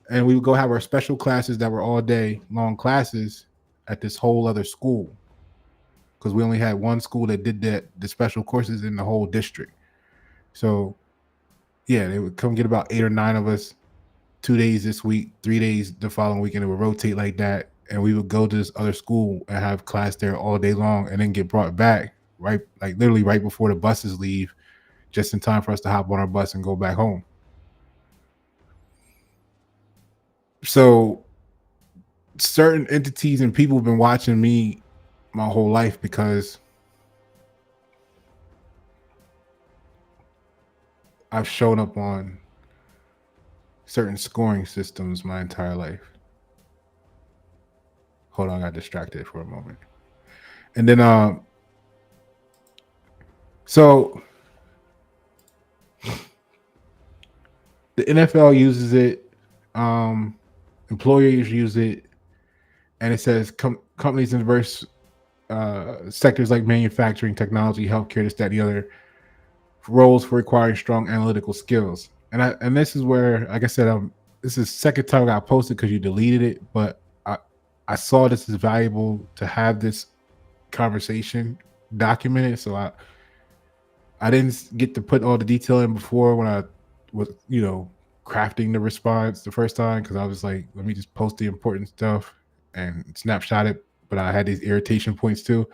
And we would go have our special classes that were all day long classes at this whole other school, because we only had one school that did the special courses in the whole district. So yeah, they would come get about 8 or 9 of us, 2 days this week, 3 days the following week, and it would rotate like that. And we would go to this other school and have class there all day long, and then get brought back right, like literally right before the buses leave, just in time for us to hop on our bus and go back home. So certain entities and people have been watching me my whole life because I've shown up on certain scoring systems my entire life. Hold on, I got distracted for a moment. And then so the NFL uses it, employers use it, and it says companies in diverse sectors like manufacturing, technology, healthcare, this, that, and the other, roles for requiring strong analytical skills. And this is where, like I said, this is the second time I got posted because you deleted it, but I saw this as valuable to have this conversation documented. So I didn't get to put all the detail in before when I was, crafting the response the first time, because I was like, let me just post the important stuff and snapshot it. But I had these irritation points too.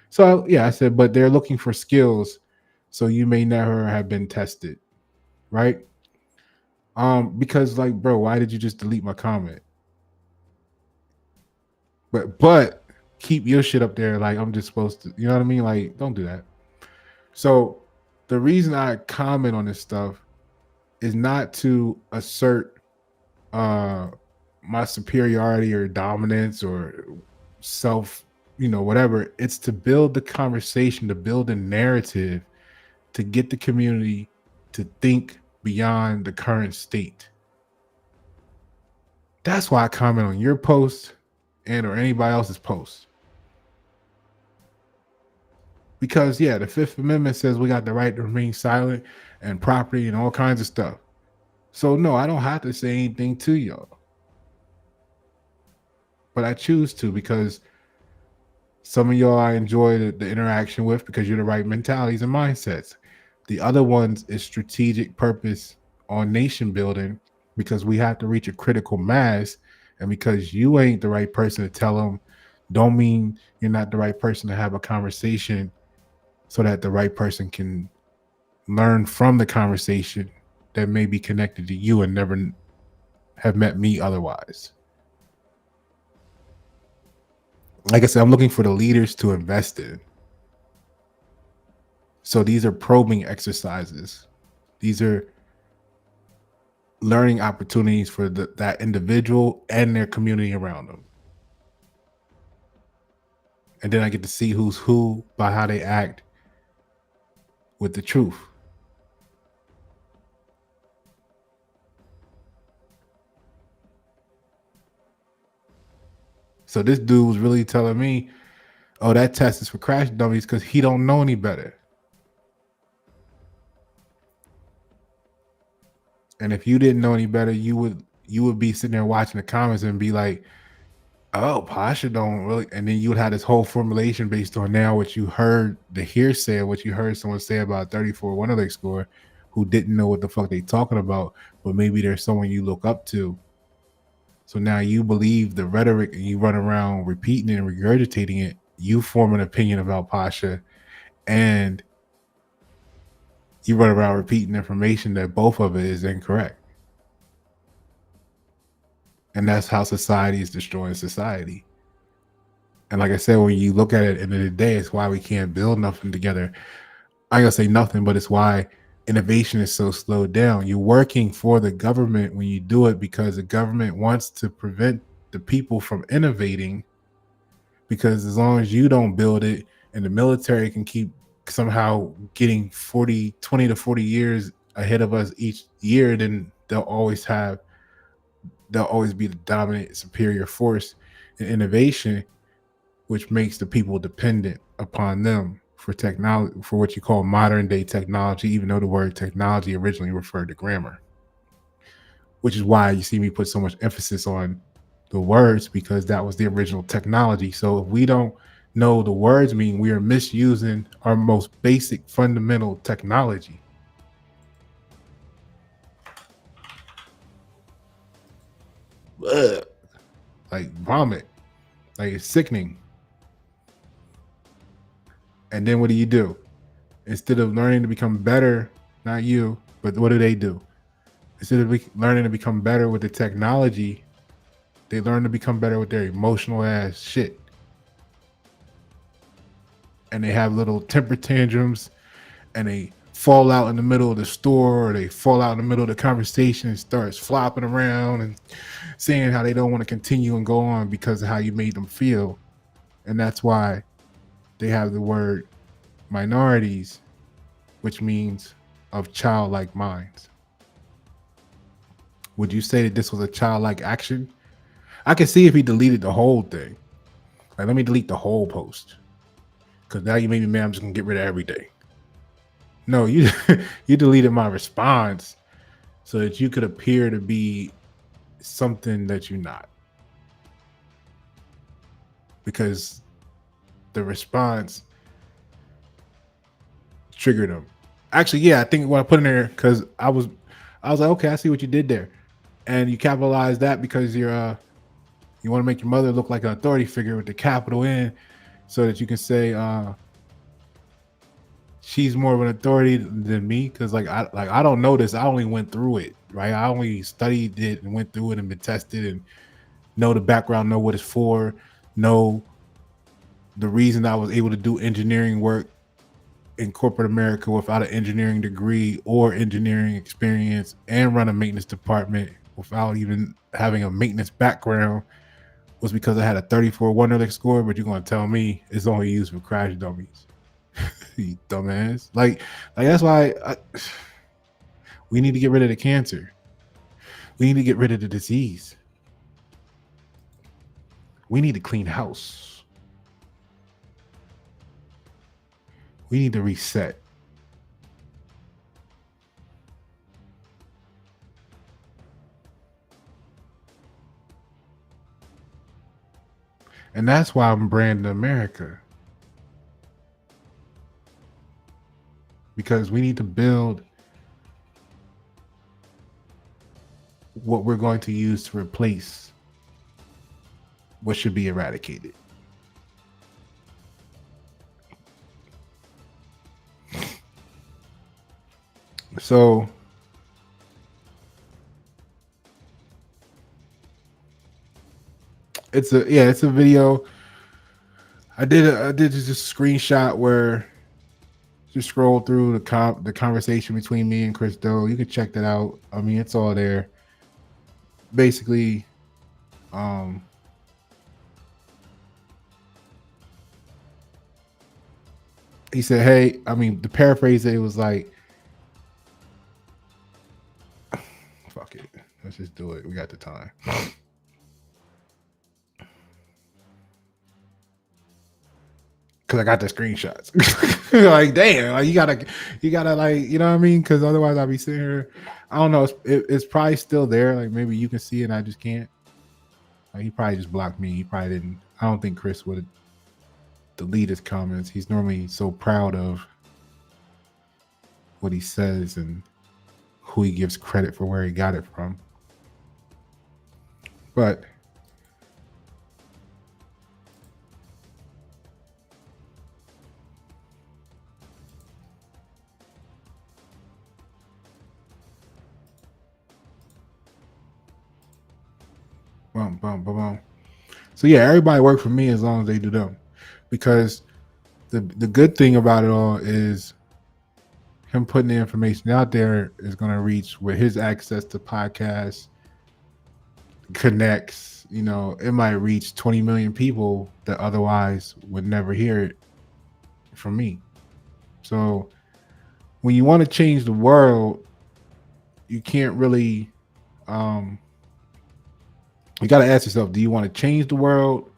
So I said, but they're looking for skills, so you may never have been tested, right? Because like, bro, why did you just delete my comment? But keep your shit up there like I'm just supposed to, you know what I mean? Like, don't do that. So the reason I comment on this stuff is not to assert my superiority or dominance or self, whatever. It's to build the conversation, to build a narrative, to get the community to think beyond the current state. That's why I comment on your post or anybody else's post. Because the Fifth Amendment says we got the right to remain silent and property and all kinds of stuff. So no, I don't have to say anything to y'all. But I choose to, because some of y'all I enjoy the interaction with because you're the right mentalities and mindsets. The other ones is strategic purpose on nation building, because we have to reach a critical mass. And because you ain't the right person to tell them, don't mean you're not the right person to have a conversation, so that the right person can learn from the conversation that may be connected to you and never have met me otherwise. Like I said, I'm looking for the leaders to invest in. So these are probing exercises. These are learning opportunities for that individual and their community around them. And then I get to see who's who by how they act with the truth. So this dude was really telling me, oh, that test is for crash dummies, because he don't know any better. And if you didn't know any better, you would be sitting there watching the comments and be like, oh, Pasha don't really. And then you would have this whole formulation based on now what you heard, the hearsay, what you heard someone say about 34 1 score, who didn't know what the fuck they talking about, but maybe there's someone you look up to. So now you believe the rhetoric and you run around repeating it and regurgitating it. You form an opinion about Pasha, and you run around repeating information that both of it is incorrect. And that's how society is destroying society. And like I said, when you look at it at the end of the day, it's why we can't build nothing together. I ain't gonna say nothing, but it's why innovation is so slowed down. You're working for the government when you do it because the government wants to prevent the people from innovating, because as long as you don't build it and the military can keep somehow getting 20 to 40 years ahead of us each year, then they'll always be the dominant superior force in innovation, which makes the people dependent upon them for technology, for what you call modern day technology, even though the word technology originally referred to grammar, which is why you see me put so much emphasis on the words, because that was the original technology. So if we don't know the words mean, we are misusing our most basic fundamental technology. Ugh. Like vomit, like it's sickening. And then what do? Instead of learning to become better, not you, but what do? Instead of learning to become better with the technology, they learn to become better with their emotional ass shit. And they have little temper tantrums, and they fall out in the middle of the store, or they fall out in the middle of the conversation and starts flopping around and saying how they don't want to continue and go on because of how you made them feel. And that's why they have the word minorities, which means of childlike minds. Would you say that this was a childlike action? I can see if he deleted the whole thing. Like, let me delete the whole post, because now you made me mad. I'm just gonna get rid of everything. No, you you deleted my response so that you could appear to be something that you're not, because the response triggered him. Actually, yeah, I think what I put in there, because I was like, okay, I see what you did there, and you capitalized that because you want to make your mother look like an authority figure with the capital N, so that you can say she's more of an authority than me. Because I don't know this. I only went through it, right? I only studied it and went through it and been tested and know the background, know what it's for, know the reason I was able to do engineering work in corporate America without an engineering degree or engineering experience, and run a maintenance department without even having a maintenance background, was because I had a 34 Wonderlic score. But you're going to tell me it's only used for crash dummies. You dumbass. Like that's why we need to get rid of the cancer. We need to get rid of the disease. We need to clean house. We need to reset. And that's why I'm branding America. Because we need to build what we're going to use to replace what should be eradicated. So it's a video. I did just a screenshot where just scroll through the conversation between me and Chris Doe. You can check that out. I mean, it's all there. Basically, he said, "Hey," I mean, the paraphrase, it was like, "Fuck it, let's just do it. We got the time." Because I got the screenshots. Like, damn, like you gotta like, you know what I mean? Because otherwise I'll be sitting here. I don't know. It's probably still there. Like, maybe you can see it and I just can't. Like, he probably just blocked me. He probably didn't. I don't think Chris would delete his comments. He's normally so proud of what he says and who he gives credit for where he got it from. But boom, boom, boom, boom. So yeah, everybody work for me as long as they do them, because the good thing about it all is him putting the information out there is going to reach with his access to podcasts, connects, it might reach 20 million people that otherwise would never hear it from me. So when you want to change the world, you can't really, you got to ask yourself, do you want to change the world?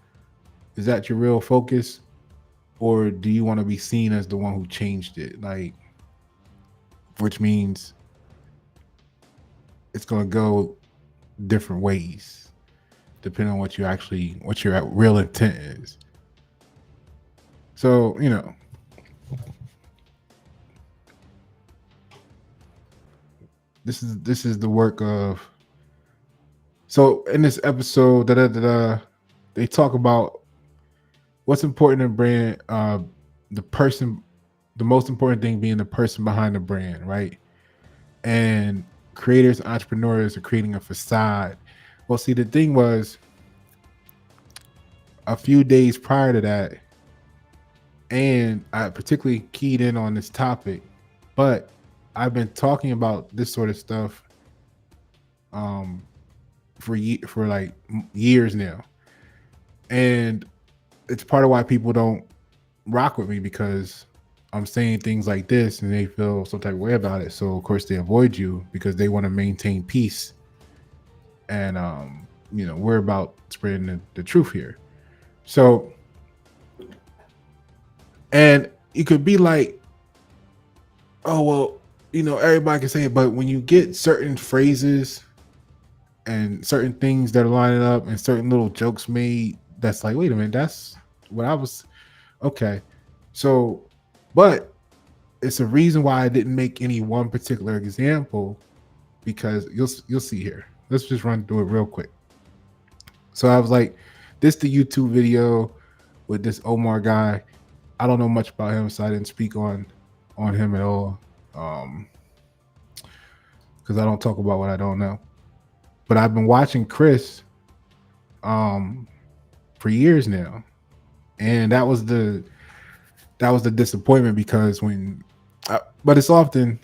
Is that your real focus? Or do you want to be seen as the one who changed it? Like, which means it's going to go different ways, depending on what your real intent is. So, this is the work of. So in this episode, they talk about what's important in brand. The person, the most important thing being the person behind the brand, right? And creators, entrepreneurs are creating a facade. Well, see, the thing was, a few days prior to that, and I particularly keyed in on this topic, but I've been talking about this sort of stuff for like years now, and it's part of why people don't rock with me, because I'm saying things like this and they feel some type of way about it. So of course they avoid you because they want to maintain peace, and we're about spreading the truth here. So, and you could be like, oh well, everybody can say it, but when you get certain phrases and certain things that are lining up and certain little jokes made, that's like, wait a minute, that's what I was. Okay. So, but it's a reason why I didn't make any one particular example, because you'll see here. Let's just run through it real quick. So I was like, this the YouTube video with this Omar guy. I don't know much about him, so I didn't speak on him at all. Because I don't talk about what I don't know. But I've been watching Chris for years now. And that was the disappointment, because but it's often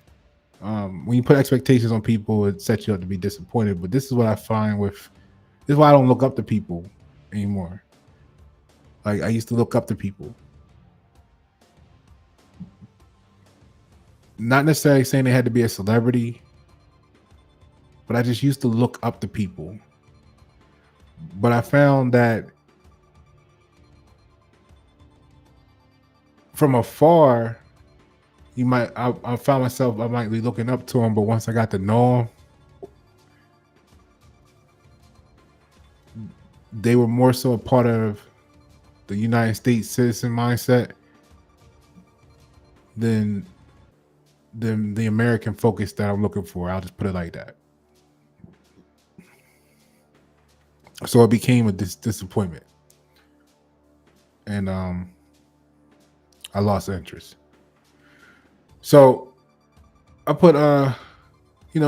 when you put expectations on people, it sets you up to be disappointed. But this is what I find this is why I don't look up to people anymore. Like, I used to look up to people. Not necessarily saying they had to be a celebrity, but I just used to look up to people. But I found that from afar, I found myself, I might be looking up to them, but once I got to know them, they were more so a part of the United States citizen mindset than the American focus that I'm looking for. I'll just put it like that. So it became a disappointment, and I lost interest. So I put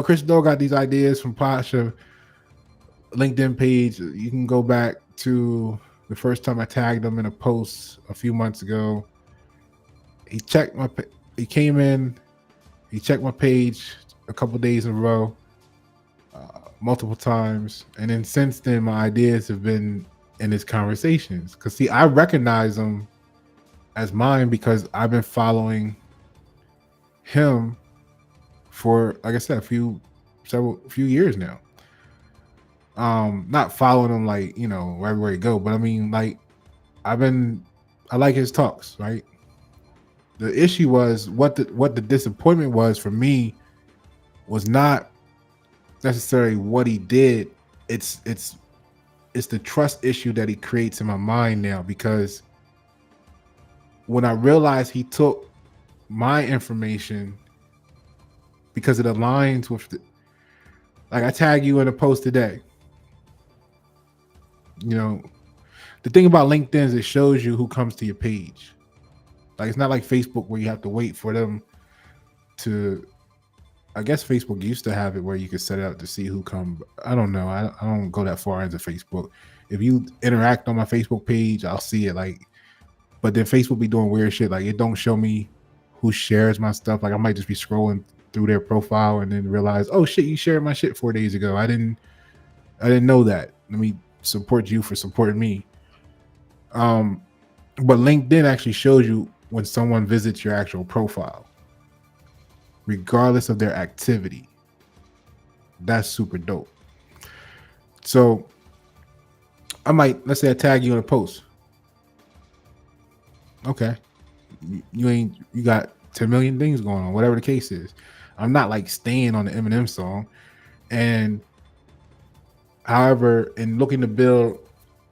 Chris Doe got these ideas from Pasha LinkedIn page. You can go back to the first time I tagged him in a post a few months ago. He checked he came in, he checked my page a couple days in a row, multiple times, and then since then my ideas have been in his conversations. Because see, I recognize them as mine because I've been following him for, like I said, a few years now. Not following him like, everywhere you go, but I mean, like, I like his talks, right? The issue was what the disappointment was for me was not necessarily what he did. It's the trust issue that he creates in my mind now, because when I realized he took my information because it aligns with like I tag you in a post today. The thing about LinkedIn is it shows you who comes to your page. Like, it's not like Facebook where you have to wait for them to. I guess Facebook used to have it where you could set it up to see who come. I don't know. I don't go that far into Facebook. If you interact on my Facebook page, I'll see it. Like, but then Facebook be doing weird shit. Like, it don't show me who shares my stuff. Like I might just be scrolling through their profile and then realize, oh shit, you shared my shit 4 days ago. I didn't know that. Let me support you for supporting me. But LinkedIn actually shows you when someone visits your actual profile, regardless of their activity. That's super dope. So let's say I tag you in a post. Okay. You got 10 million things going on, whatever the case is. I'm not like staying on the Eminem song. And however, in looking to build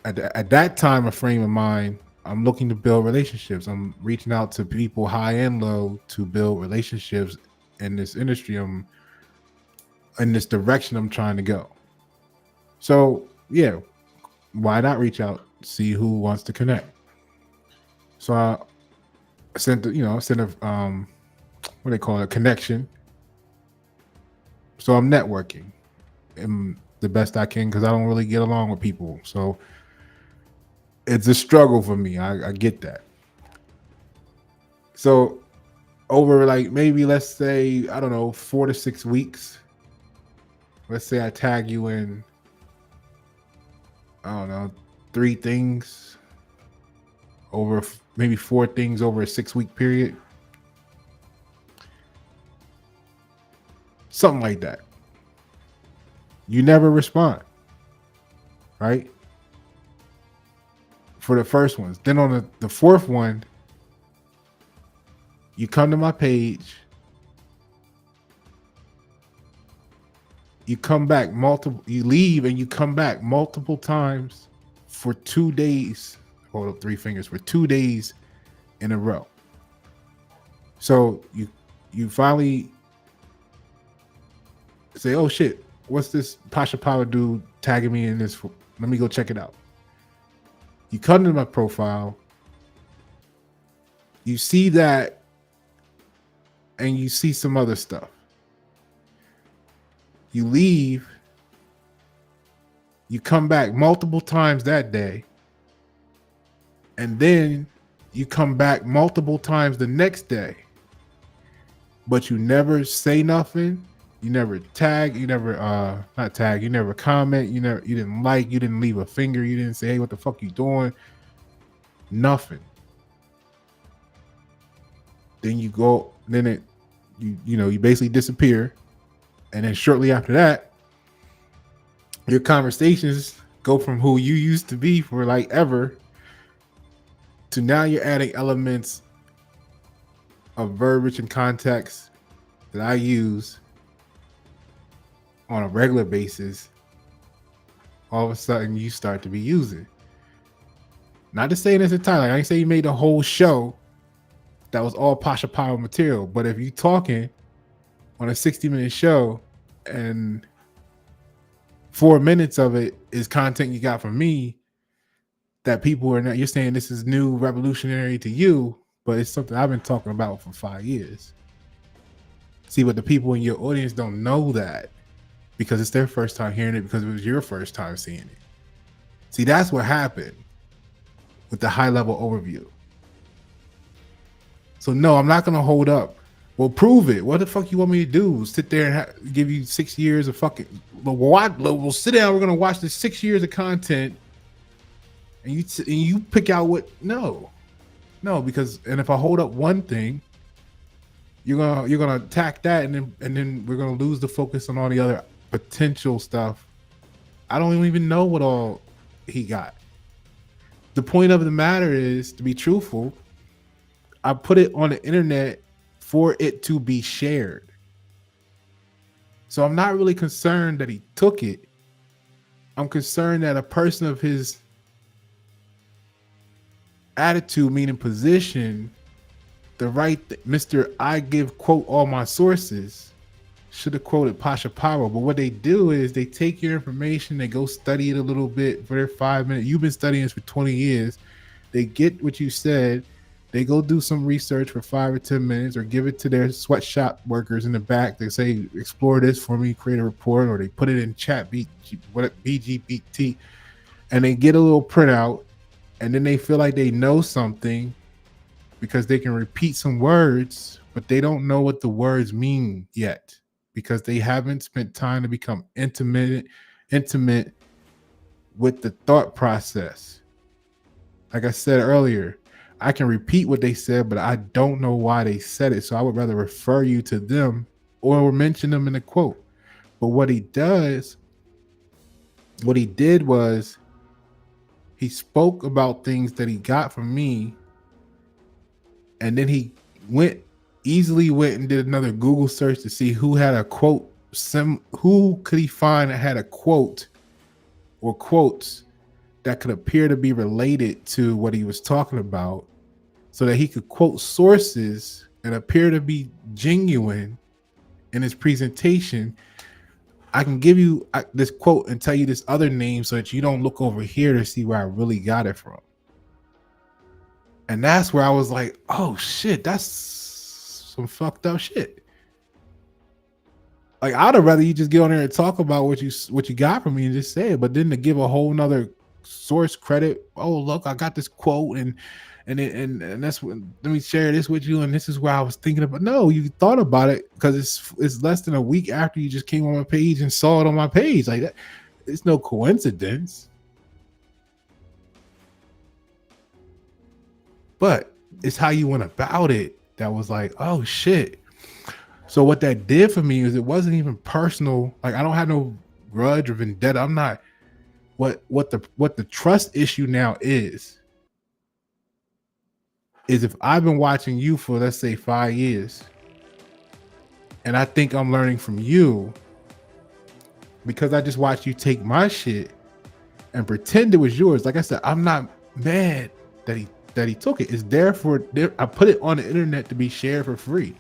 at that time, a frame of mind, I'm looking to build relationships. I'm reaching out to people high and low to build relationships in this industry. I'm in this direction I'm trying to go. So yeah, why not reach out, see who wants to connect? So I sent a what they call it, a connection. So I'm networking the best I can because I don't really get along with people. So it's a struggle for me. I get that. So over like maybe let's say, I don't know, 4 to 6 weeks, let's say I tag you in, I don't know, 3 things over maybe 4 things over a 6-week period. Something like that. You never respond, right? For the first ones. Then on the fourth one, you come to my page, you leave and you come back multiple times for 2 days. Hold up 3 fingers for 2 days in a row. So you finally say, oh shit, what's this Pasha Paroh dude tagging me in this? Let me go check it out. You come to my profile, you see that, and you see some other stuff. You leave, you come back multiple times that day, and then you come back multiple times the next day, but you never say nothing. You never tag, you never not tag, you never comment, you didn't like, you didn't leave a finger, you didn't say, hey, what the fuck you doing? Nothing. Then you go, then you basically disappear. And then shortly after that, your conversations go from who you used to be for like ever to now you're adding elements of verbiage and context that I use on a regular basis. All of a sudden you start to be using. Not to say in its entirety, I ain't say you made the whole show that was all Pasha Paroh material, but if you talking on a 60-minute show and 4 minutes of it is content you got from me that people are not, you're saying this is new, revolutionary to you, but it's something I've been talking about for 5 years. See, but the people in your audience don't know that because it's their first time hearing it because it was your first time seeing it. See, that's what happened with the high level overview. So no, I'm not going to hold up. Well, prove it. What the fuck you want me to do? Sit there and give you 6 years of fucking, we'll sit down. We're going to watch the 6 years of content and you pick out what, no, because, and if I hold up one thing, you're gonna attack that, and then we're gonna lose the focus on all the other potential stuff. I don't even know what all he got. The point of the matter is, to be truthful, I put it on the internet for it to be shared. So I'm not really concerned that he took it. I'm concerned that a person of his attitude, meaning position, the right Mr. I give quote all my sources should have quoted Pasha Paroh. But what they do is they take your information, they go study it a little bit for their 5 minutes. You've been studying this for 20 years. They get what you said. They go do some research for 5 or 10 minutes or give it to their sweatshop workers in the back. They say, explore this for me, create a report, or they put it in chat BGBT, and they get a little printout, and then they feel like they know something. because they can repeat some words, but they don't know what the words mean yet because they haven't spent time to become intimate with the thought process. Like I said earlier, I can repeat what they said, but I don't know why they said it. So I would rather refer you to them or mention them in a quote. But what he did was he spoke about things that he got from me, and then he easily went and did another Google search to see who had a quote, who could he find that had a quote or quotes that could appear to be related to what he was talking about, so that he could quote sources and appear to be genuine in his presentation. I can give you this quote and tell you this other name so that you don't look over here to see where I really got it from. And that's where I was like, oh shit, that's some fucked up shit. Like, I'd have rather you just get on there and talk about what you got from me and just say it, but then to give a whole nother source credit. Oh, look, I got this quote and that's what, let me share this with you, and this is where I was thinking about. No, you thought about it because it's less than a week after you just came on my page and saw it on my page. Like that, it's no coincidence. But it's how you went about it that was like, oh shit. So what that did for me is it wasn't even personal. Like, I don't have no grudge or vendetta. I'm not. What the trust issue now is if I've been watching you for, let's say, 5 years, and I think I'm learning from you because I just watched you take my shit and pretend it was yours. Like I said, I'm not mad that he took it. It's there I put it on the internet to be shared for free.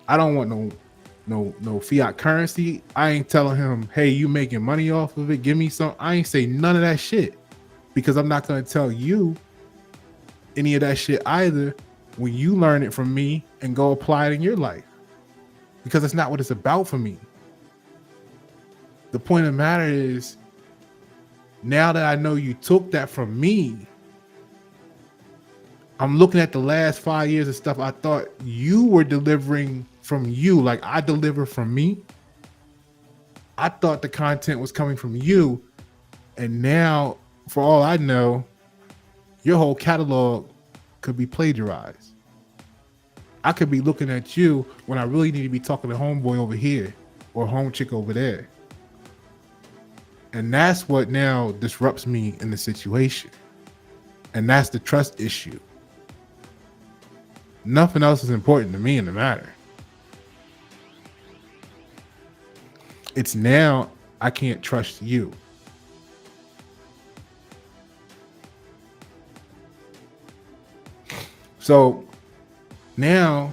I don't want no fiat currency. I ain't telling him, hey, you making money off of it, give me some. I ain't say none of that shit, because I'm not going to tell you any of that shit either when you learn it from me and go apply it in your life, because it's not what it's about for me. The point of the matter is, now that I know you took that from me, I'm looking at the last 5 years of stuff I thought you were delivering from you, like I deliver from me. I thought the content was coming from you, and now, for all I know, your whole catalog could be plagiarized. I could be looking at you when I really need to be talking to homeboy over here or home chick over there. And that's what now disrupts me in the situation. And that's the trust issue. Nothing else is important to me in the matter. It's now I can't trust you. So now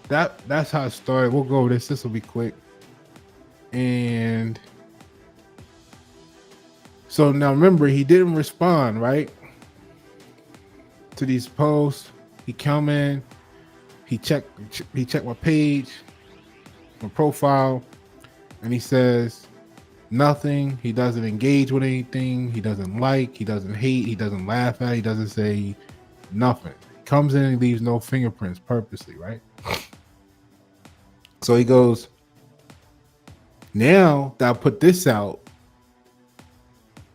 that's how it started. We'll go over this. This will be quick. And so now remember, he didn't respond, right, to these posts. He come in, he checked my page, my profile, and he says nothing. He doesn't engage with anything. He doesn't like, he doesn't hate, he doesn't laugh at, he doesn't say nothing. He comes in and he leaves no fingerprints purposely, right? So he goes, now that I put this out,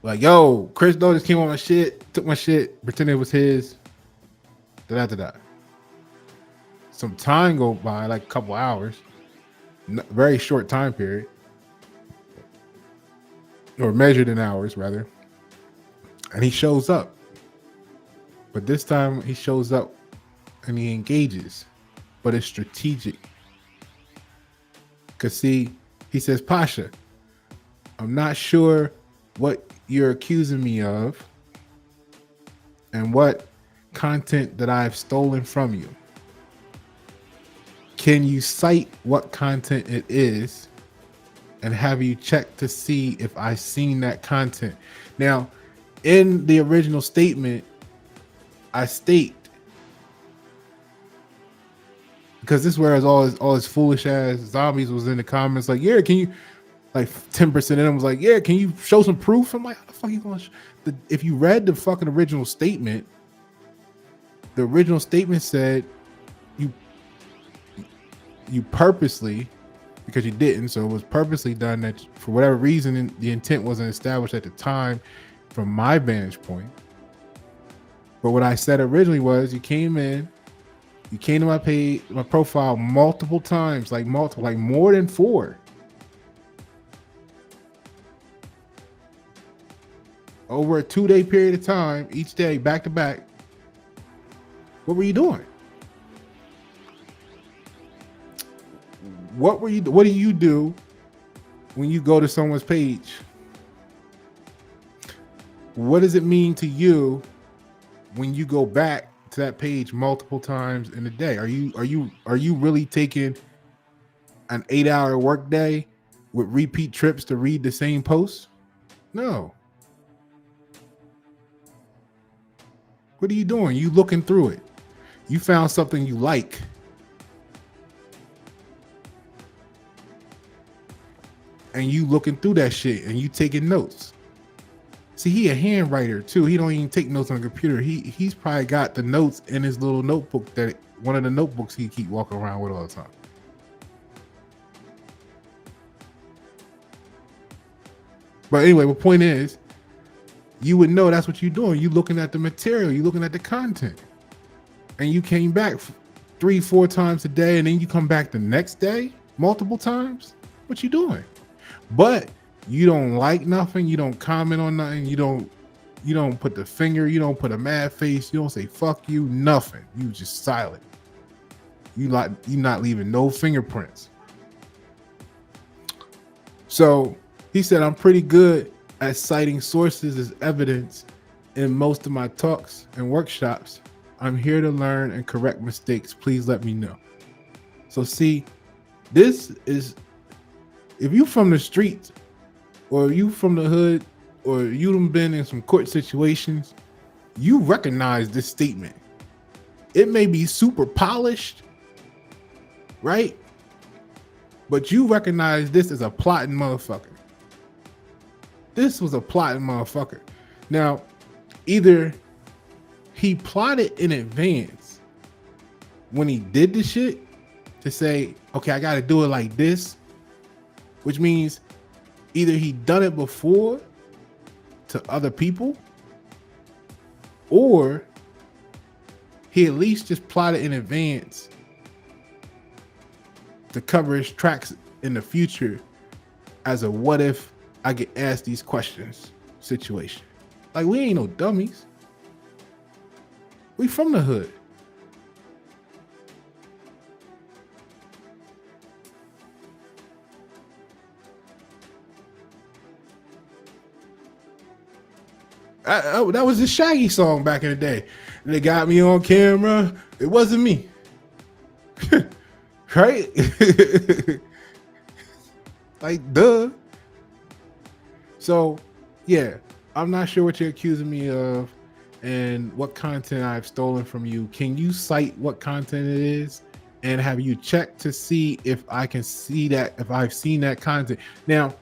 like, yo, Chris Doe just came on my shit, took my shit, pretended it was his. Some time go by, like a couple hours, very short time period, or measured in hours rather, and he shows up. But this time he shows up and he engages, but it's strategic. Because see, he says, Pasha, I'm not sure what you're accusing me of and what content that I've stolen from you. Can you cite what content it is, and have you checked to see if I've seen that content? Now, in the original statement, I state, because this is where all his foolish ass zombies was in the comments, like, yeah, can you, like 10% of them was like, yeah, can you show some proof? I'm like, how the fuck you gonna if you read the fucking original statement, The original statement said you purposely, because you didn't, so it was purposely done that for whatever reason the intent wasn't established at the time from my vantage point. But what I said originally was you came to my page, my profile multiple times, like more than 4. Over a 2-day period of time, each day, back to back. What were you doing? What do you do when you go to someone's page? What does it mean to you when you go back to that page multiple times in a day? Are you really taking an 8-hour workday with repeat trips to read the same post? No. What are you doing? You looking through it. You found something you like. And you looking through that shit and you taking notes. See, he a handwriter too. He don't even take notes on the computer. He's probably got the notes in his little notebook, one of the notebooks he keep walking around with all the time. But anyway, the point is, you would know that's what you're doing. You looking at the material, you looking at the content. And you came back 3-4 times a day, and then you come back the next day multiple times. What you doing? But you don't like nothing, you don't comment on nothing, you don't put the finger, you don't put a mad face, you don't say fuck you, nothing. You just silent. You not leaving no fingerprints. So he said, I'm pretty good at citing sources as evidence in most of my talks and workshops. I'm here to learn and correct mistakes. Please let me know. So see, this is, if you from the streets or you from the hood or you done been in some court situations, you recognize this statement. It may be super polished, right? But you recognize this as a plotting motherfucker. This was a plotting motherfucker. Now, either he plotted in advance when he did the shit to say, okay, I got to do it like this, which means either he done it before to other people, or he at least just plotted in advance to cover his tracks in the future as a what if I get asked these questions situation. Like, we ain't no dummies. We from the hood. That was the Shaggy song back in the day. They got me on camera. It wasn't me. Right? Like, duh. So, yeah, I'm not sure what you're accusing me of and what content I've stolen from you. Can you cite what content it is? And have you checked to see if I can see that, if I've seen that content? Now,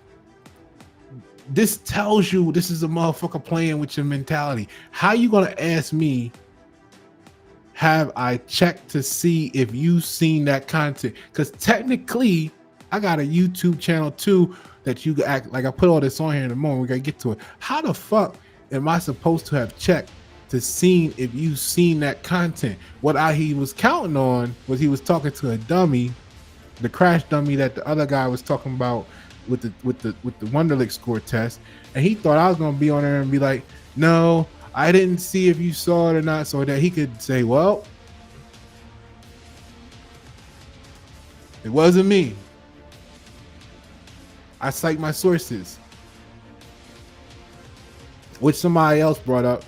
this tells you this is a motherfucker playing with your mentality. How you gonna ask me, have I checked to see if you've seen that content? Because technically, I got a YouTube channel too that you act like. I put all this on here in a moment. We gotta get to it. How the fuck am I supposed to have checked to see if you've seen that content? What he was counting on was he was talking to a dummy, the crash dummy that the other guy was talking about with the Wonderlic score test, and he thought I was gonna be on there and be like, no, I didn't see if you saw it or not, so that he could say, well, it wasn't me. I cite my sources, which somebody else brought up.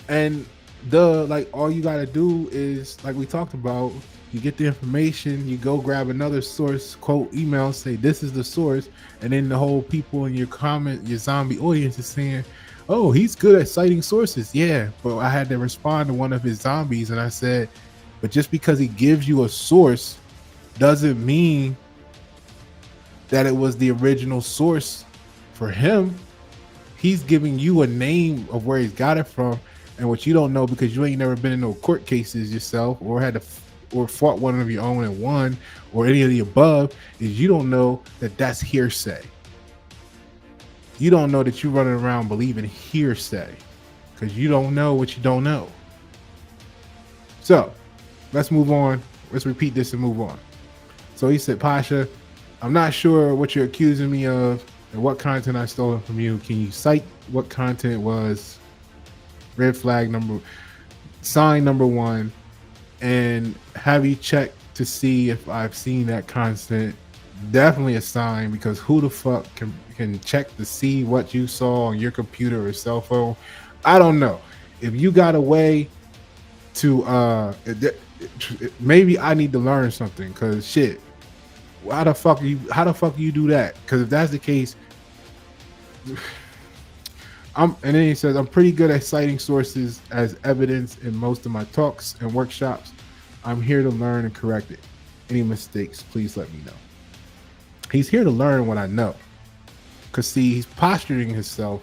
And like, all you gotta do is, like we talked about, you get the information, you go grab another source, quote, email, say this is the source, and then the whole people in your comment, your zombie audience is saying, oh, he's good at citing sources. Yeah, but I had to respond to one of his zombies, and I said, but just because he gives you a source doesn't mean that it was the original source for him. He's giving you a name of where he's got it from, And what you don't know, because you ain't never been in no court cases yourself, or had to or fought one of your own and won, or any of the above, is you don't know that that's hearsay. You don't know that you're running around believing hearsay, because you don't know what you don't know. So let's move on. Let's repeat this and move on. So he said, Pasha, I'm not sure what you're accusing me of and what content I stolen from you. Can you cite what content was? Red flag sign number 1, and have you checked to see if I've seen that content? Definitely a sign, because who the fuck can check to see what you saw on your computer or cell phone? I don't know. If you got a way to maybe I need to learn something, because shit, how the fuck you do that? Because if that's the case, and then he says, I'm pretty good at citing sources as evidence in most of my talks and workshops. I'm here to learn and correct it. Any mistakes, please let me know. He's here to learn what I know. Because see, he's posturing himself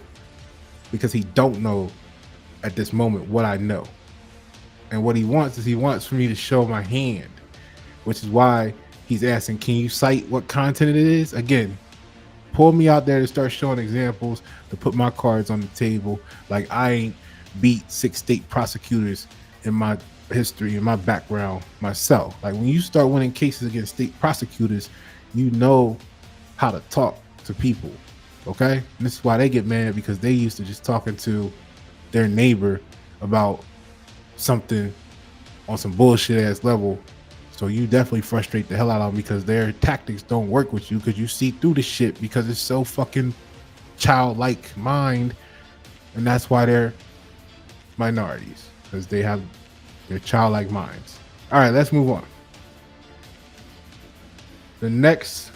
because he don't know at this moment what I know. And what he wants is, he wants for me to show my hand, which is why he's asking, can you cite what content it is? Again, pull me out there to start showing examples, to put my cards on the table. Like I ain't beat 6 state prosecutors in my history, in my background myself. Like when you start winning cases against state prosecutors, you know how to talk to people, okay? And this is why they get mad, because they used to just talking to their neighbor about something on some bullshit ass level. So you definitely frustrate the hell out of them, because their tactics don't work with you, because you see through the shit, because it's so fucking childlike mind. And that's why they're minorities, because they have their childlike minds. All right, let's move on. The next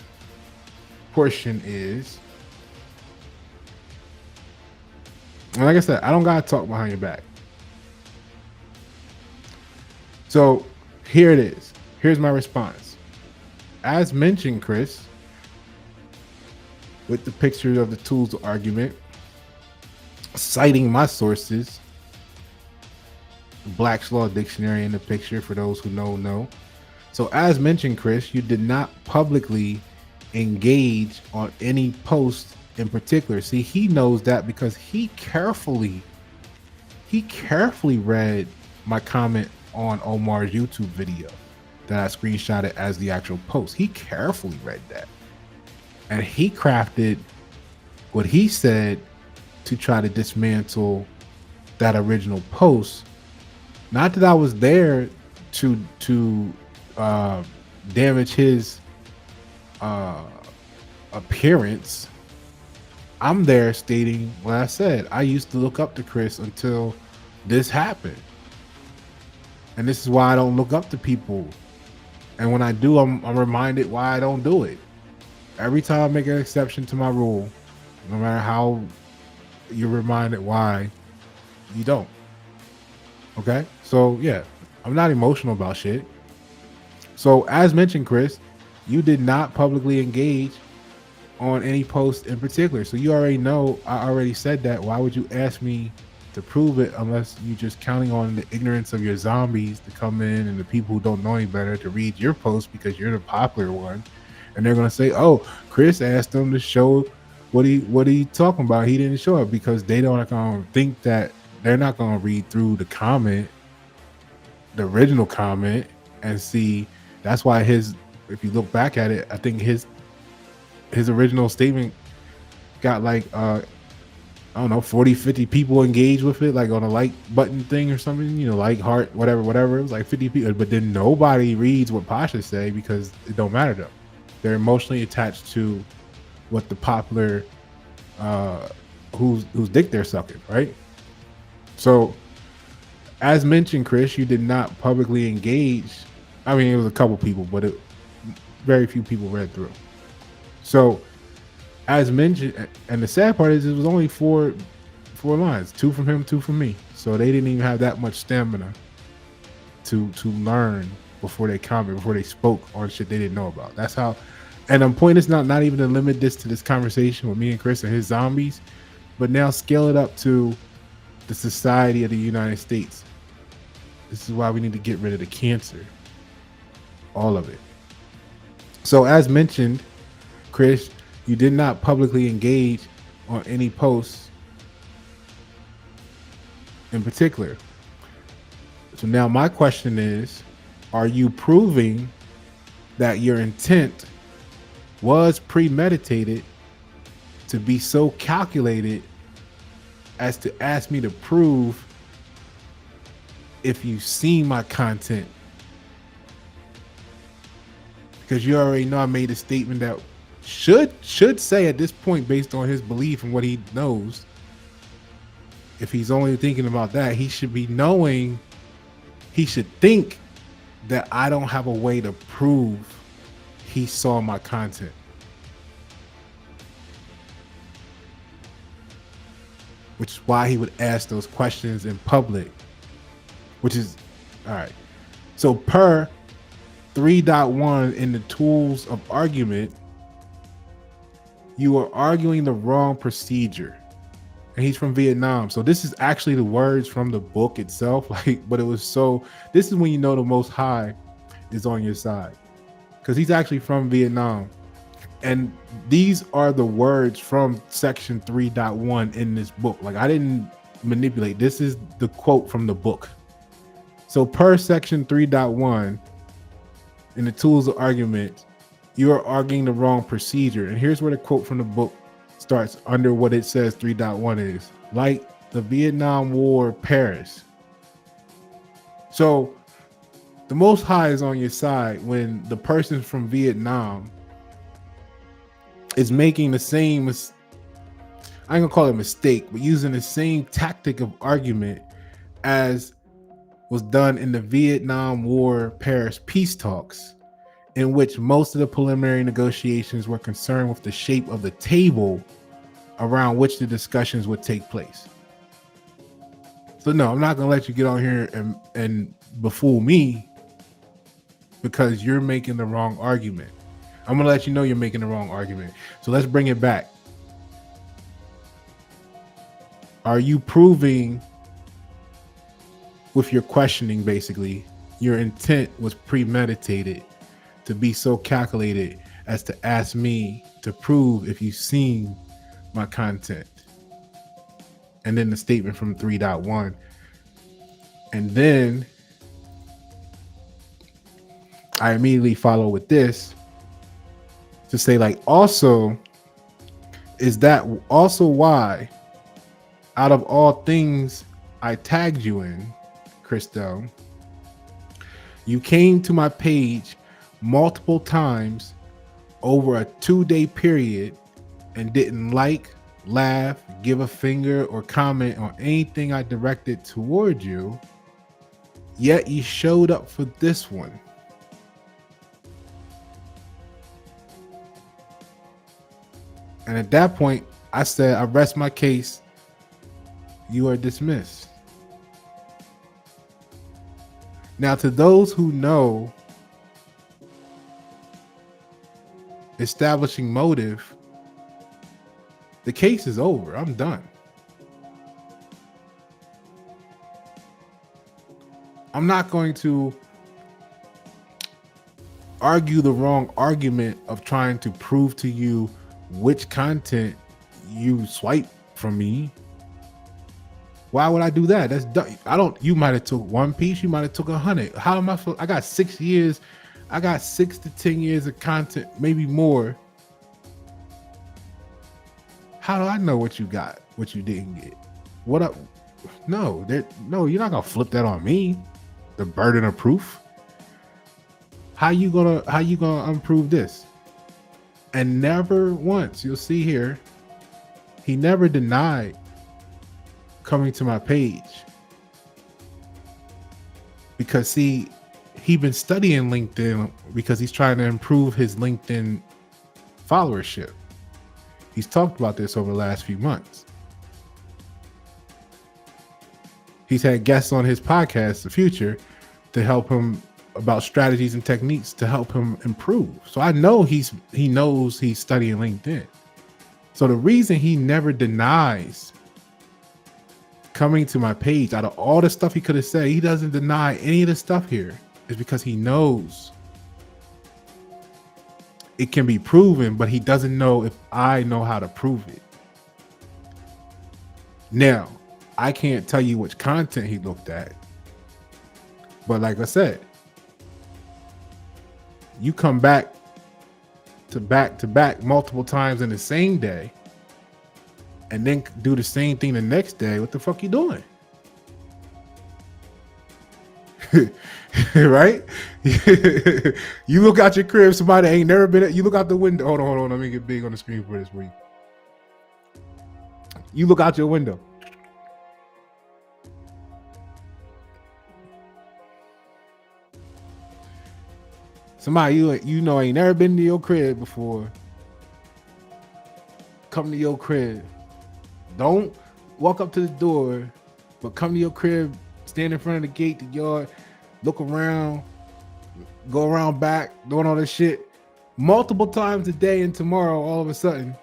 portion is, and like I said, I don't gotta talk behind your back. So here it is. Here's my response. As mentioned, Chris, with the pictures of the tools of argument, citing my sources, Black's Law Dictionary in the picture for those who know. So as mentioned, Chris, you did not publicly engage on any post in particular. See, he knows that because he carefully read my comment on Omar's YouTube video that I screenshotted as the actual post. He carefully read that, and he crafted what he said to try to dismantle that original post. Not that I was there to damage his appearance. I'm there stating what I said. I used to look up to Chris until this happened, and this is why I don't look up to people. And when I do, I'm reminded why I don't do it. Every time I make an exception to my rule, no matter how you're reminded why you don't. Okay? So yeah, I'm not emotional about shit. So as mentioned, Chris, you did not publicly engage on any post in particular. So you already know, I already said that. Why would you ask me to prove it unless you're just counting on the ignorance of your zombies to come in and the people who don't know any better to read your post because you're the popular one, and they're gonna say, "Oh, Chris asked them to show what he talking about. He didn't show it," because they don't gonna think that they're not gonna read through the comment, the original comment, and see. That's why if you look back at it, I think his original statement got like I don't know, 40, 50 people engaged with it, like on a like button thing or something, you know, like heart, whatever. It was like 50 people, but then nobody reads what Pasha say because it don't matter to them. They're emotionally attached to what the popular, whose dick they're sucking, right? So, as mentioned, Chris, you did not publicly engage. I mean, it was a couple people, but very few people read through. So, as mentioned, and the sad part is it was only four lines, 2 from him, 2 from me. So they didn't even have that much stamina to learn before they comment, before they spoke on shit they didn't know about. That's how. And I'm pointing this not even to limit this to this conversation with me and Chris and his zombies, but now scale it up to the society of the United States. This is why we need to get rid of the cancer. All of it. So as mentioned, Chris, you did not publicly engage on any posts in particular. So now my question is, are you proving that your intent was premeditated to be so calculated as to ask me to prove if you've seen my content? Because you already know I made a statement that should say at this point, based on his belief and what he knows, if he's only thinking about that, he should be knowing, he should think that I don't have a way to prove he saw my content. Which is why he would ask those questions in public, which is, all right. So per 3.1 in the tools of argument, you are arguing the wrong procedure. And he's from Vietnam. So this is actually the words from the book itself. But it was so, this is when you know the Most High is on your side. Because he's actually from Vietnam. And these are the words from section 3.1 in this book. I didn't manipulate. This is the quote from the book. So per section 3.1 in the tools of argument, you are arguing the wrong procedure. And here's where the quote from the book starts under what it says 3.1 is. Like the Vietnam War Paris. So the Most High is on your side when the person from Vietnam is making the same, I ain't gonna call it a mistake, but using the same tactic of argument as was done in the Vietnam War Paris peace talks, in which most of the preliminary negotiations were concerned with the shape of the table around which the discussions would take place. So no, I'm not gonna let you get on here and befool me because you're making the wrong argument. I'm gonna let you know you're making the wrong argument. So let's bring it back. Are you proving with your questioning, basically, your intent was premeditated to be so calculated as to ask me to prove if you've seen my content? And then the statement from 3.1. And then I immediately follow with this to say, also, is that also why, out of all things I tagged you in, Christo, you came to my page multiple times over a 2-day period and didn't like, laugh, give a finger, or comment on anything I directed toward you, yet you showed up for this one? And at that point, I said, I rest my case. You are dismissed. Now, to those who know establishing motive, the case is over. I'm done. I'm not going to argue the wrong argument of trying to prove to you which content you swipe from me. Why would I do that? That's dumb. You might have took one piece, you might have took 100. How am I got 6 years, I got 6 to 10 years of content, maybe more. How do I know what you got, what you didn't get? What up? No, you're not gonna flip that on me. The burden of proof. How you gonna unprove this? And never once, you'll see here, he never denied coming to my page. Because see, he been studying LinkedIn because he's trying to improve his LinkedIn followership. He's talked about this over the last few months. He's had guests on his podcast, The Future, to help him about strategies and techniques to help him improve. So I know he knows he's studying LinkedIn. So the reason he never denies coming to my page, out of all the stuff he could have said, he doesn't deny any of the stuff here. It's because he knows it can be proven, but he doesn't know if I know how to prove it. Now, I can't tell you which content he looked at, but like I said, you come back to back multiple times in the same day and then do the same thing the next day. What the fuck you doing? Right? You look out your crib, somebody ain't never been at, you look out the window. Hold on. Let me get big on the screen for this for you. You look out your window. Somebody you know ain't never been to your crib before. Come to your crib. Don't walk up to the door, but come to your crib, stand in front of the gate, the yard, look around, go around back, doing all this shit multiple times a day, and tomorrow all of a sudden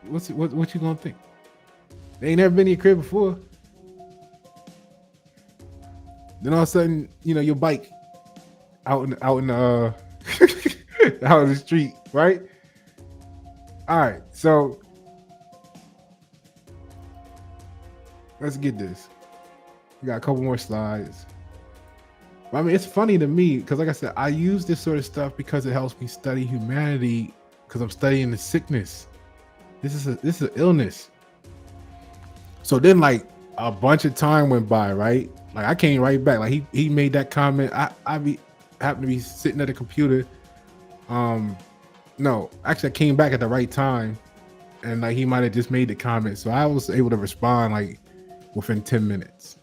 what you gonna think? They ain't never been to your crib before. Then all of a sudden, you know, your bike out in the out in the street, right? All right, so let's get this. We got a couple more slides. I mean, it's funny to me because, like I said, I use this sort of stuff because it helps me study humanity, because I'm studying the sickness. This is an illness. So then, like, a bunch of time went by, right? Like, I came right back. Like, he made that comment. I happened to be sitting at the computer. No, actually, I came back at the right time, and like he might have just made the comment, so I was able to respond like within 10 minutes.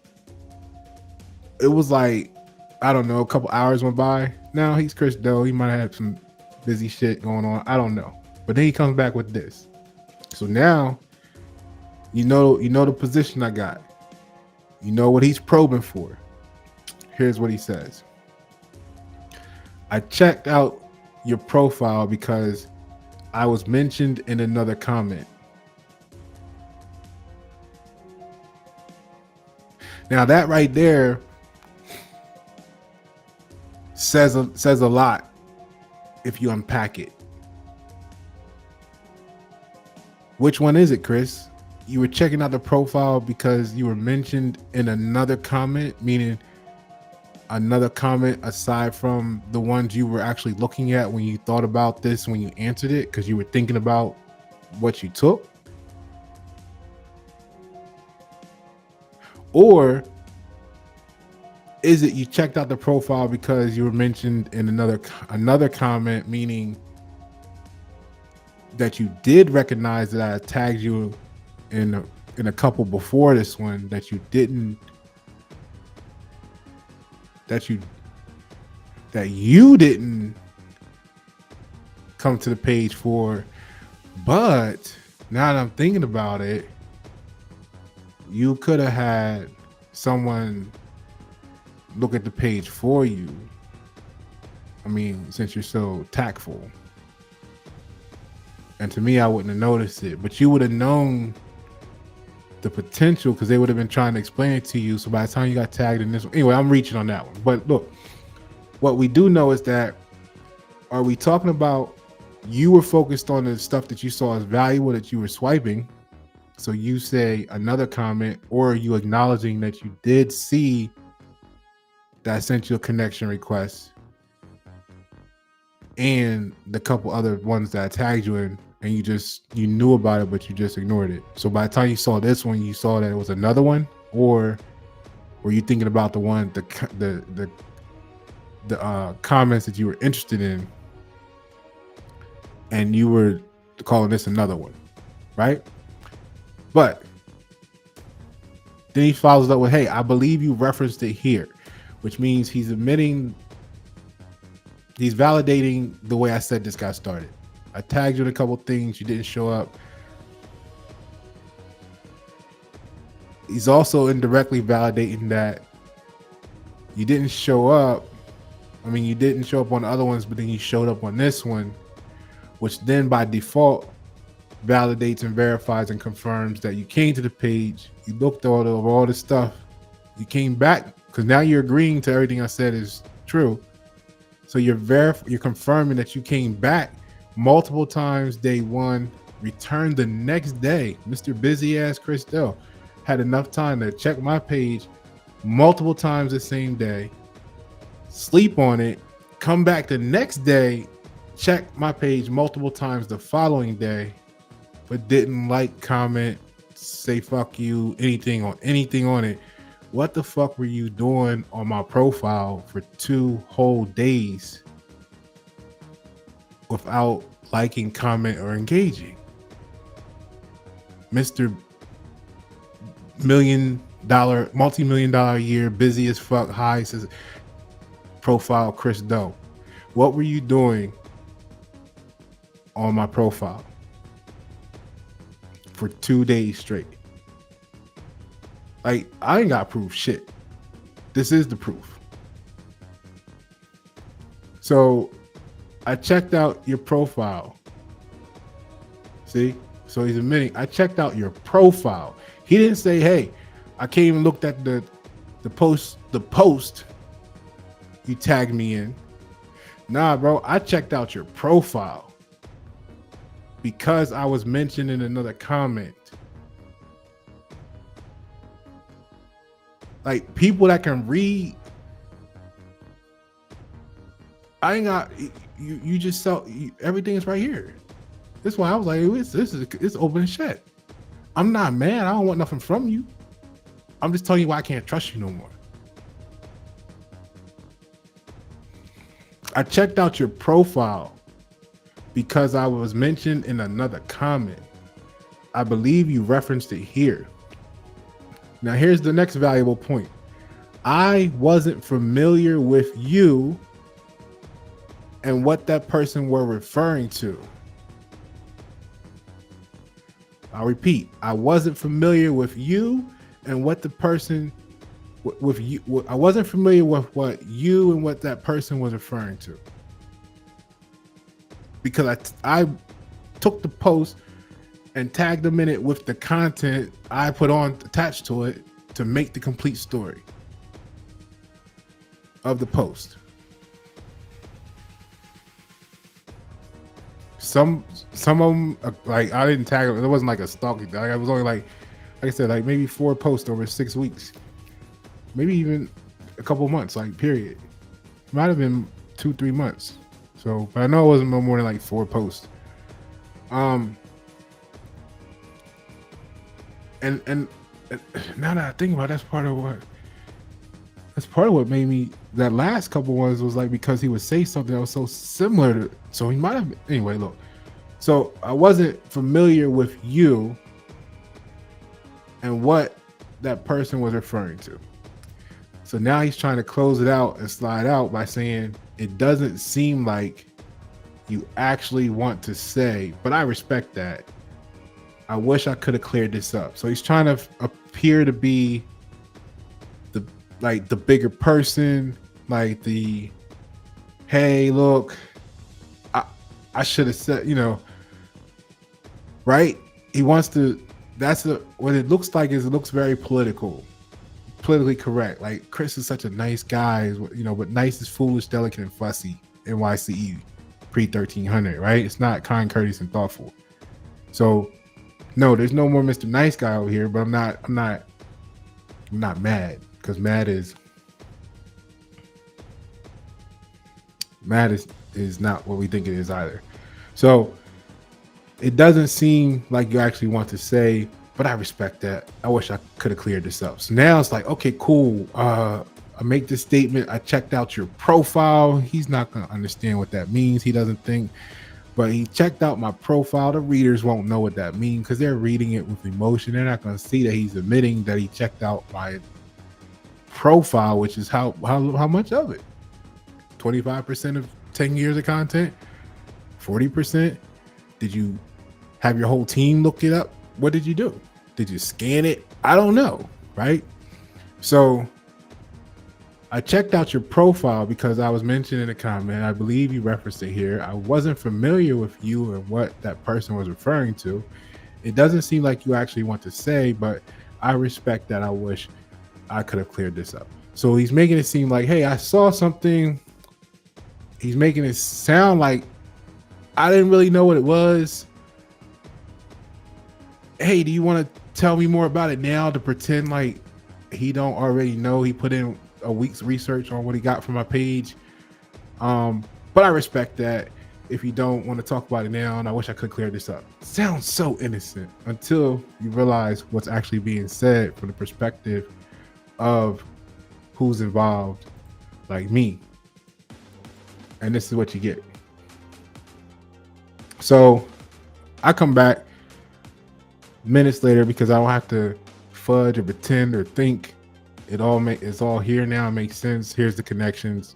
It was like, I don't know, a couple hours went by. Now he's Chris Doe. He might have some busy shit going on. I don't know. But then he comes back with this. So now, you know the position I got. You know what he's probing for. Here's what he says. I checked out your profile because I was mentioned in another comment. Now that right there says a lot if you unpack it. Which one is it, Chris? You were checking out the profile because you were mentioned in another comment, meaning another comment aside from the ones you were actually looking at when you thought about this, when you answered it, because you were thinking about what you took? Or is it you checked out the profile because you were mentioned in another comment, meaning that you did recognize that I tagged you in a couple before this one that you didn't, that you didn't come to the page for, but now that I'm thinking about it, you could have had someone look at the page for you. I mean, since you're so tactful. And to me, I wouldn't have noticed it, but you would have known the potential because they would have been trying to explain it to you. So by the time you got tagged in this one, anyway, I'm reaching on that one. But look, what we do know is that, are we talking about you were focused on the stuff that you saw as valuable that you were swiping? So you say another comment, or are you acknowledging that you did see that I sent you a connection request and the couple other ones that I tagged you in, and you knew about it, but you just ignored it? So by the time you saw this one, you saw that it was another one, or were you thinking about the one, the comments that you were interested in, and you were calling this another one, right? But then he follows up with, hey, I believe you referenced it here, which means he's validating the way I said this got started. I tagged you in a couple things, you didn't show up. He's also indirectly validating that you didn't show up. I mean, you didn't show up on the other ones, but then you showed up on this one. which then by default validates and verifies and confirms that you came to the page, you looked over all the stuff, you came back, because now you're agreeing to everything I said is true. So you're confirming that you came back multiple times day one, returned the next day. Mr. Busy Ass Chris Dell had enough time to check my page multiple times the same day, sleep on it, come back the next day, check my page multiple times the following day, but didn't like, comment, say fuck you, anything on it. What the fuck were you doing on my profile for 2 whole days without liking, comment, or engaging? Mr. multi-million dollar a year, busy as fuck, high says profile Chris Doe. What were you doing on my profile for 2 days straight? Like, I ain't got proof shit. This is the proof. So I checked out your profile. See? So he's admitting, I checked out your profile. He didn't say, hey, I came and looked at the post you tagged me in. Nah, bro, I checked out your profile because I was mentioned in another comment. Like, people that can read, I ain't got you just saw everything is right here. This is why I was like, it's open and shut. I'm not mad. I don't want nothing from you. I'm just telling you why I can't trust you no more. I checked out your profile because I was mentioned in another comment. I believe you referenced it here. Now, here's the next valuable point. I wasn't familiar with you and what that person were referring to. I'll repeat. I wasn't familiar with you and what the person with you. I wasn't familiar with what you and what that person was referring to, because I took the post and tagged them in it with the content I put on attached to it to make the complete story of the post. Some of them, like, I didn't tag them. It wasn't like a stalking. I was only like I said, like maybe 4 posts over 6 weeks, maybe even a couple months, like period. It might have been 2-3 months. So, but I know it wasn't no more than like 4 posts. And now that I think about it, that's part of what made me, that last couple ones was like, because he would say something that was so similar to, so he might have, anyway, look. So I wasn't familiar with you and what that person was referring to. So now he's trying to close it out and slide out by saying, it doesn't seem like you actually want to say, but I respect that. I wish I could have cleared this up. So he's trying to appear to be the bigger person, like the, hey, look, I should have said, right? He wants to, what it looks like is, it looks very politically correct. Like, Chris is such a nice guy, but nice is foolish, delicate, and fussy. NYCE pre-1300, right? It's not kind, courteous, and thoughtful. So no, there's no more Mr. Nice Guy over here, but I'm not mad, because mad is not what we think it is either. So it doesn't seem like you actually want to say, but I respect that. I wish I could have cleared this up. So now it's like, okay, cool. I make this statement. I checked out your profile. He's not going to understand what that means. He doesn't think, but he checked out my profile. The readers won't know what that means because they're reading it with emotion. They're not going to see that he's admitting that he checked out my profile, which is how much of it? 25% of 10 years of content? 40%? Did you have your whole team look it up? What did you do? Did you scan it? I don't know, right? So I checked out your profile because I was mentioned in a comment. I believe you referenced it here. I wasn't familiar with you and what that person was referring to. It doesn't seem like you actually want to say, but I respect that. I wish I could have cleared this up. So he's making it seem like, hey, I saw something. He's making it sound like I didn't really know what it was. Hey, do you want to tell me more about it now to pretend like he don't already know? He put in a week's research on what he got from my page. But I respect that. If you don't want to talk about it now, and I wish I could clear this up. Sounds so innocent until you realize what's actually being said from the perspective of who's involved, like me. And this is what you get. So I come back minutes later because I don't have to fudge or pretend or think. It's all here now. It makes sense. Here's the connections.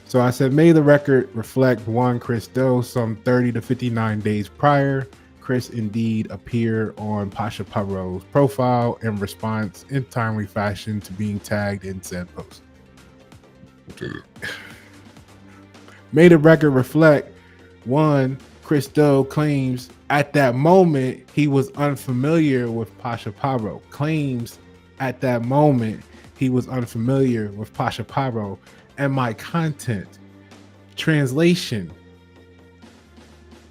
So I said, may the record reflect one Chris Doe some 30 to 59 days prior. Chris indeed appeared on Pasha Paroh's profile in response in timely fashion to being tagged in said post. May the record reflect one Chris Doe claims at that moment he was unfamiliar with Pasha Paroh. Claims at that moment he was unfamiliar with Pasha Paroh and my content. Translation: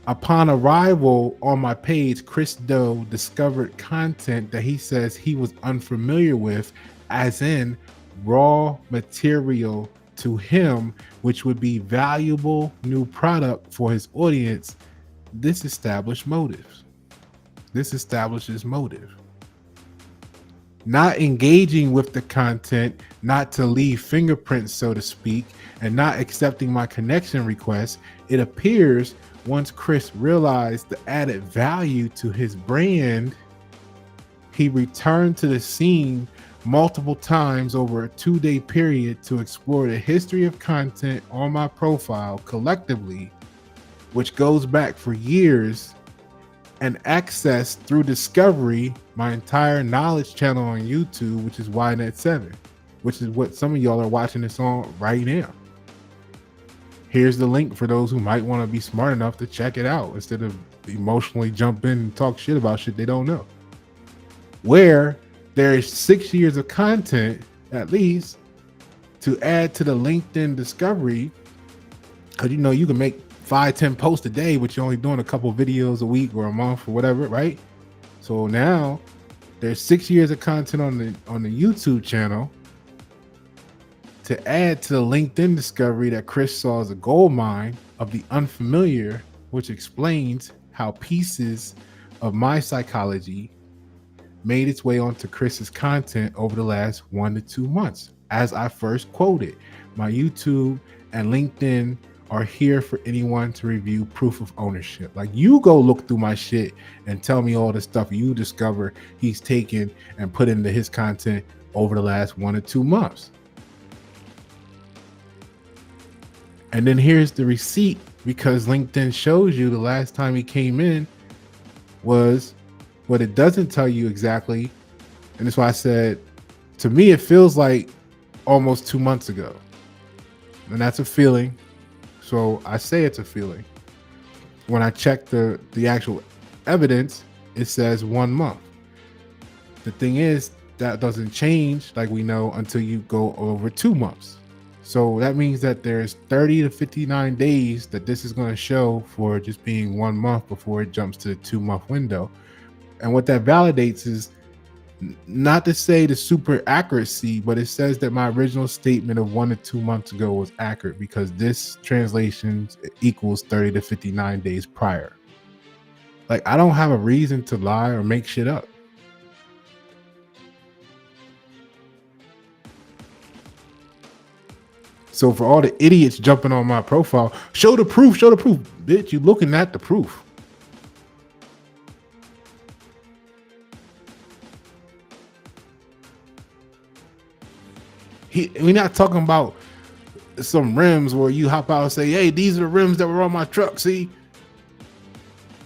upon arrival on my page, Chris Doe discovered content that he says he was unfamiliar with, as in raw material to him, which would be valuable new product for his audience. This establishes motives. This establishes motive. Not engaging with the content, not to leave fingerprints, so to speak, and not accepting my connection request. It appears once Chris realized the added value to his brand, he returned to the scene multiple times over a 2-day period to explore the history of content on my profile collectively, which goes back for years, and access through discovery my entire knowledge channel on YouTube, which is YNet7, which is what some of y'all are watching this on right now. Here's the link for those who might want to be smart enough to check it out instead of emotionally jump in and talk shit about shit they don't know. Where there is 6 years of content, at least, to add to the LinkedIn discovery, because you can make 5-10 posts a day, but you're only doing a couple videos a week or a month or whatever, right? So now there's 6 years of content on the YouTube channel to add to the LinkedIn discovery that Chris saw as a gold mine of the unfamiliar, which explains how pieces of my psychology made its way onto Chris's content over the last 1 to 2 months. As I first quoted, my YouTube and LinkedIn are here for anyone to review proof of ownership. Like, you go look through my shit and tell me all the stuff you discover he's taken and put into his content over the last 1 to 2 months. And then here's the receipt, because LinkedIn shows you the last time he came in was what it doesn't tell you exactly. And that's why I said, to me, it feels like almost 2 months ago. And that's a feeling. So I say it's a feeling. When I check the actual evidence, it says 1 month. The thing is, that doesn't change, like we know, until you go over 2 months. So that means that there's 30 to 59 days that this is going to show for just being 1 month before it jumps to the 2 month window. And what that validates is, not to say the super accuracy, but it says that my original statement of 1 to 2 months ago was accurate, because this translation equals 30 to 59 days prior. Like, I don't have a reason to lie or make shit up. So for all the idiots jumping on my profile, show the proof, bitch, you looking at the proof. We're not talking about some rims where you hop out and say, hey, these are the rims that were on my truck, see?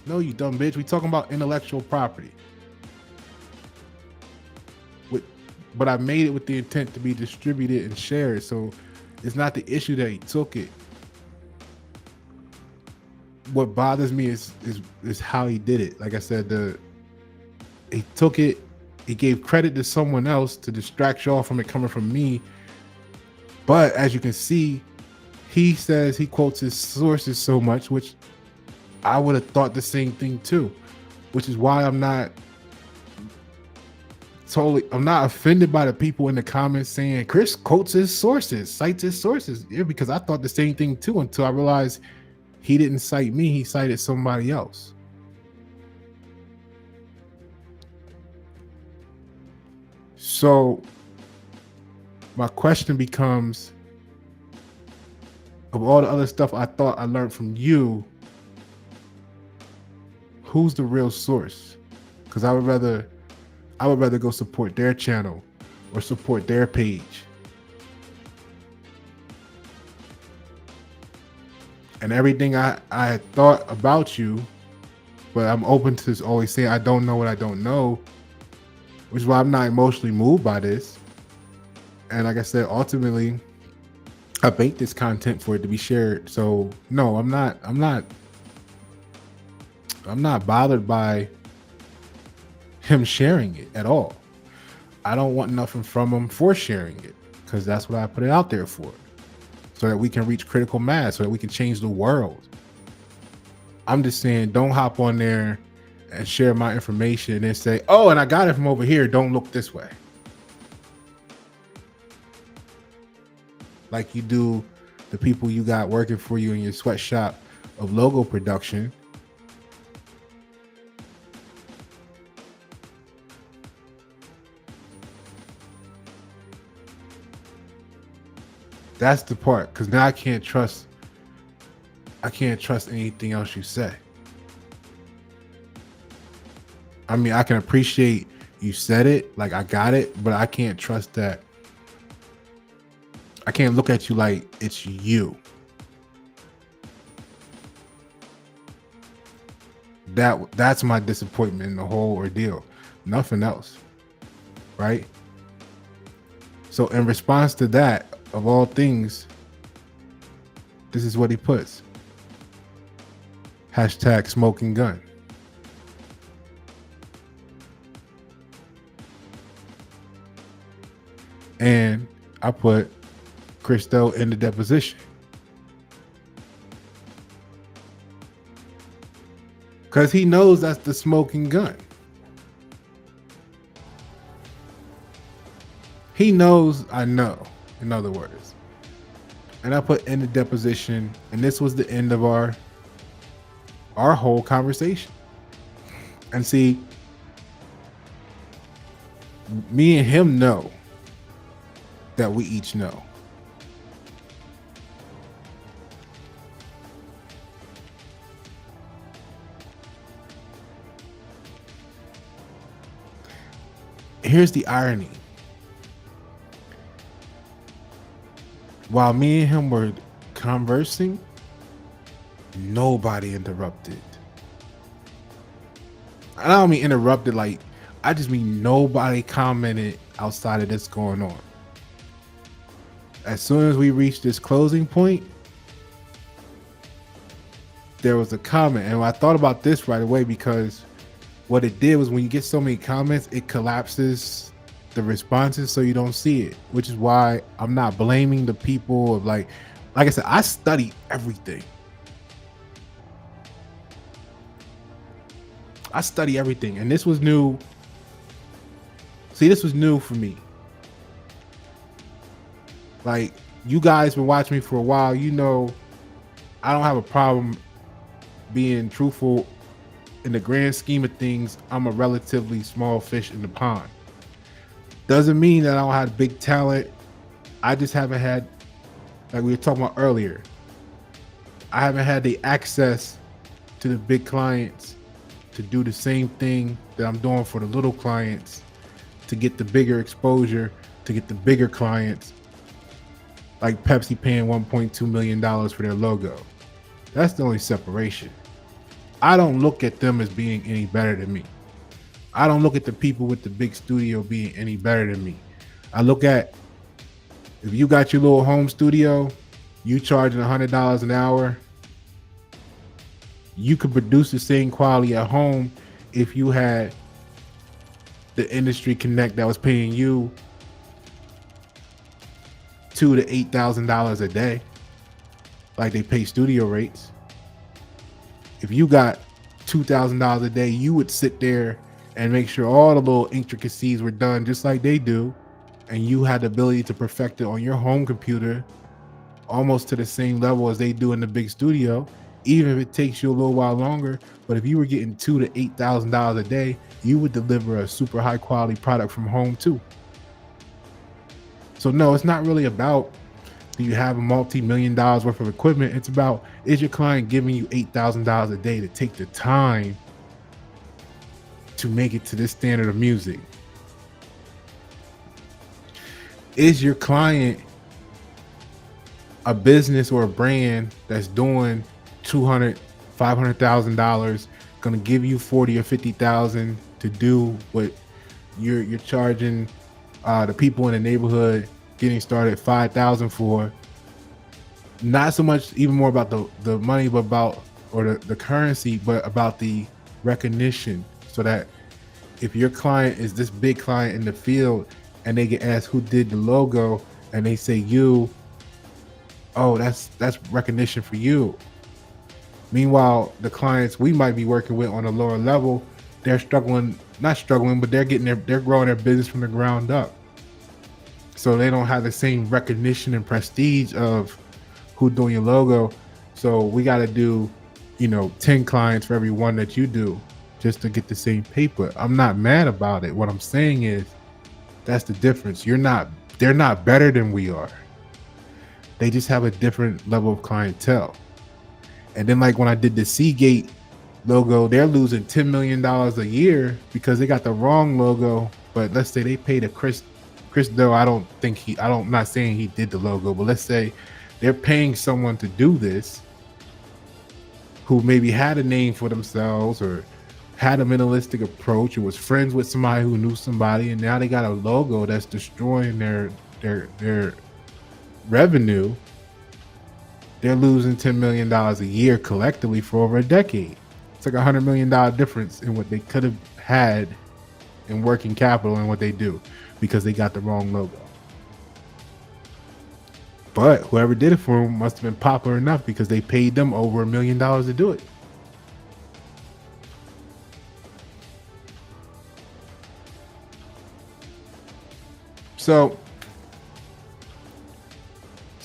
No, you dumb bitch. We talking about intellectual property. but I made it with the intent to be distributed and shared. So it's not the issue that he took it. What bothers me is how he did it. Like I said, he took it, he gave credit to someone else to distract y'all from it coming from me. But as you can see, he says he quotes his sources so much, which I would have thought the same thing too, which is why I'm not offended by the people in the comments saying Chris quotes his sources, cites his sources. Yeah, because I thought the same thing too until I realized he didn't cite me, he cited somebody else. So my question becomes, of all the other stuff I thought I learned from you, who's the real source? Because I would rather go support their channel or support their page. And everything I had thought about you, but I'm open to always saying I don't know what I don't know, which is why I'm not emotionally moved by this. And like I said, ultimately, I make this content for it to be shared. So no, I'm not bothered by him sharing it at all. I don't want nothing from him for sharing it, because that's what I put it out there for, so that we can reach critical mass, so that we can change the world. I'm just saying, don't hop on there and share my information and say, oh, and I got it from over here, don't look this way. Like you do the people you got working for you in your sweatshop of logo production. That's the part, because now I can't trust anything else you say. I mean, I can appreciate you said it, like I got it, but I can't trust that. I can't look at you like it's you. That's my disappointment in the whole ordeal. Nothing else. Right? So in response to that, of all things, this is what he puts. Hashtag smoking gun. And I put Christo in the deposition. Because he knows that's the smoking gun. He knows I know, in other words. And I put in the deposition, and this was the end of our whole conversation. And see, me and him know that we each know. Here's the irony. While me and him were conversing, nobody interrupted. I don't mean interrupted like, I just mean nobody commented outside of this going on. As soon as we reached this closing point, there was a comment. And I thought about this right away, because what it did was, when you get so many comments, it collapses the responses so you don't see it, which is why I'm not blaming the people of like I said, I study everything. I study everything, and this was new. See, this was new for me. Like, you guys been watching me for a while, you know I don't have a problem being truthful. In the grand scheme of things, I'm a relatively small fish in the pond. Doesn't mean that I don't have big talent. I just haven't had, like we were talking about earlier, I haven't had the access to the big clients to do the same thing that I'm doing for the little clients, to get the bigger exposure, to get the bigger clients, like Pepsi paying $1.2 million for their logo. That's the only separation. I don't look at them as being any better than me. I don't look at the people with the big studio being any better than me. I look at, if you got your little home studio, you charging $100 an hour, you could produce the same quality at home if you had the industry connect that was paying you $2,000 to $8,000 a day, like they pay studio rates. If you got $2,000 a day, you would sit there and make sure all the little intricacies were done just like they do, and you had the ability to perfect it on your home computer almost to the same level as they do in the big studio, even if it takes you a little while longer. But if you were getting $2,000 to $8,000 a day, you would deliver a super high quality product from home too. So no, it's not really about, do you have a multi-million dollars worth of equipment? It's about, is your client giving you $8,000 a day to take the time to make it to this standard of music? Is your client a business or a brand that's doing $200,000, $500,000, gonna give you $40,000 or $50,000 to do what you're charging the people in the neighborhood getting started $5,000 for? Not so much even more about the money, but about, or the currency, but about the recognition. So that if your client is this big client in the field and they get asked who did the logo and they say you, oh, that's recognition for you. Meanwhile, the clients we might be working with on a lower level, they're struggling, not struggling, but they're growing their business from the ground up. So they don't have the same recognition and prestige of who doing your logo. So we got to do, 10 clients for every one that you do just to get the same paper. I'm not mad about it. What I'm saying is, that's the difference. They're not better than we are. They just have a different level of clientele. And then like when I did the Seagate logo, they're losing $10 million a year because they got the wrong logo. But let's say they paid a Chris Doe. I'm not saying he did the logo, but let's say they're paying someone to do this who maybe had a name for themselves or had a minimalistic approach or was friends with somebody who knew somebody, and now they got a logo that's destroying their revenue. They're losing $10 million a year collectively for over a decade. It's like $100 million difference in what they could have had in working capital and what they do because they got the wrong logo. But whoever did it for them must have been popular enough because they paid them over $1 million to do it. So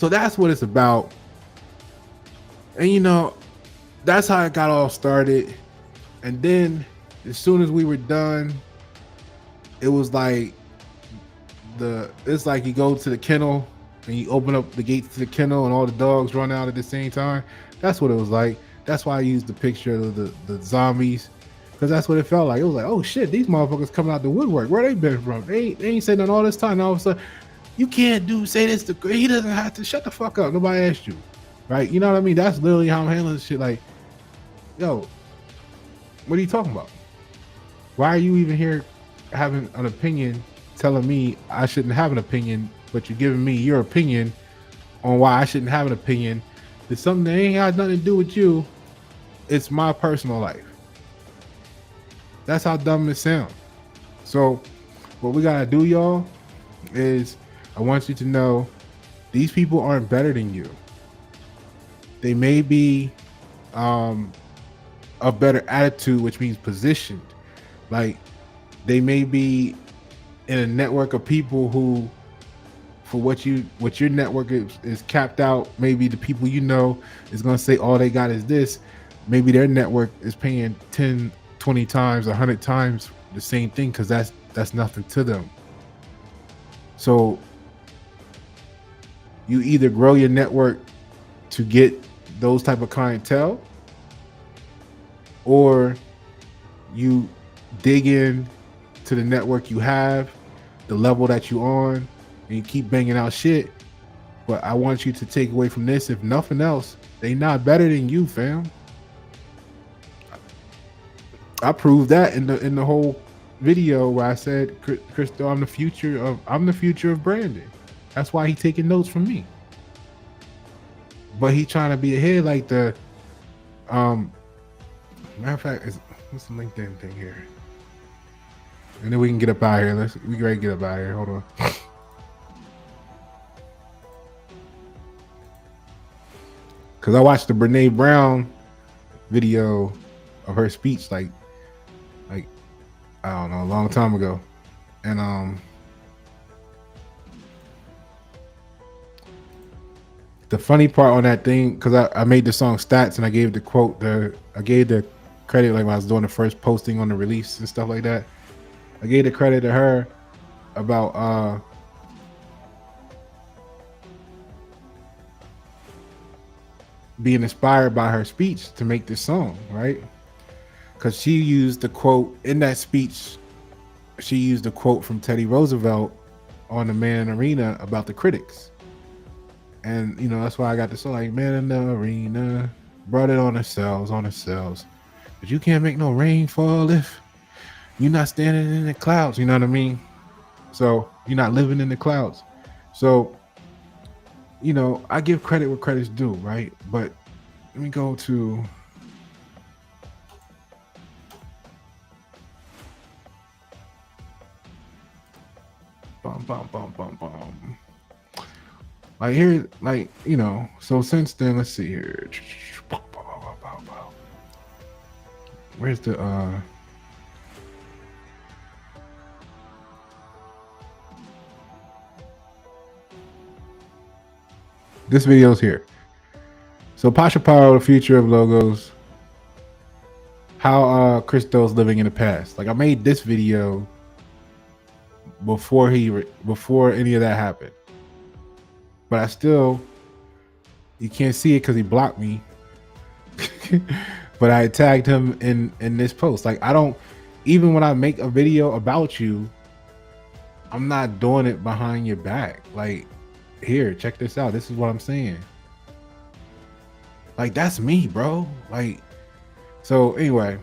that's what it's about. And that's how it got all started. And then as soon as we were done, it was like it's like you go to the kennel and you open up the gates to the kennel and all the dogs run out at the same time. That's what it was like. That's why I used the picture of the zombies, because that's what it felt like. It was like, oh shit, these motherfuckers coming out the woodwork. Where they been from? They ain't saying nothing all this time. And all of a sudden, you can't say this to, he doesn't have to, shut the fuck up. Nobody asked you. Right? You know what I mean? That's literally how I'm handling this shit. Like, yo, what are you talking about? Why are you even here having an opinion, telling me I shouldn't have an opinion, but you're giving me your opinion on why I shouldn't have an opinion? It's something that ain't got nothing to do with you. It's my personal life. That's how dumb it sounds. So what we gotta do, y'all, is I want you to know these people aren't better than you. They may be a better attitude, which means positioned. Like they may be in a network of people who, for what your network is capped out, maybe the people is gonna say all they got is this. Maybe their network is paying 10, 20 times, 100 times the same thing because that's nothing to them. So you either grow your network to get those type of clientele, or you dig in to the network you have, the level that you on, and you keep banging out shit. But I want you to take away from this, if nothing else, they not better than you, fam. I proved that in the whole video where I said, Crystal, I'm the future of branding. That's why he taking notes from me. But he trying to be ahead like the matter of fact, what's the LinkedIn thing here? And then we can get up out of here. We ready to get up out of here. Hold on. Cause I watched the Brene Brown video of her speech like I don't know, a long time ago. And the funny part on that thing, because I made the song Stats and I gave the quote, I gave the credit like when I was doing the first posting on the release and stuff like that. I gave the credit to her about being inspired by her speech to make this song, right? Because she used the quote in that speech. She used a quote from Teddy Roosevelt on the Man in the Arena about the critics. And, you know, that's why I got the song like Man in the Arena, brought it on ourselves. But you can't make no rain fall if you're not standing in the clouds. You know what I mean? So you're not living in the clouds. So, you know, I give credit where credit's due, right? But let me go to like here, like, you know, so since then, let's see here. Where's the this video's here. So Pasha Paroh, the future of logos, how Christo's living in the past. Like I made this video before any of that happened, but I still, you can't see it because he blocked me. But I tagged him in this post. Like I don't, even when I make a video about you, I'm not doing it behind your back. Like, here, check this out. This is what I'm saying. Like, that's me, bro. Like, so anyway.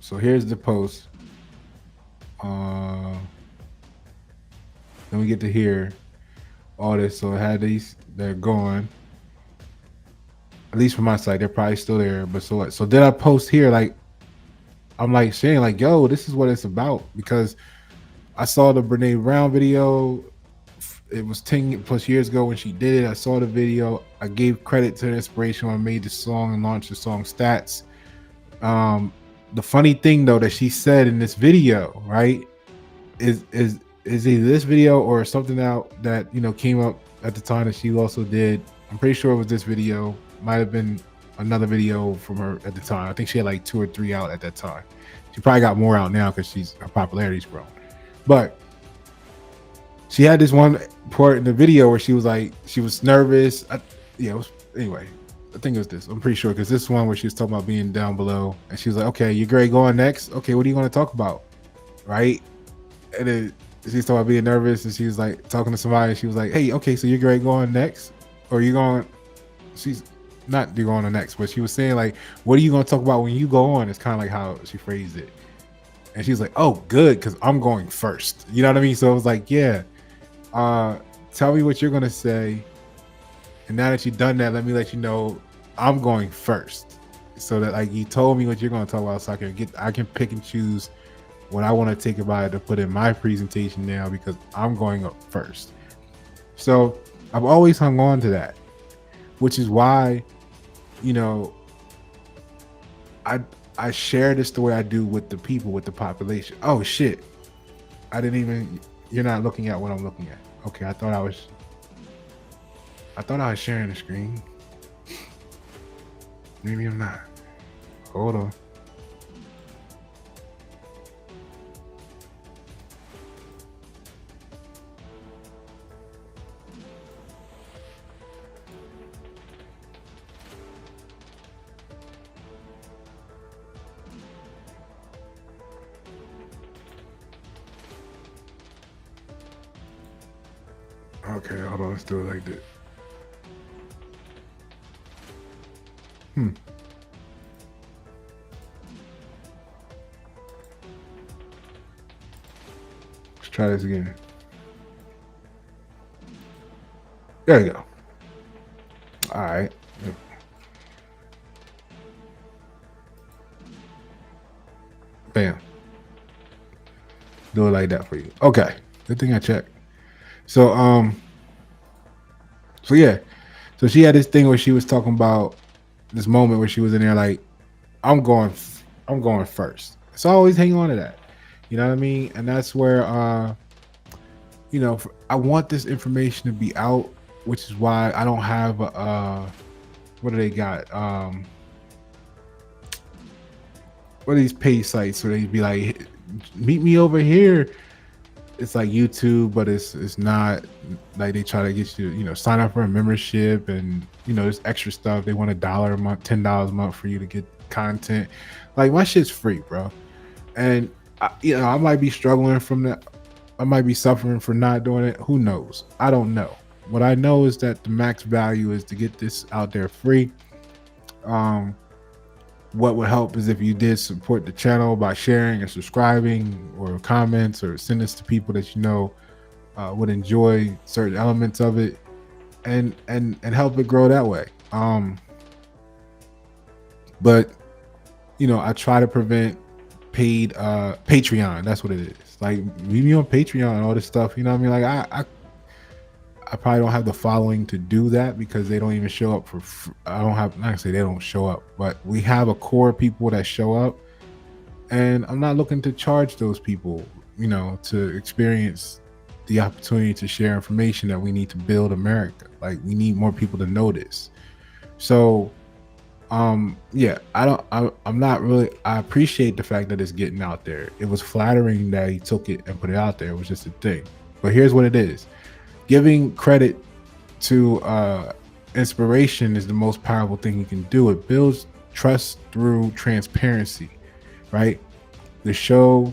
So here's the post. Then we get to hear all this. So I had these, they're gone. At least from my side, they're probably still there. But so then I post here, like, I'm like saying, like, yo, this is what it's about. Because I saw the Brene Brown video. It was 10 plus years ago when she did it. I saw the video. I gave credit to the inspiration when I made the song and launched the song Stats. The funny thing though that she said in this video, right, is either this video or something out that, you know, came up at the time that she also did. I'm pretty sure it was this video. Might have been another video from her at the time. I think she had like 2 or 3 out at that time. She probably got more out now because her popularity's grown. But she had this one part in the video where she was like, she was nervous. Anyway, I think it was this. I'm pretty sure because this one where she was talking about being down below, and she was like, "Okay, you're great. Going next. Okay, what are you going to talk about?" Right? And then she's talking about being nervous, and she was like talking to somebody. And she was like, "Hey, okay, so you're great. Going next, or you going?" She's not you're going on next, but she was saying like, "What are you going to talk about when you go on?" It's kind of like how she phrased it, and she was like, "Oh, good, because I'm going first." You know what I mean? So it was like, yeah. Tell me what you're gonna say, and now that you've done that, let me let you know I'm going first, so that like you told me what you're gonna talk about, so I can pick and choose what I want to take about it to put in my presentation now because I'm going up first. So I've always hung on to that, which is why, you know, I share this the way I do with the people, with the population. Oh shit, you're not looking at what I'm looking at. Okay, I thought I was sharing the screen. Maybe I'm not. Hold on. Okay, hold on. Let's do it like this. Hmm. Let's try this again. There you go. All right. Bam. Do it like that for you. Okay. Good thing I checked. So so yeah. So she had this thing where she was talking about this moment where she was in there like, I'm going I'm going first. So I always hang on to that. You know what I mean? And that's where I want this information to be out, which is why I don't have what do they got? What are these pay sites where they be like, meet me over here? It's like YouTube, but it's not like they try to get you, sign up for a membership and there's extra stuff. They want $1 a month, $10 a month for you to get content. Like my shit's free, bro. And I might be struggling from that. I might be suffering for not doing it. Who knows? I don't know. What I know is that the max value is to get this out there free. What would help is if you did support the channel by sharing or subscribing or comments or send this to people that would enjoy certain elements of it and help it grow that way. But I try to prevent paid Patreon. That's what it is. Like leave me on Patreon and all this stuff. You know what I mean? Like I probably don't have the following to do that because they don't even show up I don't have, not to say they don't show up, but we have a core of people that show up, and I'm not looking to charge those people, to experience the opportunity to share information that we need to build America. Like we need more people to know this. So yeah, I'm not really, I appreciate the fact that it's getting out there. It was flattering that he took it and put it out there. It was just a thing. But here's what it is. Giving credit to inspiration is the most powerful thing you can do. It builds trust through transparency, right? The show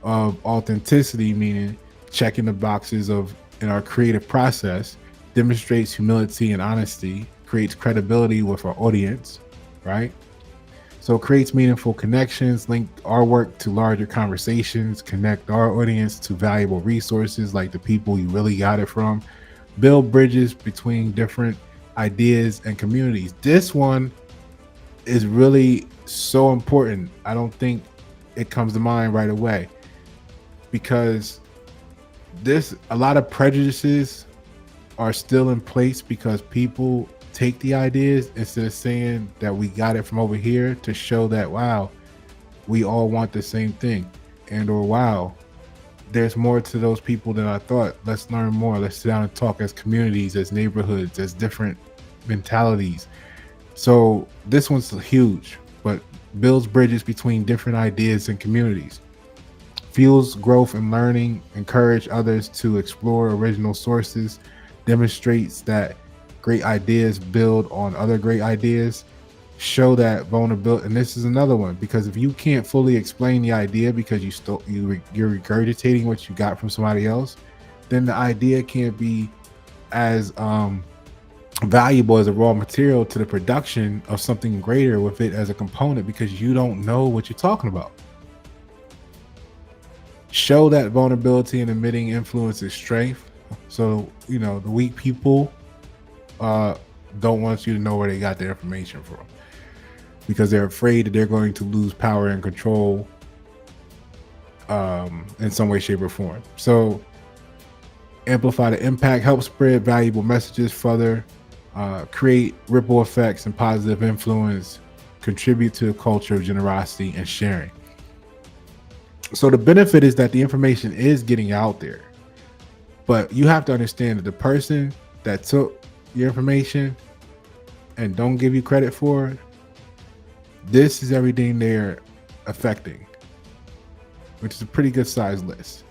of authenticity, meaning checking the boxes in our creative process, demonstrates humility and honesty, creates credibility with our audience, right? So it creates meaningful connections, link our work to larger conversations, connect our audience to valuable resources like the people you really got it from, build bridges between different ideas and communities. This one is really so important. I don't think it comes to mind right away because a lot of prejudices are still in place because people take the ideas instead of saying that we got it from over here to show that, wow, we all want the same thing, and or wow, there's more to those people than I thought. Let's learn more. Let's sit down and talk as communities, as neighborhoods, as different mentalities. So this one's huge, but builds bridges between different ideas and communities, fuels growth and learning, encourage others to explore original sources, demonstrates that great ideas build on other great ideas, show that vulnerability. And this is another one, because if you can't fully explain the idea because you're regurgitating what you got from somebody else, then the idea can't be as valuable as a raw material to the production of something greater with it as a component, because you don't know what you're talking about. Show that vulnerability and admitting influence is strength. So the weak people don't want you to know where they got their information from because they're afraid that they're going to lose power and control in some way, shape, or form. So amplify the impact, help spread valuable messages further, create ripple effects and positive influence, contribute to a culture of generosity and sharing. So the benefit is that the information is getting out there, but you have to understand that the person that took your information and don't give you credit for it, this is everything they're affecting, which is a pretty good size list,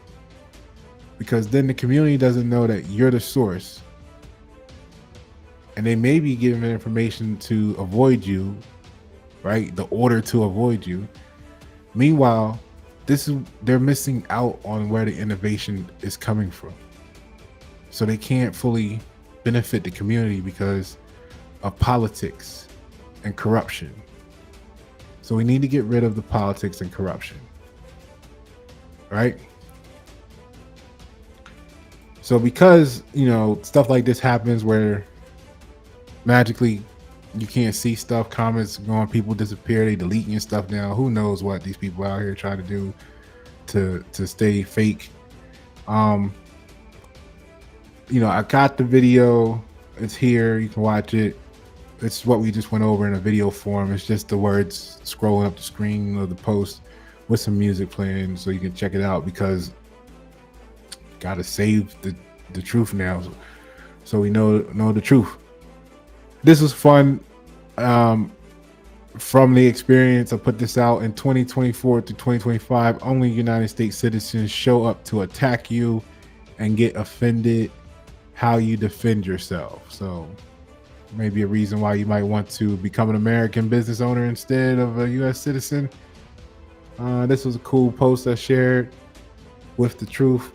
because then the community doesn't know that you're the source, and they may be giving information to avoid you, right? The order to avoid you. Meanwhile, they're missing out on where the innovation is coming from. So they can't fully benefit the community because of politics and corruption. So we need to get rid of the politics and corruption, right? So because, stuff like this happens where magically you can't see stuff, comments going, people disappear, they deleting your stuff now. Who knows what these people out here try to do to stay fake. I got the video. It's here. You can watch it. It's what we just went over in a video form. It's just the words scrolling up the screen of the post with some music playing, so you can check it out, because gotta save the truth now, so we know the truth. This was fun. From the experience, I put this out in 2024 to 2025. Only United States citizens show up to attack you and get offended. How you defend yourself. So maybe a reason why you might want to become an American business owner instead of a U.S. citizen. This was a cool post I shared with the truth.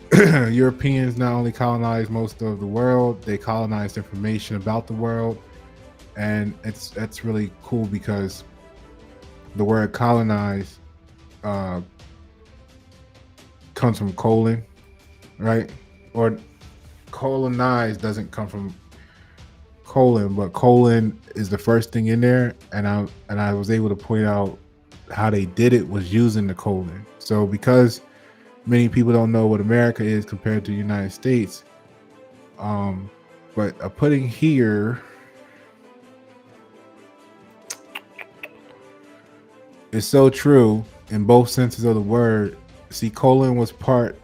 Europeans not only colonized most of the world, they colonized information about the world. And that's really cool, because the word colonize comes from colon, right? Or colonize doesn't come from colon, but colon is the first thing in there. And I was able to point out how they did it was using the colon. So because many people don't know what America is compared to the United States, but putting here is so true in both senses of the word. See, colon was part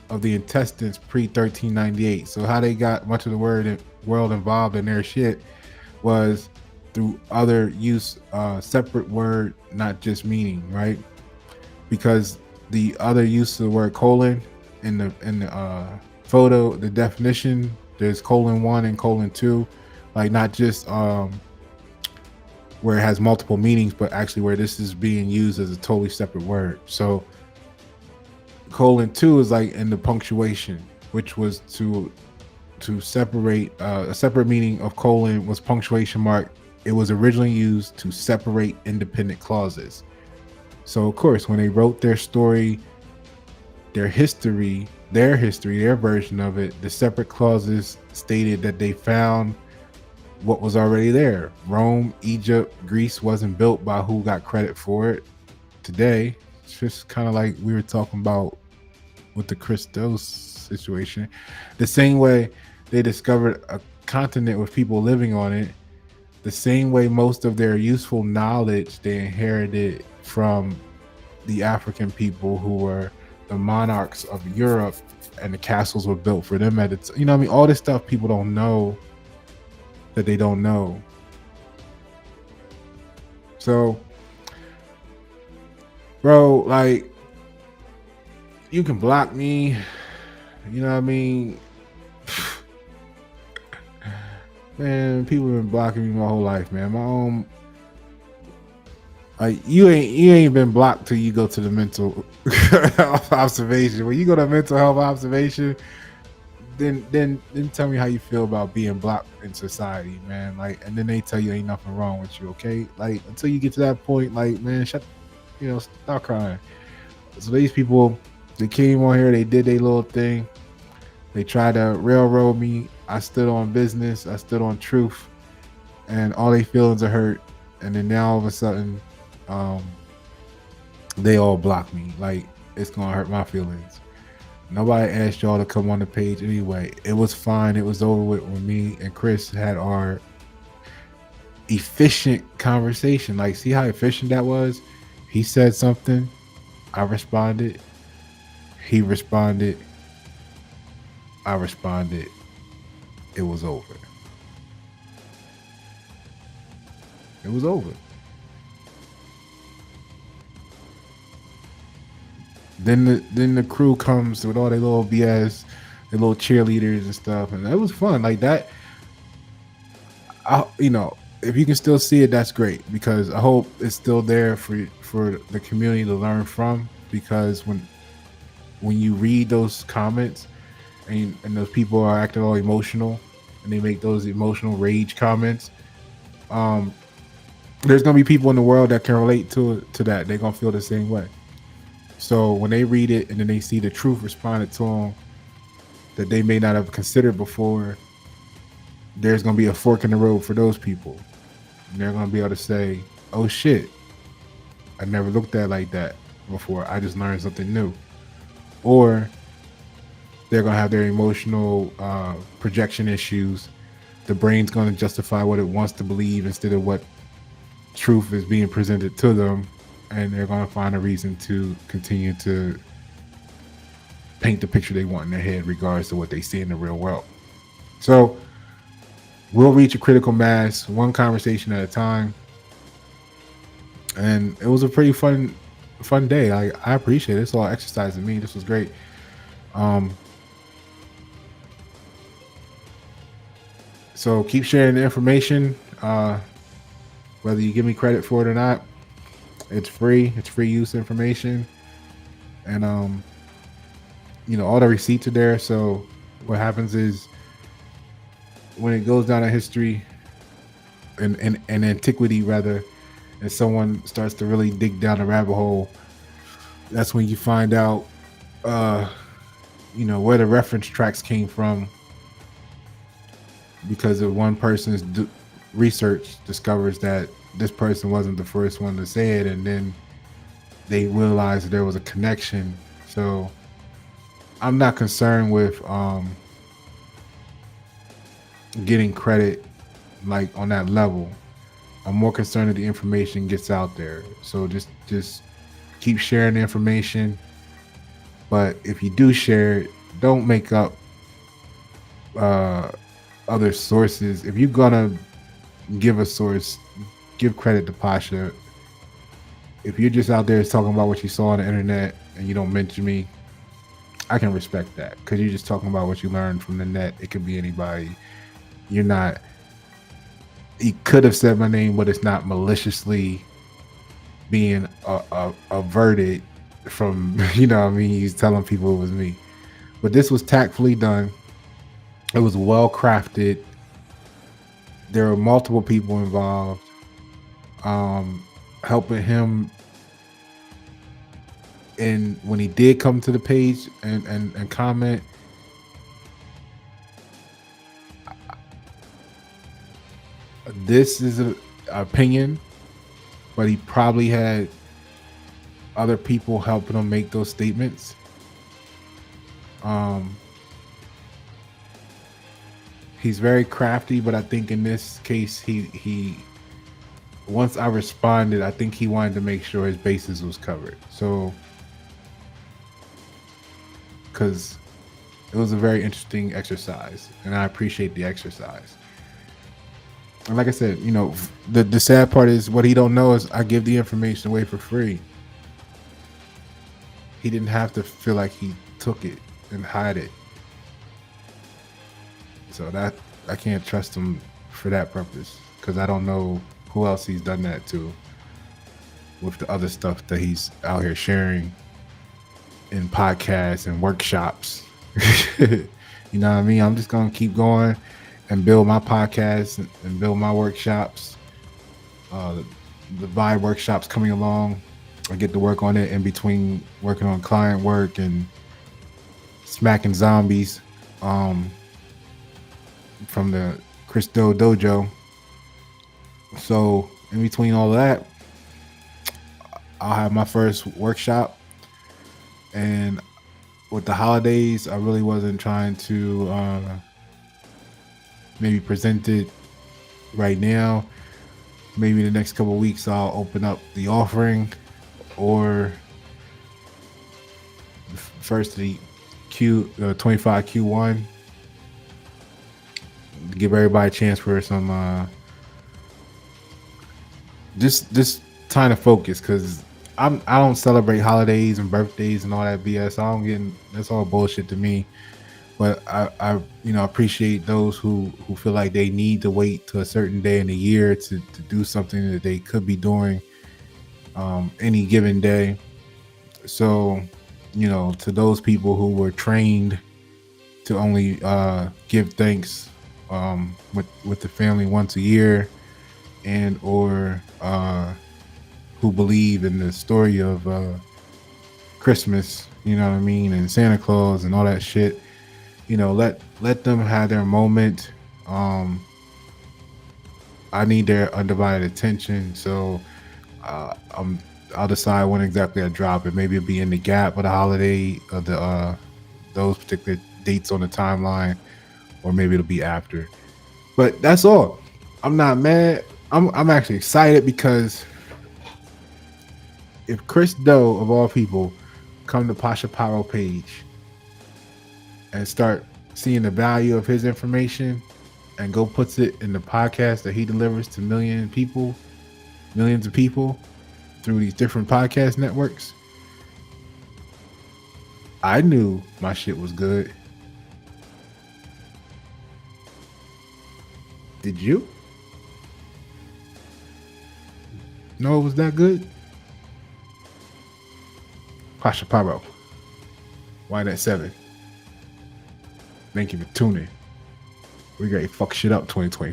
of the intestines pre-1398. So how they got much of the world involved in their shit was through other use, separate word, not just meaning, right? Because the other use of the word colon in the photo, the definition, there's colon 1 and colon 2, like not just where it has multiple meanings, but actually where this is being used as a totally separate word. So colon 2 is like in the punctuation, which was to separate. A separate meaning of colon was punctuation mark. It was originally used to separate independent clauses. So of course, when they wrote their story, their history, their version of it, the separate clauses stated that they found what was already there. Rome, Egypt, Greece wasn't built by who got credit for it. Today, it's just kind of like we were talking about with the Christos situation. The same way they discovered a continent with people living on it, the same way most of their useful knowledge they inherited from the African people who were the monarchs of Europe, and the castles were built for them all this stuff people don't know that they don't know. So, bro, like, you can block me, man, people have been blocking me my whole life, man. My own, like, you ain't been blocked till you go to the mental health observation. When you go to mental health observation, then tell me how you feel about being blocked in society, man. Like, and then they tell you ain't nothing wrong with you, okay? Like, until you get to that point, like, man, stop crying. So these people, they came on here, they did their little thing. They tried to railroad me. I stood on business. I stood on truth, and all their feelings are hurt. And then now all of a sudden, they all block me. Like, it's gonna hurt my feelings. Nobody asked y'all to come on the page anyway. It was fine. It was over with when me and Chris had our efficient conversation. Like, see how efficient that was? He said something. I responded. He responded. I responded. It was over. It was over. Then the crew comes with all their little BS, their little cheerleaders and stuff, and it was fun. Like that, if you can still see it, that's great, because I hope it's still there for the community to learn from. Because when you read those comments, and those people are acting all emotional, and they make those emotional rage comments. Um, there's gonna be people in the world that can relate to that. They're gonna feel the same way. So when they read it and then they see the truth responded to them that they may not have considered before, there's gonna be a fork in the road for those people. And they're gonna be able to say, "Oh shit, I never looked at it like that before. I just learned something new." Or they're gonna have their emotional projection issues. The brain's gonna justify what it wants to believe instead of what truth is being presented to them, and they're gonna find a reason to continue to paint the picture they want in their head, regardless of what they see in the real world. So we'll reach a critical mass, one conversation at a time. And it was a pretty fun day. I appreciate it. It's all exercise to me. This was great. Um, so keep sharing the information. Whether you give me credit for it or not, it's free. It's free use information. And all the receipts are there. So what happens is when it goes down in history, in antiquity rather, and someone starts to really dig down the rabbit hole, that's when you find out where the reference tracks came from, because of one person's research discovers that this person wasn't the first one to say it, and then they realized there was a connection. So I'm not concerned with getting credit like on that level. I'm more concerned that the information gets out there. So just keep sharing the information. But if you do share it, don't make up other sources. If you're gonna give a source, give credit to Pasha. If you're just out there talking about what you saw on the internet and you don't mention me, I can respect that, because you're just talking about what you learned from the net. It could be anybody. You could have said my name, but it's not maliciously being averted from, he's telling people it was me. But this was tactfully done. It was well crafted. There were multiple people involved, helping him. And when he did come to the page and comment, this is an opinion, but he probably had other people helping him make those statements. He's very crafty, but I think in this case, he once I responded, I think he wanted to make sure his bases was covered. So, because it was a very interesting exercise, and I appreciate the exercise. And like I said, the sad part is, what he don't know is I give the information away for free. He didn't have to feel like he took it and hide it. So that I can't trust him for that purpose, because I don't know who else he's done that to with the other stuff that he's out here sharing in podcasts and workshops. You know what I mean? I'm just gonna keep going and build my podcast and build my workshops. The Vibe workshops coming along. I get to work on it in between working on client work and smacking zombies from the Christo Dojo. So in between all of that, I'll have my first workshop. And with the holidays, I really wasn't trying to maybe present it right now. Maybe in the next couple of weeks, I'll open up the offering, or first the 25 Q1, give everybody a chance for some just time to focus, because I don't celebrate holidays and birthdays and all that BS. That's all bullshit to me. But I appreciate those who feel like they need to wait to a certain day in the year to do something that they could be doing any given day. So, to those people who were trained to only give thanks with the family once a year, and or who believe in the story of Christmas, you know what I mean, and Santa Claus and all that shit. Let them have their moment. Um, I need their undivided attention, so uh, um, I'll decide when exactly I drop it. Maybe it'll be in the gap of the holiday of the those particular dates on the timeline, or maybe it'll be after. But that's all. I'm not mad. I'm actually excited because if Chris Doe of all people come to Pasha Paroh page and start seeing the value of his information and go puts it in the podcast that he delivers to millions of people through these different podcast networks, I knew my shit was good. Did you? Know it was that good? Pasha Paroh. Why that 7? Thank you for tuning. We got to fuck shit up 2020.